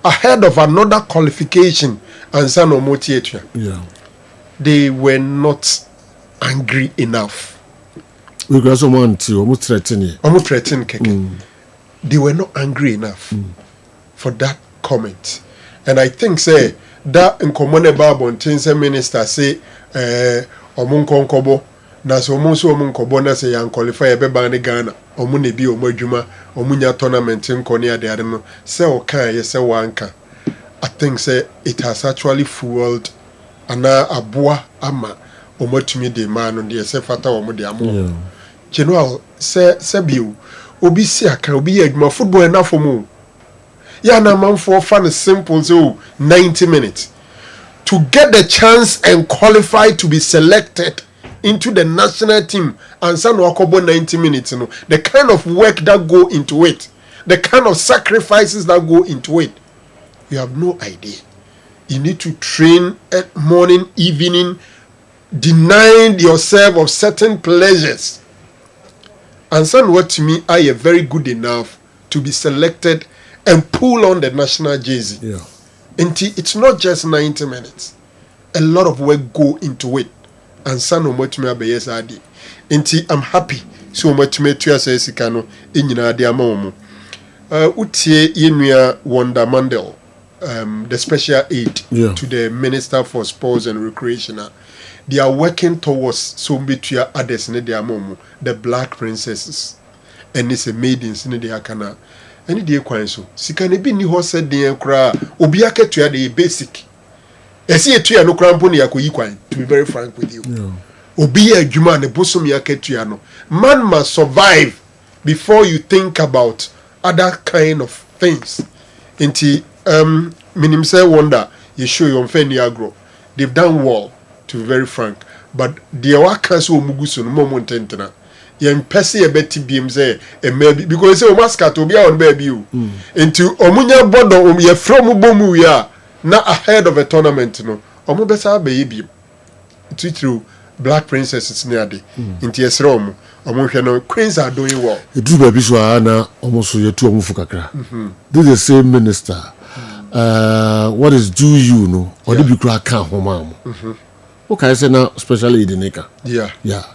ahead of another qualification and San Omotietria. Yeah. They were not angry enough. We got someone to almost threaten. They were not angry enough for that comment. And I think say that in common about minister say omunkonkobo na so omunso omunkobo na say yan qualify e beba ne Ghana omun ebi omadwuma omunya tournament nkone ade ade no say o kan ye say wanka. I think say it has actually fueled ana aboa ama omatumi de man no de say fata omo de amo. General say biu obi si aka obi ye adwuma football na for mu. Ya na man for fun simple so 90 minutes to get the chance and qualify to be selected into the national team and San Wakobo 90 minutes, you know, the kind of work that go into it, the kind of sacrifices that go into it, you have no idea. You need to train at morning, evening, denying yourself of certain pleasures. And San what to me are very good enough to be selected and pull on the national jersey. Yeah. It's not just 90 minutes. A lot of work go into it. And San Omotume Abeyesadi. I'm happy. So Omotume Tuasa Sikano in Yinadia Momo. Utie Yenuya Wanda Mandel, the special aid to the Minister for Sports and Recreation. They are working towards Sombitua Ades Nedia Momo, the Black Princesses. And it's a maidens in the Akana. Any day kwanso sika ne bi ni ho se den kra obi akatua de basic esi etua no kra mpo ne yakoyi kwan, to be very frank with you. Obi adwuma ne bosom yakatua no, man must survive before you think about other kind of things. Inti minim say wonder you show you on feni agro, they've done well, to be very frank, but the waka so omuguso no moment entena yen pese e beti biem say e maybe because say o mascat obi a on baby you into omunya bodo ye from bomu ya na ahead of a tournament no omu besa be biem through Black Princesses near the into esrom omu hwe no queens are doing well. E do baby so na omu so ye tu omu fukakra. This is the same minister. What is due you no or the bi kra kan homa mo. Okay, say now especially in the Nika. Yeah.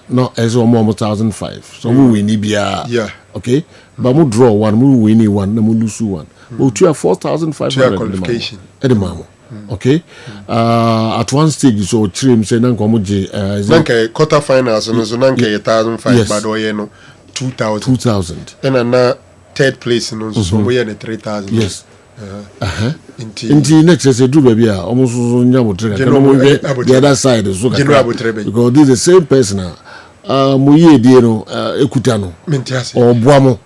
No, as almost 1,005. So we win Ibia. Yeah. Okay. But we draw one, we win one, we lose one. But we have 4,500 qualification. At the mamo. Okay. At one stage, so trim say nanko muji. Nanka quarterfinals, so nanka 1,005, but we no 2,000. 2,000. And na third place, so we are 3,000. Yes. Inti next say do baby almost the other side so because this is the same person muye die no ekutano o boamo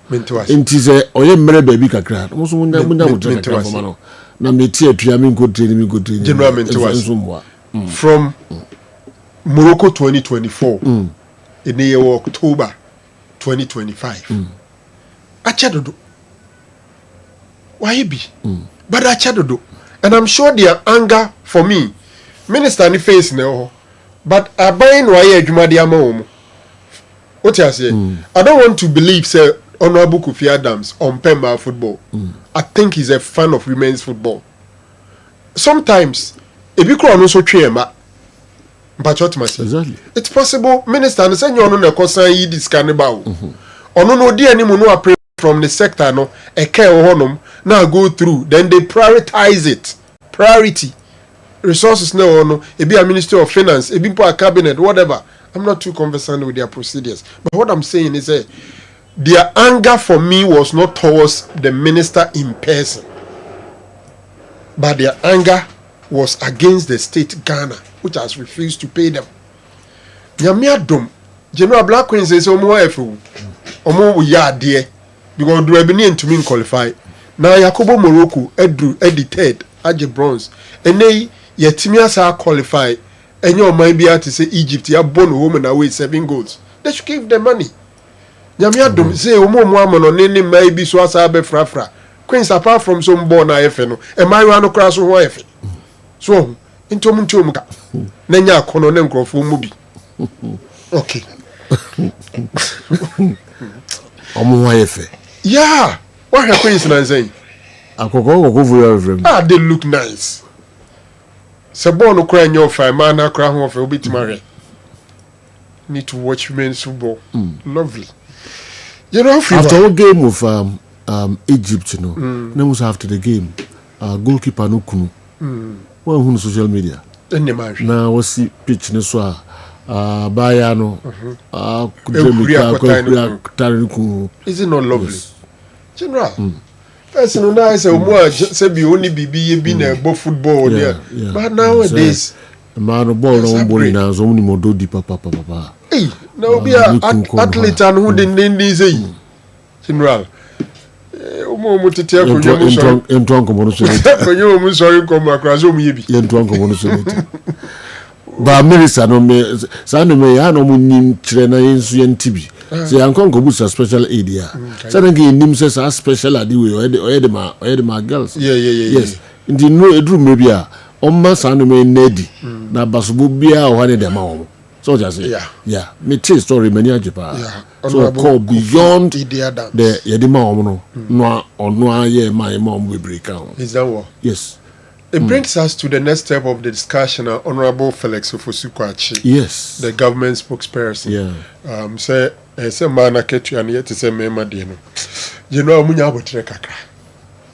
inti say oye mere baby kakra almost munya mutra for no na meti atua mi go train general mentwas from Morocco 2024 in the year October 2025 achadodo why be but achadodo. And I'm sure their anger for me, Minister ni face no, but I buy no aye adwuma de ama. What you say? I don't want to believe say Honorable Kofi Adams on Pemba football. I think he's a fan of women's football. Sometimes if you crown also twema, but what must exactly? It's possible Minister and say you no kosan yi this cannibal. Ono no di ani mu no approve from the sector no e care honum now go through, then they prioritize it. Priority. Resources no, it be a Ministry of Finance, it be a cabinet, whatever. I'm not too conversant with their procedures. But what I'm saying is their anger for me was not towards the minister in person. But their anger was against the state Ghana, which has refused to pay them. Nyamiadum, General Black Queen says, Omo ya dear, because do I to mean qualify. Now Yakobo Morocco edited Aje bronze and they yetimi asa qualify and you might be able to say Egypt ya born woman away 7 goals. They should give them money. Nyamia dum say omo mo no ne may be so asa be frafra. Queens apart from some born ayefe no e my no kra so ho ayefe. So into mu ka na nya akono ne nkrofo mu bi. Okay. Omo ayefe. Yeah. What are Queens and saying? They look nice. Sabono cry in your fire, man, I cry off a bit marry. Need to watch men's football. Lovely. You know, after a game of Egypt, you know, then was after the game, goalkeeper no kunu. Well, who social media? Now was see pitch no so Bayano, is it not lovely? General. Person nice and more say be only be been a football there. But nowadays a man of ball on ball now is only more do papa. Hey, now be a athlete and who didn't say General. Omo tete ko nyomo so ento anko mo so ko nyomo so ko makra so mu yebi ento anko mo so ba minister no me sa no me ya no mu nim kire na yensu yentibi say anko go boost special aid ya say na ge nim say special adi we o de ma girls yes ndi no edru me bia o ma sa no me nedi na basubo bia o ha ne de ma o so just say yeah me tell story many ajepa so call beyond the yedima omo no ono aye my mom we break down. Is that what? Yes. It brings us to the next step of the discussion. Honorable Felix Ofosukwachi, yes, the government spokesperson. Say man aketu and yet say mema de no. You know omunya abotre kakra.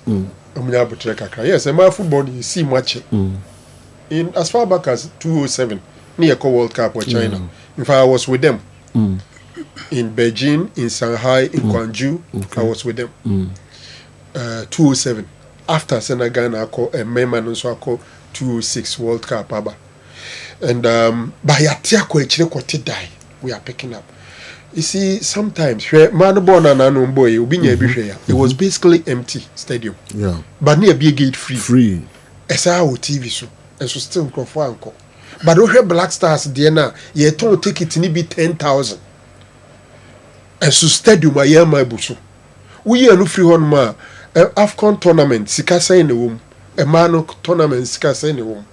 Omunya abotre kakra. Yes, my football you see much. In as far back as 2007 near World Cup with China. In fact, I was with them. In Beijing, in Shanghai, in Guangzhou, I was with them. 2007. After Senegal, I call a member, so I call 2006 World Cup. And by a die, we are picking up. You see, sometimes it was basically empty stadium. Yeah. But near big gate free. As our TV show, and so still go for uncle. But over Black Stars, Diana, ye told ticket need be 10,000. And so stadium I am my bush. We are no free on ma AFCON tournament, Sikasa in the womb. A man tournament, Sikasa in the womb.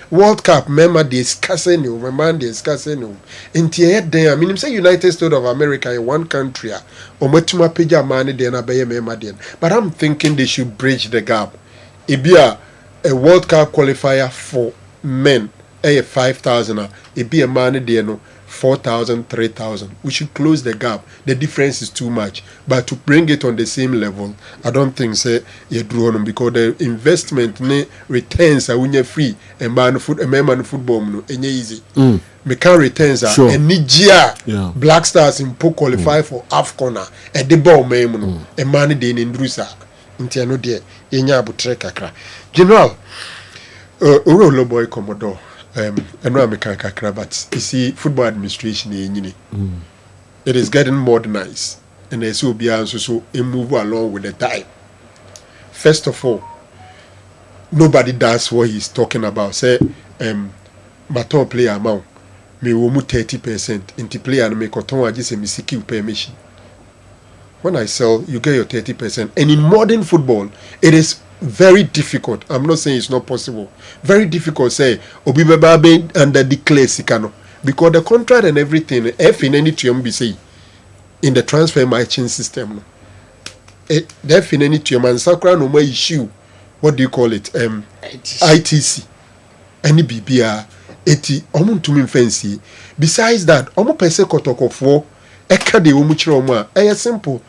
World Cup, member de Sikasa in the womb, a man de Sikasa in the womb. In the there, I mean, say United States of America in one country, or Matuma Pija money, then I buy a member. But I'm thinking they should bridge the gap. It be a World Cup qualifier for men. 5,000, it be a money there no 4,000, 3,000. We should close the gap. The difference is too much. But to bring it on the same level, I don't think say you draw on because the investment returns are when you're free. A man football no easy. Me can returns are and Nigeria Black Stars in po qualify for AFCON and the ball no a man de in Drusa. Intiano de yenya abutre kakra. General Urolo boy Commodore. I know I'm a kakra, but you see, football administration it is getting modernized, and as will be so move along with the time. First of all, nobody does what he's talking about. Say, baton player amount, me will 30% into player and make a just a misiki permission. When I sell, you get your 30%, and in modern football, it is very difficult. I'm not saying it's not possible. Very difficult. Say Obibebabe under declare Sikano because the contract and everything. F in any TMBC in the transfer matching system. F in any TM and Sakra no more issue. What do you call it? ITC. Any BBR 80. Omun to me fancy. Besides that, omu pese kotoko for ekade omuchiro oma. Simple.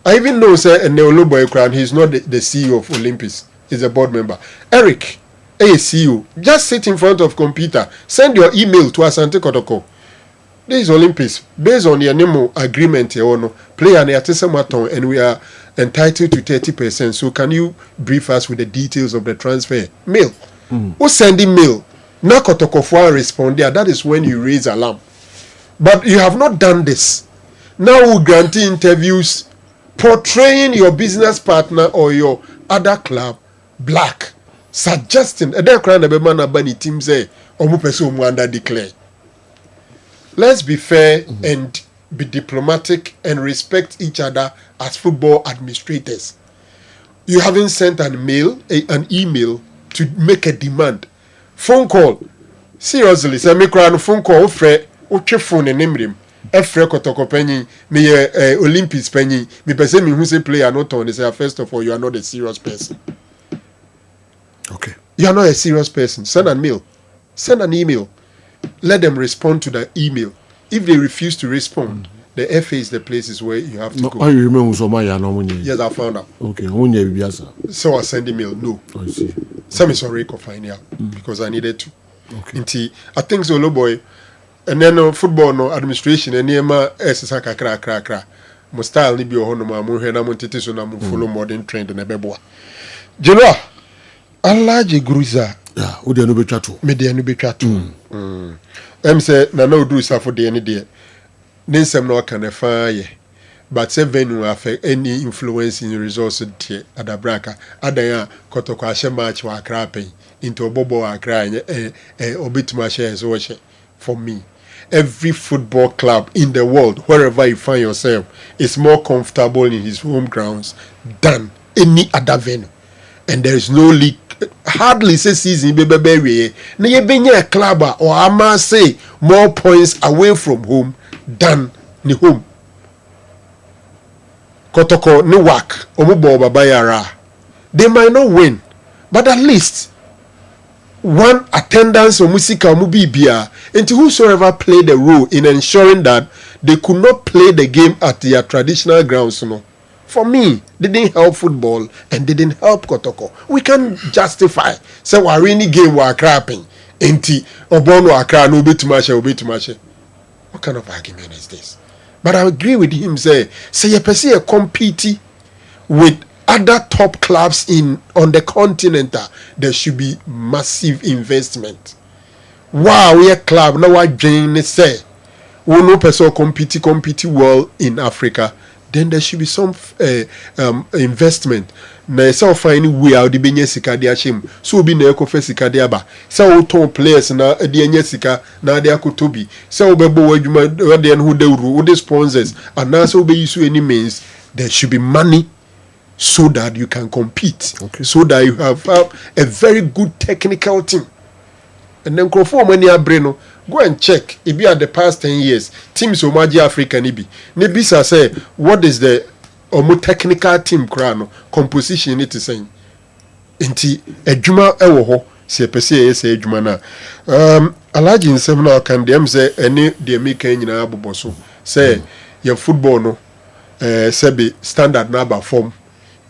I even know, sir, and Neolobo Ekran, he's not the CEO of Olympus. He's a board member. Eric, CEO, just sit in front of computer. Send your email to Asante Kotoko. This is Olympus. Based on the NMO agreement, play an artisan and we are entitled to 30%. So can you brief us with the details of the transfer? Mail. Who sending mail? Now Kotoko for respond there. That is when you raise alarm. But you have not done this. Now we grant interviews portraying your business partner or your other club black, suggesting a decline of a man abani team say under declare. Let's be fair and be diplomatic and respect each other as football administrators. You haven't sent an email to make a demand. Phone call. Seriously, say make a phone call phone and name him. Efre Kotoko penny, me Olympics penny, me person me who say player not on. They say first of all you are not a serious person. You are not a serious person. Send an email. Send an email. Let them respond to the email. If they refuse to respond, the FA is the places where you have to go. You remember Somalia? Yes, I found out. Okay, so I send email. No. I see. Some is already finding out because I needed to. Okay. I think so, low boy. And then football no administration and near my SSA crack. My style ni be a hono ma mo hwe na mo tete so na mo follow modern trend na beboa. Jelo Alaji Gruza. Yeah, wo de no betwa to. Me de no betwa to. Say na no do safo de any de. Ninsem no kan e fa ye. But say venue affect any influence in results de adabraka. Adan kotoko ahye match wa Accra pen into obobo Accra obituma share so we for me. Every football club in the world, wherever you find yourself, is more comfortable in his home grounds than any other venue. And there is no league. Hardly say season baby. Na ye benye a club or ama say more points away from home than the home. Kotoko ni wak omubo babayara. They might not win, but at least one attendance or music or mubibia, and to whosoever played a role in ensuring that they could not play the game at their traditional grounds. No, for me, they didn't help football and they didn't help Kotoko. We can justify so our rainy game were crapping. Enti obono akra no bit much. What kind of argument is this? But I agree with him. Say you perceive a compete with other top clubs on the continent. There should be massive investment. Wow, we a club now. What Jane say? We no person compete well in Africa. Then there should be some investment. Na so find way out the benye sika dia shim. So be na ekofe sika dia ba. So top players na de anya sika na de akotobi. So be bo adwuma de who de ru the sponsors and now so be use any means there should be money so that you can compete. Okay. So that you have a very good technical team. And then for money abreno go and check it be at the past 10 years teams omaji Africa nibi nebisa say what is the technical team krano composition it is saying enti adwuma ewo ho se pese say adwuma na alaji nsem na kan dem say any de make nyina aboboso say your football no be standard na ba form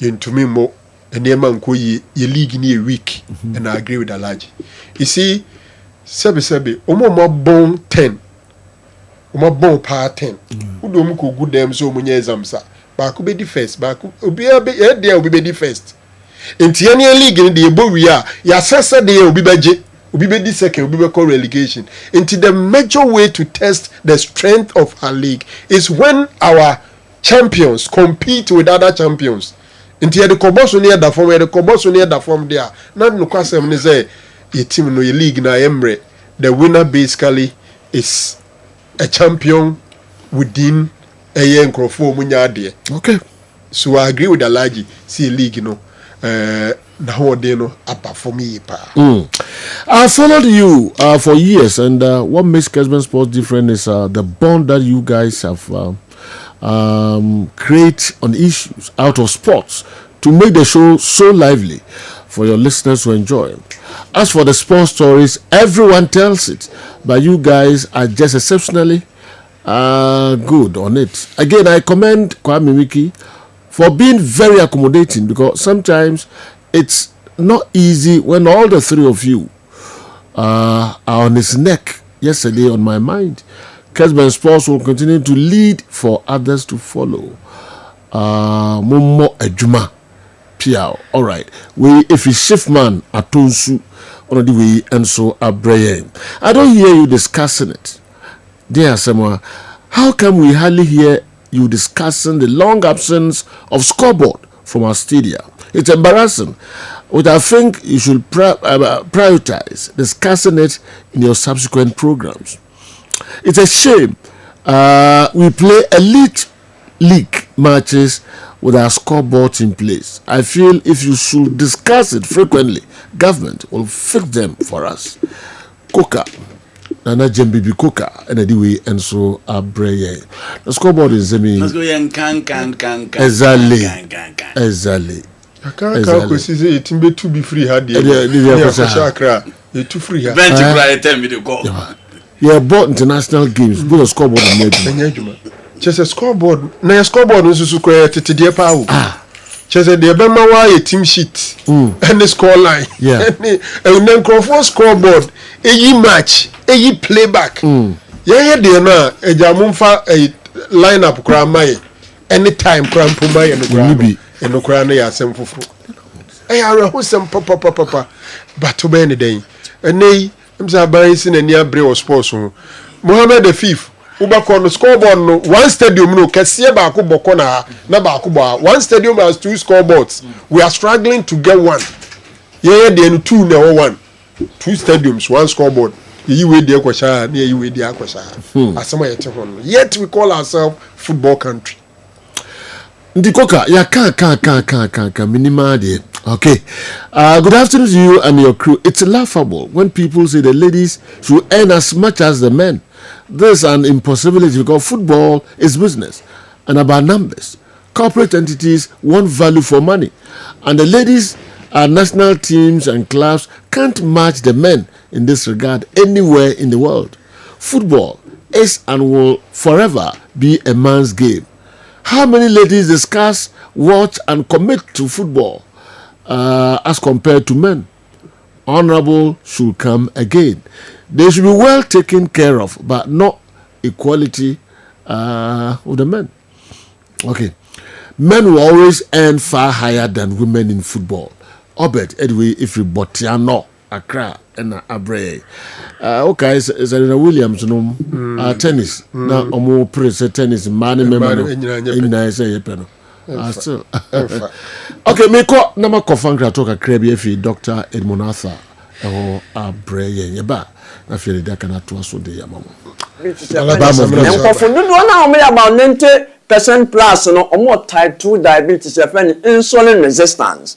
yentumi mo enema nko ye league ni a week and I agree with alaji. You see Sebi, omo bon 10. Omo bon pa 10. Udo mu ko good dem so munye examsa. Ba ko be di first, ba ko obi there obi be di first. Enti any league ni de ebo wi a ya sese de obi beje, obi be di second, obi be call relegation. Enti the major way to test the strength of our league is when our champions compete with other champions. Enti the koboso near the form there. Na no kwasem ni say your team no your league na emre. The winner basically is a champion within a year and munya. Okay. So I agree with Alaji. See league, you know. For me. I followed you for years, and what makes Kessben Sports different is the bond that you guys have created on issues out of sports to make the show so lively for your listeners to enjoy. As for the sports stories, everyone tells it, but you guys are just exceptionally good on it. Again, I commend Kwame Wiki for being very accommodating, because sometimes it's not easy when all the three of you are on his neck. Yesterday on my mind, Kessben Sports will continue to lead for others to follow. Momo Ejuma Piao. All right. We if you shift man atonsu on the way and so abraye. I don't hear you discussing it. Dear someone, how come we hardly hear you discussing the long absence of scoreboard from our stadium? It's embarrassing. But I think you should prioritize discussing it in your subsequent programs. It's a shame we play elite league matches with our scoreboards in place. I feel if you should discuss it frequently, government will fix them for us. Coca. Nana Jembibi Coca and anyway and so Abreye. The scoreboard is Let's go and can. Exactly. Aka say it be to be free had the too free. Bench cry tell me to go. Yeah, bought international games, but a scoreboard maybe. Just a scoreboard. Na scoreboard no so create to the power. Just the Bema wa a team sheet and the score line. Yeah. And then Crawford scoreboard, a match, a playback. Yeah, there na a jamumfa a lineup cramai anytime cram pumai and the ground and the crown ya sem fufu. I are who some papa but to be any day. And nay, I'm Zabaris in a near Brew sports. Mohammed the fifth. Ubako no scoreboard no one stadium no kesiye ba ko bokona na ba ko ba one stadium has 2 scoreboards. We are struggling to get one. Yeah, there 2 na 1. 2 stadiums, 1 scoreboard. You we dey kwasha, na you we dey akwasha. Asema yete hono. Yet we call ourselves football country. Ndikoka ya ka minimal there. Okay. Good afternoon to you and your crew. It's laughable when people say the ladies should earn as much as the men. This is an impossibility because football is business and about numbers. Corporate entities want value for money, and the ladies, our national teams and clubs can't match the men in this regard anywhere in the world. Football is and will forever be a man's game. How many ladies discuss, watch, and commit to football as compared to men? Honorable should come again. They should be well taken care of, but not equality with the men. Okay. Men will always earn far higher than women in football. Obed, anyway, if you Botiano, Accra, and Abre. Okay, Serena Williams, no, tennis. Now, Omo Prince, tennis, money, in say, still. Okay, me call Nama Kofangra talk a crabby if Dr. Edmund Arthur or Abre, Yeba. I feel that cannot to us with the Yamamo. About 90% plus or more type 2 diabetes, insulin resistance.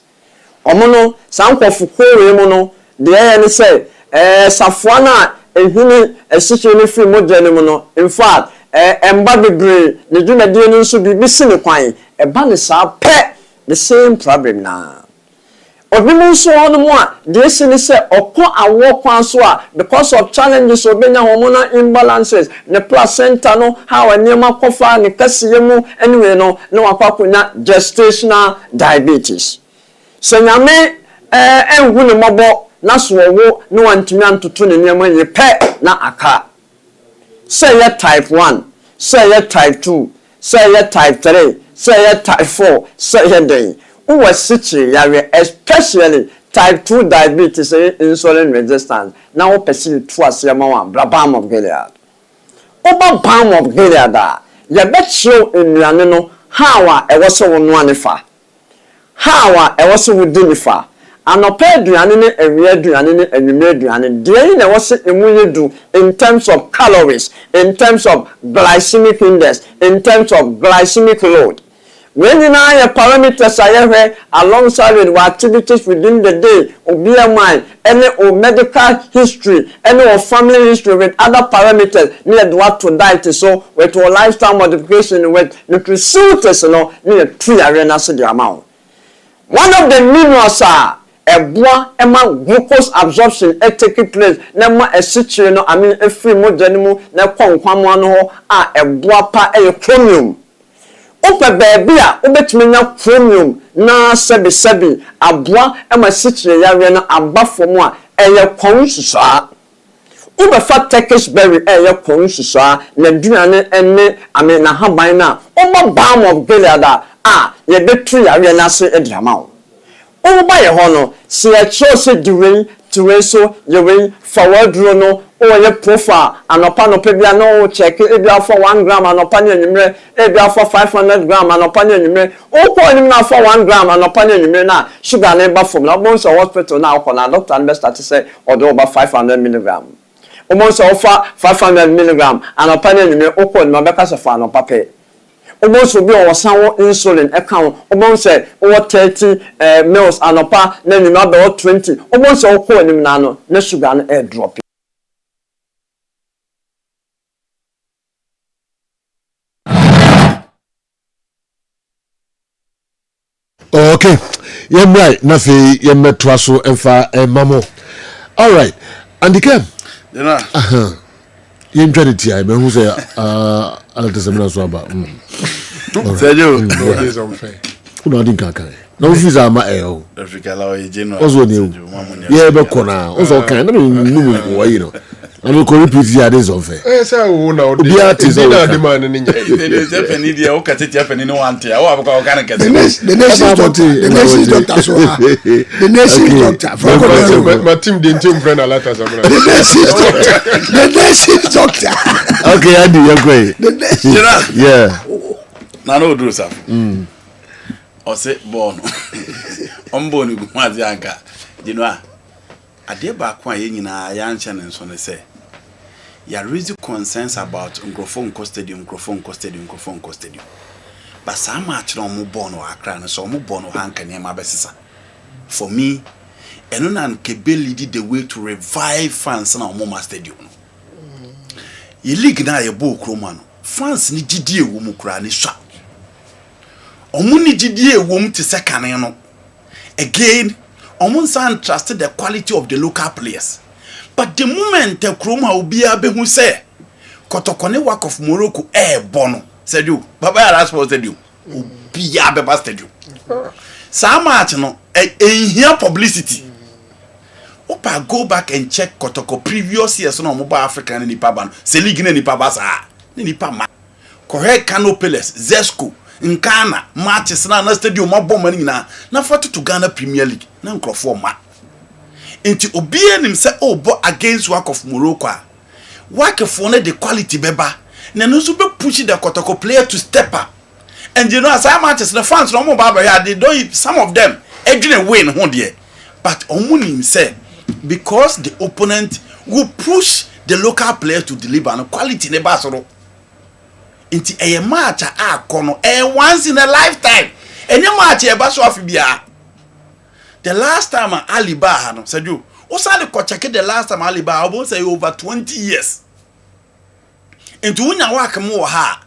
Omono, some of Fukuremono, the air say, Safwana, a human, a situation free modemono. In fact, and Bobby Bray, the Juna Dion should be missing a quine, a banisa pet, the same problem now. Obimu so on more, this is a upon a walk on soa because of challenges of being hormonal imbalances, the placenta no, how a nema kofa, the cassiemu, anyway, no aquapuna gestational diabetes. So, Yame, and Winamabo, Naswo, no one to me to tune in your pet, na aka. Say your type 1, say your type 2, say your type 3, say your type 4, say your day. Who was sitting, especially type 2 diabetes, insulin resistance. Now, perceive twice your mama, Brabam of Gilead. Over Balm of Gilead, you bet show in Ranino how I was so one fa. How I was so with Dinifa. And a pair duanine and rear duanine and rear duanine. Drain I was do in terms of calories, in terms of glycemic index, in terms of glycemic load. When you know your parameters are alongside with activities within the day, or BMI, any or medical history, any or family history with other parameters near what to diet, so with your lifestyle modification with nutraceuticals, near 3 arenas of the amount. One of the minerals are a glucose absorption taking place. Nema a situation, I mean, a free more general, na kwamano a pa a chromium. Opa baby a obetumi nya chromium na sebi aboa e ma sikyire yare na aba fom a eye kwon susa oba fa Turkish berry eye kwon susa na duane ene ame na haban na oba Balm of Gilead a ye betu yare na se ediama o oba ye ho no se ye cho se diwe tiwe so ye we forward ro no o ye profile anopa no pebia no check ebia for 1 gram anopa ne nwumre ebia for 500 gram anopa ne nwumre o ko nim na for 1 gram anopa ne nwumre na sugar na ba from na bon so hospital na ko na doctor and start say o do over 500 milligram o mo so offer 500 milligram anopa ne nwumre o ko nim be ka so fa anopa pe o mo so bi o san wo insulin e kan o mo say o 30 mils anopa na nwumre be 20 o mo so o ko nim na no na sugar na e drop. Okay, Yem right, nothing. Yem metwaso enfa mamo. All right, and the game. You know. Yem try the TI. Me who say I'll tell them so about. Sergio, it is unfair. Who know didn't can. No visa ma eo. Africa law general. Also new. Yeah, be kona. Also kind. I mean, why you know. I'm going to repeat here. This unfair. Say who now? The artist is the man in India. The Japanese, the okay, Japanese no want to. Oh, I'm going to the nation doctor. The nation doctor. So the nation doctor. My team didn't team friend a lot as a the nation doctor. The nation doctor. Okay, Andy, you're great. The nation. Yeah. Now no do something. Or say born. Born with my yanka. You know. Ade ba kwa ye nyina ya nche ne so ne say ya raise concerns about Nkrofo stadium but some match no mo born wa Accra no so mo born ha nka ne ma besisa for me eno na Kebe lead the way to revive fans na mo stadium no ye league na ye bo kroma no fans ni gidie wo mu kura ne swa omu ni gidie wo mu te second no again Omunsan trusted the quality of the local players. But the moment the Kroma will be able to say, Kotokone work of Morocco, bono, said you, Baba Raspo said you, be able to you. Some match no, in here publicity. Opa go back and check Kotoko previous years on mobile African in the Paban, Selig in the Pabasa, in the Pama. Correct Kano Palace, Zesco. Nkana matches na stadium mabɔ mani na foto to Ghana Premier League na Nkrofo ma enti obie nim se obo against work of Morocco work for na the quality beba na no so be push the Kotoko player to step up and you know as I matches the fans no mo ba they don't some of them edwin win ho de but omu nim say because the opponent will push the local player to deliver and quality ne ba so inti eye match a kono once in a lifetime enye match e ba so afibia the last time Ali Ba no said you osale ko check the last time Ali Ba obo say over 20 years inti unya work mo ha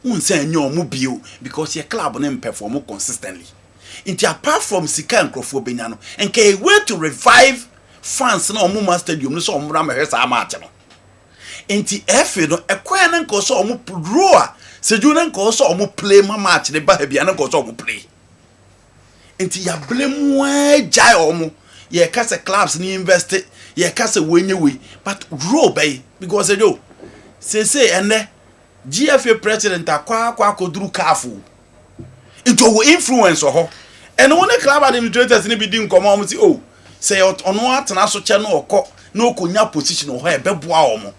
un say enye omo bio because your club no perform consistently inti apart from sika Nkrofo benya no enka a way to revive fans na omo stadium no so omo ra mahwesa match no Enti efe no ekwan na nko so omo roa seju na nko so omo play ma match ne ba bia na nko so omo play enti ya blame wa jai omo ye ka se clubs ni invest ye ka se wenye we but row bay because ejo say ene GFA president akwa akoduru kafu it will influence ho and one club administrators ni bi di nkomo omo si oh say ono atena so che no okọ na okonya position ho e beboa omo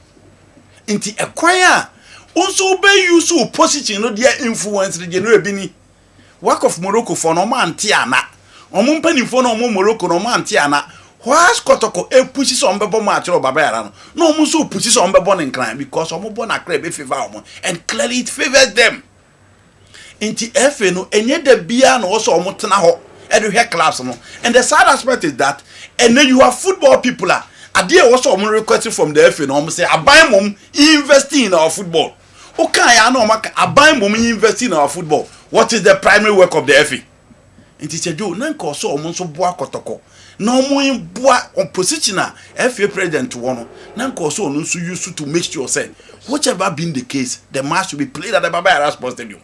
inti ekwaya unso be use position no dia influence the general bini work of Morocco for no man tiana omo mpanifo no omo Morocco no man tiana was Kotoko e push some bebo match ro baba yara no omo so push some bebo in crime because omo born Accra be favor omo and clearly it favors them inti FA no enye da bia no so omo tena ho e do hear class no and the sad aspect is that and then you have football people Ade also requesting from the FA no say aban mom investing in our football. Okay, ya no maka aban mom investing in our football. What is the primary work of the FA? Nti chejo na nka so omo so boa Kotoko. Na omo boa opposition FA president wono. Na nka so no so used to make sure say whichever been the case, the match will be played at the Baba Yara Sports Stadium.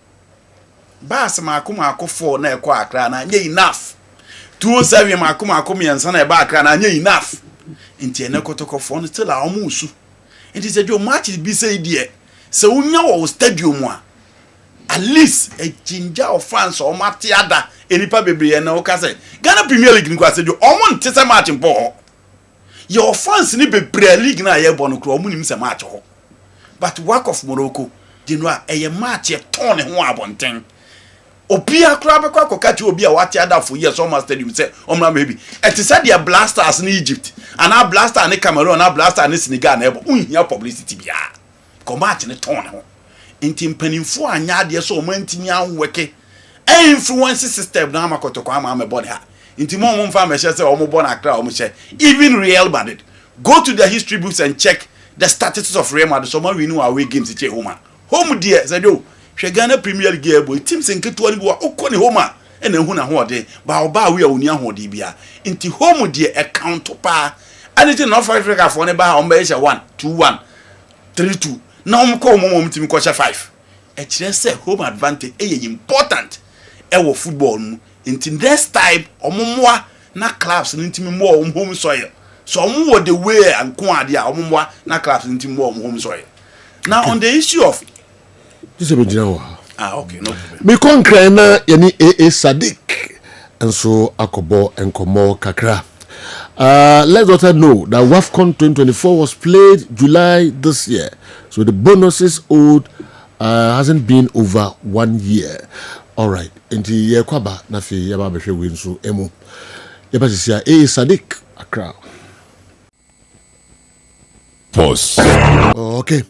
Bas makoma akofo na ekọ Accra na nye enough. 207 makoma akomiansa na eba Accra na nye enough. Inti ene Kotoko for still a omusu inti said your match be say there so unya wo stadium at least a ginger of fans or matiada enipa bebre na o ka say Ghana Premier League nko said you omo ntese match mpo your fans ni bebre league na ye bono kro omo nim se match ho but work of Morocco di no a ye match e ton ho abonten obi akra be kwa kokati obi a wati ada for years almost stadium say omna maybe it said their blasters in Egypt and our blaster in Cameroon and blaster in Senegal na ebo unhia publicity bia ko match ne ton ho enti mpanimfo anya de so o mantimi anweke influence system na makotoko ama body ha enti mo mfa me say o mo born Accra o mo che even Real Madrid go to the history books and check the statistics of Real Madrid so man we know away games che home there said yo Ghana Premier League boy teams nketo ani bo okoni homa ene hu na ho de ba oba we oni ahode bia nti home de account pa anything no for Africa for ne ba o be 1-2-1 3-2 na ko mo timi ko 5 e kire say home advantage e important e wo football mu nti next time ommoa na clubs ntimi mo home soil so omwo the way and ko ade a ommoa na clubs ntimi mo home soil. Now on the issue of this is okay, no problem. Me konkre na yani AA Sadiq and so akobo enkomo kakra. Let's also know that WAFCON 2024 was played July this year, so the bonuses owed hasn't been over 1 year. All right, enti ye kwaba na fi yaba behwe wensu emu. Yaba sisia AA Sadiq Accra. Pause. Okay.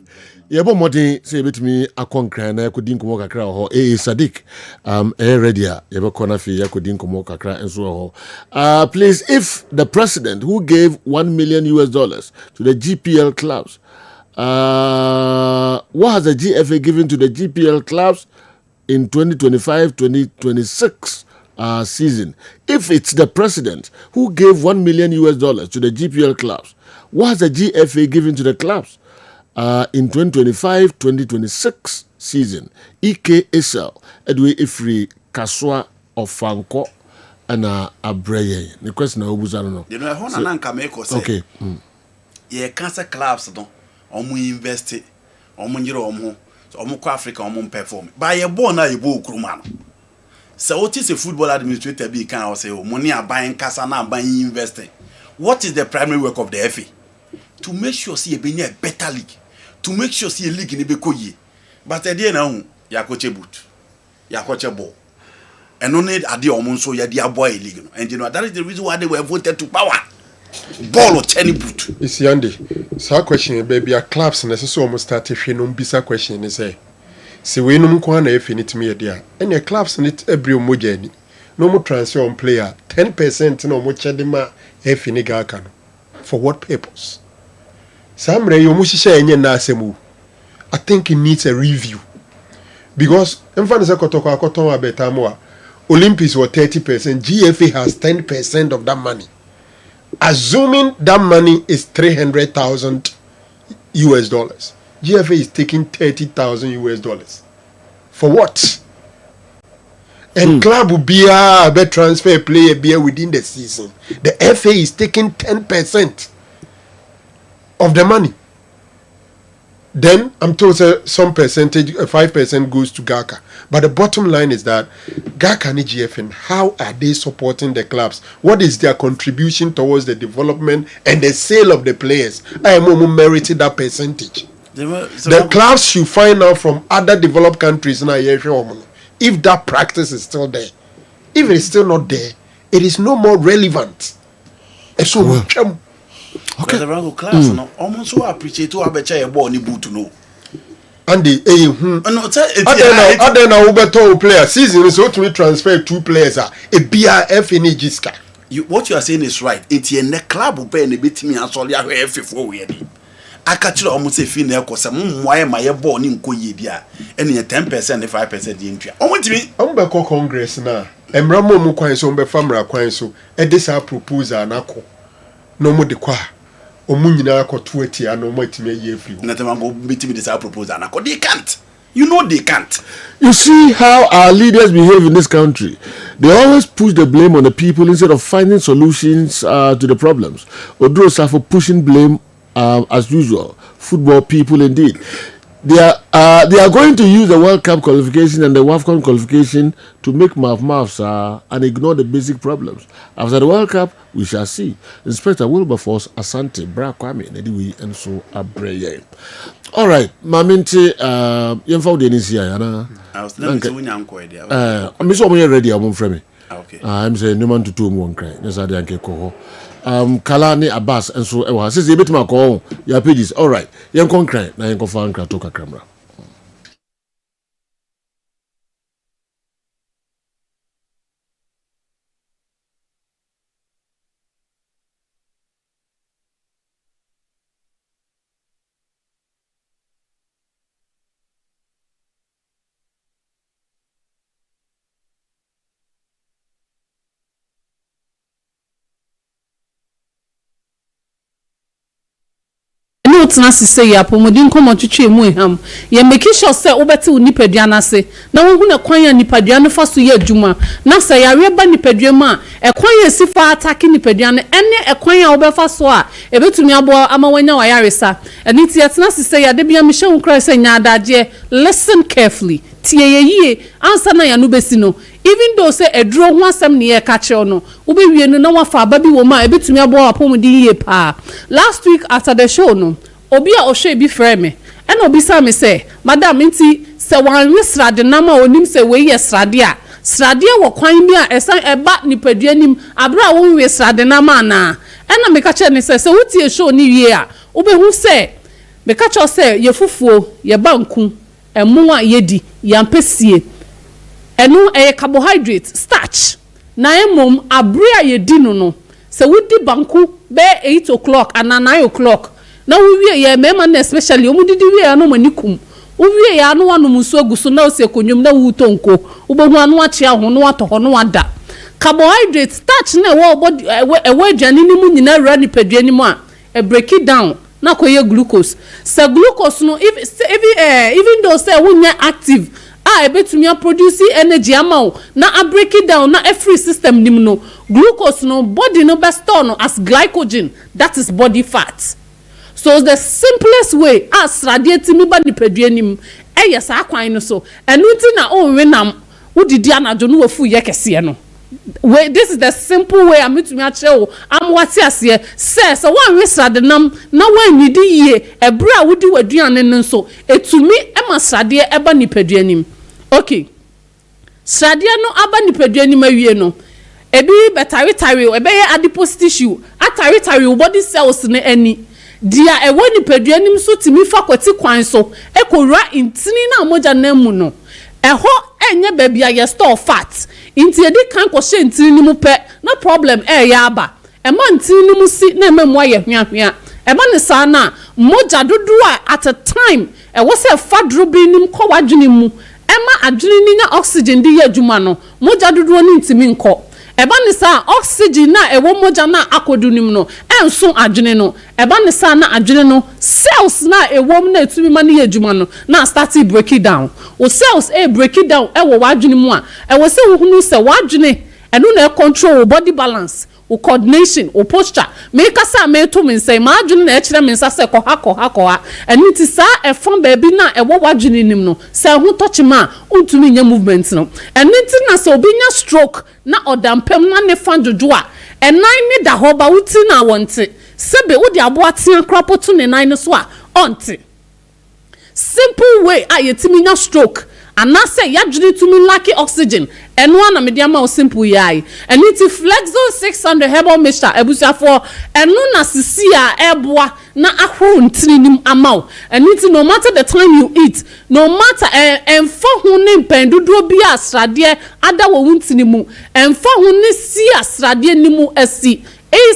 Yebo modi say betimi akonkran na yakodi nkomo kakra ho Sadiq ready yebo kona fi yakodi nkomo kakra enso ho. Please, if the president who gave $1 million to the GPL clubs, what has the GFA given to the GPL clubs in 2025-2026 season? If it's the president who gave $1 million to the GPL clubs, what has the GFA given to the clubs in 2025-2026 season? EKSL Edwe Ifri Kaswa of Fanko and Abreye. The question I was no. You know, I want to make us okay. Yeah, cancer clubs don't. Omu invest, omu nyiro omu, omu ko Africa omu perform. But you born na you bo kruma. So what is a football administrator be can say money are buying casa na buying investing. What is the primary work of the FA? To make sure see a better league. To make sure see a league in Ibekoye. But at the end now, ya coach boot. Ya coach ball. And only at the omonso ya dia boy league. And you know that is the reason why they were voted to power. Ball or any boot. It's Yandi. So question baby a clubs and so almost start if you know bisa question is say. See we no ko na if it me dia. And your clubs need every journey. No more transfer on player. 10% no more chadema if ni gaka. For what purpose? Samre yomushisha enye na asemu. I think it needs a review. Because mfano se kotoko akoton abetamoa. Olympics were 30%, GFA has 10% of that money. Assuming that money is $300,000 US, GFA is taking $30,000 US. For what? And club will be a transfer player beer within the season. The FA is taking 10% of the money. Then I'm told some percentage, 5% goes to GACA. But the bottom line is that GACA and GFN, how are they supporting the clubs? What is their contribution towards the development and the sale of the players? I am merited that percentage. The clubs should find out from other developed countries now if that practice is still there. If it's still not there, it is no more relevant. So okay. The Rango class no almost so appreciate to have a ball ni boot to know. And the other now Uber player season so to transfer 2 players a BRF in Giska. What you are saying is right. It's a club will pay a bit me and solely F4 we I catch you almost a fin there because some why my ball in Koyedia and 10% 5% entry. I want to be Umbeko Congress now. Emramo Mukwanso Umbe Famra Kwanso, Edisa proposal Nako. No more de qua. Omunyina ko 20 ano matime ye free. Natamango meeting this proposal anako. They can't. You know they can't. You see how our leaders behave in this country. They always push the blame on the people instead of finding solutions to the problems. Odro for pushing blame as usual. Football people indeed. They are going to use the World Cup qualification and the WAFCON qualification to make mouths and ignore the basic problems. After the World Cup, we shall see. Inspector Wilberforce Asante, Bra Kwame, Nediwi, and so Abreye. All right, Maminti, Yemfau Denisia, Yana. I was telling you, I'm so ready. I'm from me. Okay. I'm saying no man to 2 1 cry. Nesadi Anke Koho. Kalani Abbas and so ewa says a bit ma ko your pages. All right, yan kon cry na yan ko fan kra to camera. tena sise ya pomodi nkomo twetwe mu eham ye make sure say obeti nipadua na se na wo hu na kwan ya nipadua no fa so ye adwuma na say yare ba nipadua ma ekwan ya sifa attack nipadua no ene ekwan ya obefa so a ebetumi abo ama wanya wa yaresa eni ti tena sise ya de bia me hwe nkra say nya adaje listen carefully tie ye ansa na ya no besi no even though say edro ho asem ne ye ka kire no obewie no na wafa aba bi wo ma ebetumi abo apomodi ye pa last week after the show no obi a ohwe bi frɛ me ɛna obi sa me say madam nti sɛ wan we srade na ma onim sɛ we ye srade a srade wɔ kwan bi a ɛsan ɛba nipadua nim abra wo we srade na ma na ɛna me ka kire ne sɛ wotie show ni wie a obehu sɛ me ka kire sɛ ye fufuo ye banku emu a ye di yampesie enu carbohydrate starch na emom abra ye di no sɛ wodi banku be 8 o'clock and 9 o'clock na wie ye mema na especially omudidi wie ya no manikum wie ya no wanu musu aguso na ose konwom na wutonko ubohu anu ache aho no atoho no wada carbohydrate starch na wo body ewe aduane ni mu nyina ra ni padua ni mu a break it down na koye glucose se glucose no even though say wonya active ebetumi produce energy amount na break it down na every system nim no glucose no body no be store no as glycogen, that is body fat. So the simplest way as radiate mi ba nipadua nim yes akwan no so enuti na onwenam wodidi anajo no wafu ye kese no. This is the simple way amitumi achewo amwati ase say so wan resade nam na wan nidi ye ebra wodi waduane no so etumi ema srade eba nipadua nim. Okay, srade no aba nipadua nim awie no ebi betari ebeye adipose tissue atari body cells ne ani dia ewo nipadua nim so timi fa kwati kwan so ekowura intini na moja na mu no eho enye babia ye store fat inti edi kan ko she intini nim pe no problem ya aba ema intini nim si na ememu aye hwahwa eba ne sa na moja dodo at a time ewo se fadro bi nim ko wadwene mu ema adwene ni nya oxygen di ye adwuma no moja dodo ni intimi nko eba ne sa oxygen na ewo moja na akodu nim no enso adwene no eba ne sa na adwene no cells na ewo na etumi ma ne ye adwuma no na start break it down o cells break it down ewo wadwene mu a ewo se wo hunu se wadwene eno na control body balance o coordination o posture me kasa me to me say ma adwene na ekire me nsa se koha eni ti sa efon ba bi na ewo wadwene nim no se hu touch ma untumi nya movement no eni ti na se obi nya stroke na odampem na ne fan jojo a enan ni da ho ba wuti na wonte sebe wodi abo atia krapoto ne nan so a onte simple way ayetimi nya stroke anase yadwene tumi lack oxygen eno ana mediama o simple yai eniti flexo 600 herbal mixture ebusiafo eno na sisi a eboa na ahoro ntirinim amaw eniti no matter the time you eat no matter enfo ho ne mpendodo bi asrade ada wo wuntinimu enfo ho ne si asrade nimu asi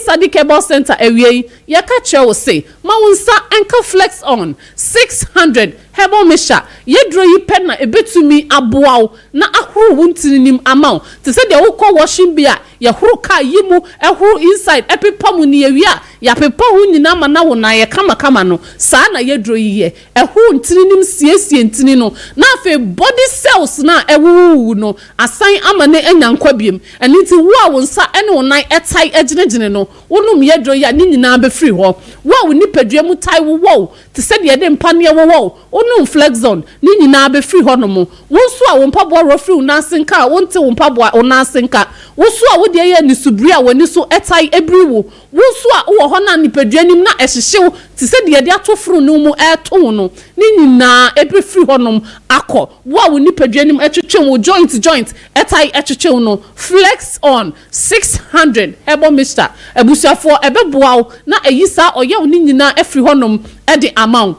Sadi Cable Center ewie yaka chewo say ma wonsa enka flex on 600 herbal mixture yedro yi pen na ebetumi aboaw na ahoro wuntininim amaw te say de wo call washing bia ye horo ka yimu ehoro inside epepamu ni ewia ya pepa hu nyina ma na wo na ye kama no saa na yedro yi ye ehoro ntininim siesie ntini no na afi body cells na ewu no asan ama ne enyankwa biem eniti wo a wonsa ene wonan etai eginegine no wonum yedro ya ni nyina be free ho wo a nipadua mu tai wo te say de de mpane wo wonum flex zone ni nyina be free ho no mo wonso a wo mpabo ro free na senka wonte wo mpabo ona senka woso a wo de ye ni subri a woni so etai ebriwo woso a wo ho na nipadua nim na ehyehew te say de ato furu no mu eto no ni nyina ebre free ho no akọ wo a wo nipadua nim etwetwe wo joint etai etwetwe no flex on 600 herbal mixture ebusuafo ebeboaw na eyisa oye oni nyina efri ho no e de amount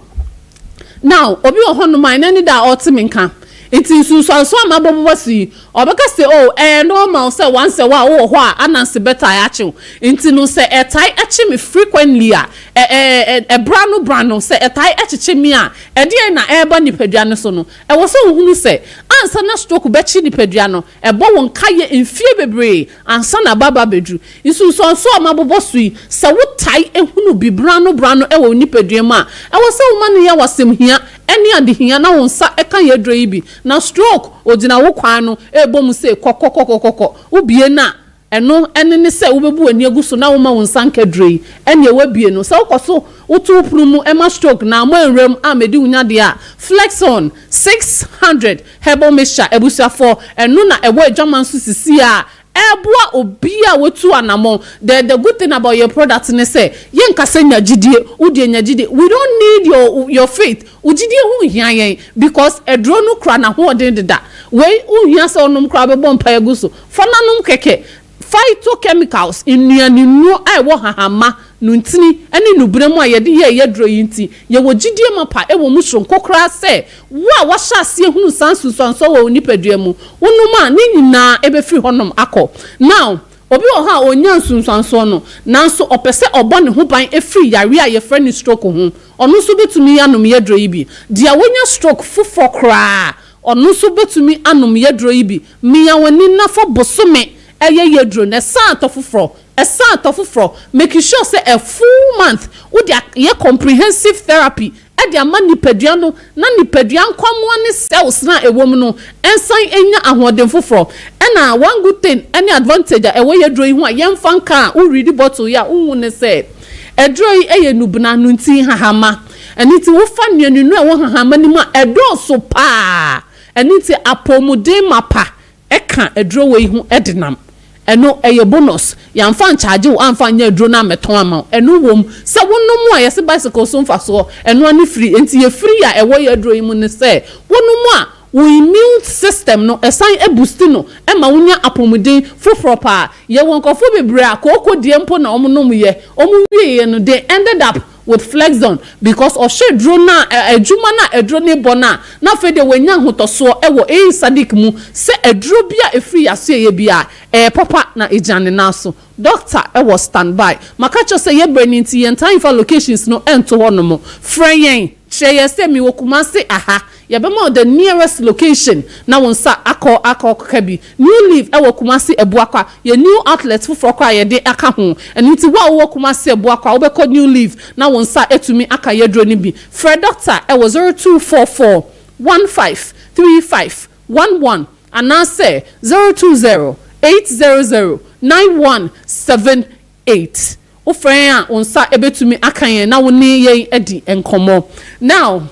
now obi ho no man ani da otiminka nti sunsunso amabobo si obeka say oh normal say once a while wo ho a ananse better achiw nti no say etai echi me frequently a brano say etai echiche me a ede na eba nipadua no so no e wo so hunu say ansa na stroke bechi nipadua no ebo won kaye enfie bebre ansa na baba bedru sunsunso amabobo si say wo tai ehunu bi brano e wo nipadua ma e wo say wo ma no ye wasem hia eni ade hia na won sa e kan ye dro yi bi na stroke ogina wo kwan no ebom se kokokokokoko ubie na eno ene ne se ubebu ani aguso na wo ma won sanka dro yi ene ewa bie no se wokoso wotu prumu ema stroke na mo enrem amedi unya de a flex on 600 herbal mixture ebusia for eno na ewo adwaman so sisi a ebua obia wotu anamo the good thing about your product ne say yenka senya gidie udi nya gidie we don't need your faith ugidie hu hia yen because edro no kra na ho odin deda we uhia se onum kra be bompa eguso fananum keke phytochemicals innuanu ai wo hahama nuntini ene nubremu a yede ye dro yinti ye wo gidie mapa e wo musron kokra se wo a hyaase hunu sansu sonso wo nipadua mu wonuma ne nyina ebe free honom akọ now obi o ha onya sunsanso no nanso opese obo ne ho ban e free yare a ye friend stroke ho onu so betumi anom ye dro yi bi dia wonya stroke fufo kra onu so betumi anom ye dro yi bi miya woni na fo bosome eye ye dro ne san to fufro making sure say a full month with your comprehensive therapy e dia ma nipadua no na nipadua nkwamo ne cells na ewom no ensan enya ahoden fufro e na one good thing any advantage e we ye dro yi ho a yemfa nka o read bottle ya unhu ne say edro yi eye nubna no nti hahama eniti wo fa nuanu e wo hahama ni ma edoso pa eniti apomuden mapa eka edro we hu edinam eno eye bonus yamfa charge wo amfa nya edro na meton ama eno wom se wonom a yesi bicycle so mfa so eno ani free enti ye free a ewo ye edro imu ne se wonom a wo immune system no esan e boost no e ma wonya apomuden foforo pa ye wonkofo bebre akoko die mpo na omonom ye omuwie ye no they ended up with flexon because of she drone na adwuma na edro ne bona na fe de wanya hotoso e wo sadik mu se edro bia e free aso ye bia papa na ejane na so doctor e was standby makacho se ye braninti ye time for locations no ento hono freyen shey se mi wokumase aha yabema the nearest location na wonsa akọ kabi new leaf e wokumase ebuakwa ye new outlet for kwa ye de aka ho eniti wa wokumase ebuakwa wo be call new leaf na wonsa etumi aka ye dro ni bi fred doctor e was 0244 153511 and now say 020 800 9178 o friend a onsa ebetumi aka ye na woni ye edi enkomo now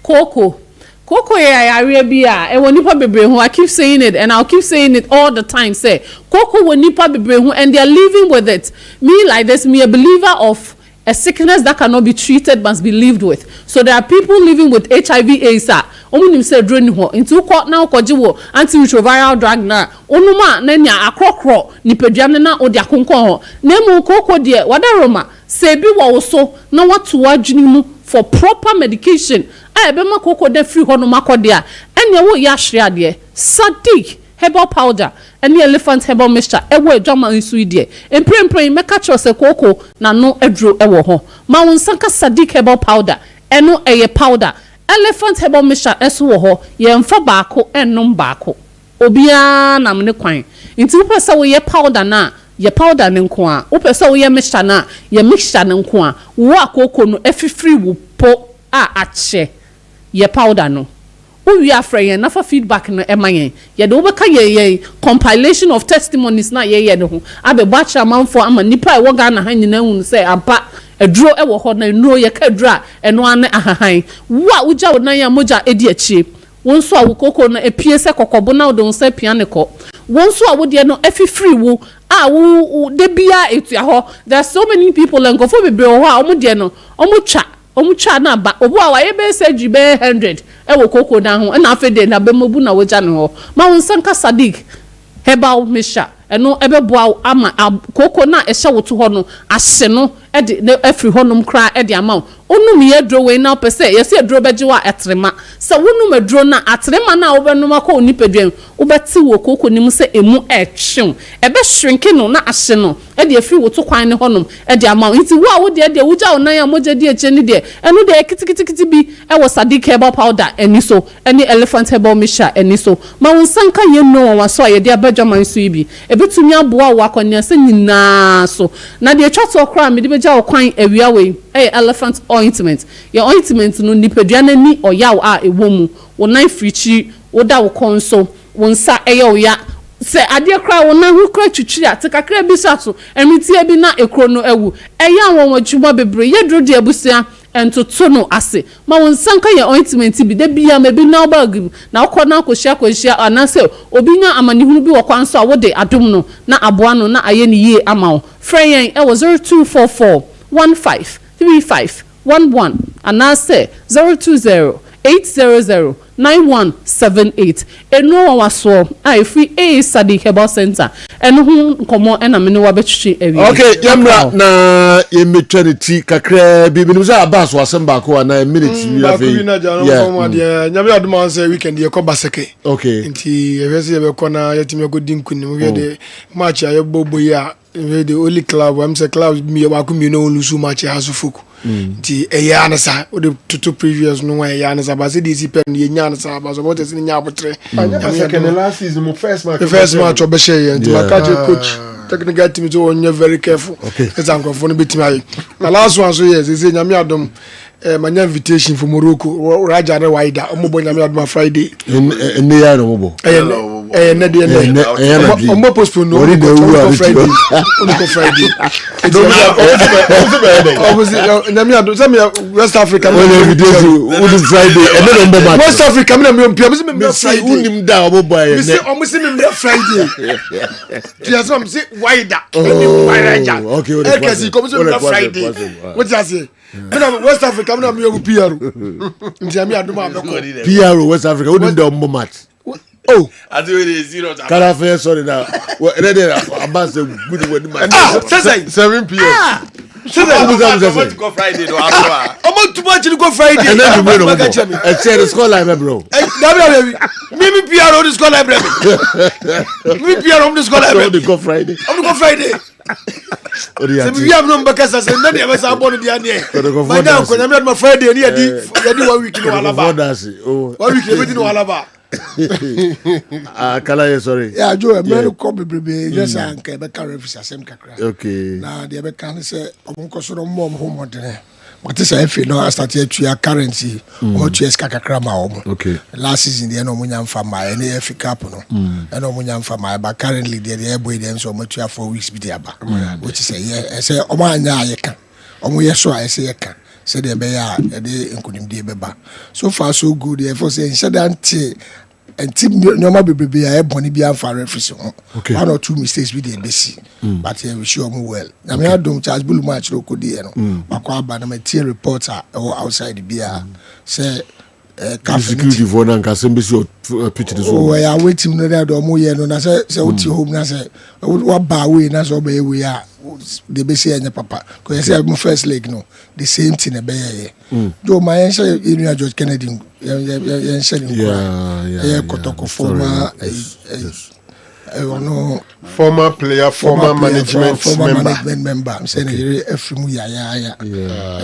Coco ya bia e woni pa bebre hu I keep saying it and I'll keep saying it all the time say Coco woni pa bebre hu and they are living with it me like this me a believer of a sickness that cannot be treated must be lived with so there are people living with HIV/AIDS omunim say dro ni ho nti ukọ na ukoji wo antiretroviral drug na onuma na nya akrokro nipadua na odi akonkon ho na mu Coco de wadaroma say bi wo so na watu adwini mu for proper medication ebema Coco de free hono makode a ene wo ya hwere ade sadik herbal powder and elephant herbal mixture ewo adwama nsu ide emprempren meka chose Coco na no edro ewo ho ma won sanka sadik herbal powder eno eye powder elephant herbal mixture eso wo ho ye mfa baako ennom baako obia na mne kwan nti wo pesa wo ye powder na ye powder ne nko a wo pesa wo ye mixture na ye mixture ne nko a wo akoko no efifiri wo po a ache ye powder no we are free na for feedback no emayen ye de obeka ye compilation of testimonies na ye ne ho abeba chamanfo ama nipa e wo ga na han nyina hu say aba edro e wo ho na no ye ka dro a eno ane ahahan wa uja wo na ya moja edi achi wonso a wo Coco no epie se kokobo na wo don se pia ne ko wonso a wo de no efifiri wo a wo de bia etua ho there are so many people and go for bebre ho a omo de no omu twa na ba obu a waye be se jibe 100 e wo Coco na ho na afede na be mobu na wo ja ne ho ma won sanka sadik herbal mixture eno ebe boa ama Coco na ehye wo to ho no ahye no e de efri ho nom kra e de ama onum ye dro we na pese ye se dro beje wa atrema se wonum adro na atrema na obenum akọ onipadwam obeti wo koko nim se emu etwe ebe shrink no na ahye no e de afiri wo to kwan ne honum e de ama nti wo a wo de wugya onan ya moje de eche ne de enu de kitikiti bi e wo Sadiq herbal powder eni so eni elephant herbal mixture eni so ma wonsanka ye no wa so ye de abadwaman so ibi e betumi aboa wo akọnya se nyina so na de atwa to kra me de beja wo kwan awia we elephant ointment your ointment no nipadua na ni oyaw a ewomu wo nan frichi wo da wo konso wo nsa eye oya se ade kra wo nan hu kra twitwi a te kakra bi saso emitie bi na ekro no ewu eya won wadwuma bebre ye dro de abusia entoto no ase ma won sanka ye ointment bi da bia ma bi na bag na akọ na akohia anase obi nya amanihunu bi wo kwanso a wo de adom no na aboa no na aye ne yie ama wo freyen e wo 0244 153511 anase 020-800-9178 eno waso ai free Sadiq Herbal Center eno hu komo ena me no wabetwetwe awi okay yamra na yemetwanity kakra bi minimza abas wasem ba ko na minute wi afi yeah nyame aduma say weekend ye ko baseke okay nti evese ye ko na yetime go dinkunim we de match aye bobo ya the only club I'm say club me wa ku me no lusu match ha so foku nti eya anasa o de to previous no eya anasa ba say DC pen ye nya anasa ba so what is nya abotre second last season my first match obeshe nti makaje coach technical team so on very careful example for no betimi ayi na last one so yes say nyame adom manya invitation for Morocco Raja na Waida omobo nyame adom Friday ne ya no mobo ne de omo postpone no Friday on Friday nyame adom some West Africa Friday West Africa me mpia me Friday unim da omobo ya me say me Friday just some say Waida Raja okay because come say Friday what you say West Africa na me PR nti ami adoma abeko PR West Africa unim da omobo match oh I do it 0 Kara fair sorry now ready abas good word man 7 p.m. So that we go Friday no after. I'm too much to go Friday. And then you know I share the score line bro. Me PR on the score line. Me PR on the score line. I'm go Friday. We have no because as then they was born the ane. My now when I'm my Friday near the 1 week no alaba. 1 week no alaba. Kala sorry. Yeah, Joe, me ko bebrebe just anka be ka refuse asem kakra. Okay. Na de be kan say omonko so no mom home modern. But this I feel no start here to currency or to eska kakra ma omo. Okay. Last season they no munya mfa ma any FA Cup no. E no munya mfa ma but currently they boy them so much 4 weeks be there ba. Which is say say omo anya ayeka. Omo yeso I say yeka. Say they be ya de nkunim de beba. So far so good therefore say instead and team normal baby I boni bi amfa referee ho. One or two mistakes we dey see. But here we show them well. Na me adom Charles Bulu match ro ko dey no. Makwa aba na me tie reporter outside the beer say security for na nka sembesi pitch this one. Oh ya waiting no there do mo ye no na say uti home na say wa ba we na so be we ya they be say anya papa ko say my first leg no the same thing e be here. Do my answer in George Kennedy yeah kotoko former player former management member I'm saying efrimu ya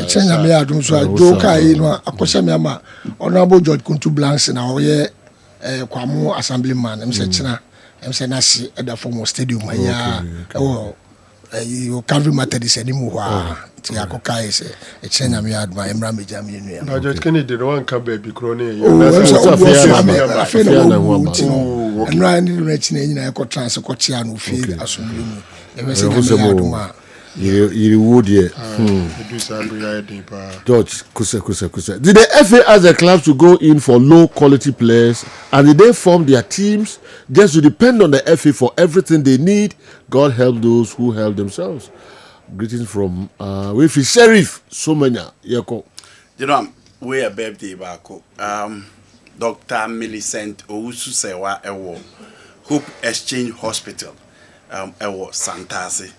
change me adum so do kai no akosha me ama honorable George Kuntu Blanks na oye kwamo assemblyman I'm say china I'm say na si at the former stadium ya you can't matter this anymore. Ti akoka ise e chenya me adma emra meja me nua na George Kennedy no wan ka baby krone na fe na wo enra ni no chi na nyina e ko trans ko chia no fe asomri mu e be se me aduma you would here George kusa did the FA ask the clubs to go in for low quality players and did they form their teams just to depend on the FA for everything they need? God help those who help themselves. Greetings from with Sheriff Somenya Yeko. You know, we a birthday bako. Dr. Millicent Owusu Sewa Ewo Hope Exchange Hospital Ewo Santasi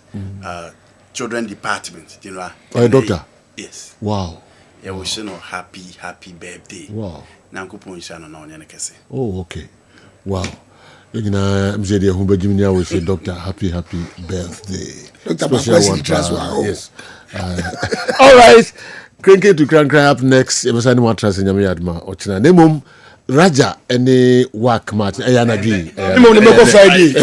Children Department, you know. Doctor? Yes. Wow. Yeah, we say no happy birthday. Wow. Na nkupo nsha no na onye ne kese. Oh, okay. Wow. Yina mzedi ya humba jiminia we say doctor happy birthday. Dr. Yes. All right. Cranky to crank up next. Ebasani matras nyame adma ochina. Nemum Raja any work match ayana dwi. Mimum de meko Friday.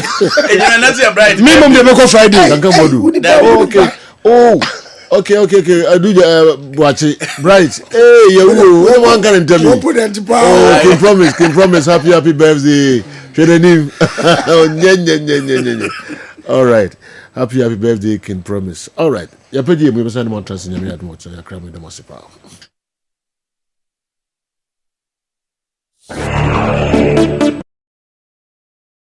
Ejina nati ya bright. Mimum de meko Friday. Kanka modu. Okay. Oh. Okay. I do watch it. Bright. Hey, you one can tell me. Oh, can promise. Happy birthday. All right. Happy birthday, can promise. All right. Ya pedi me person mo trust nyame admo cho ya kra me de mo sepa.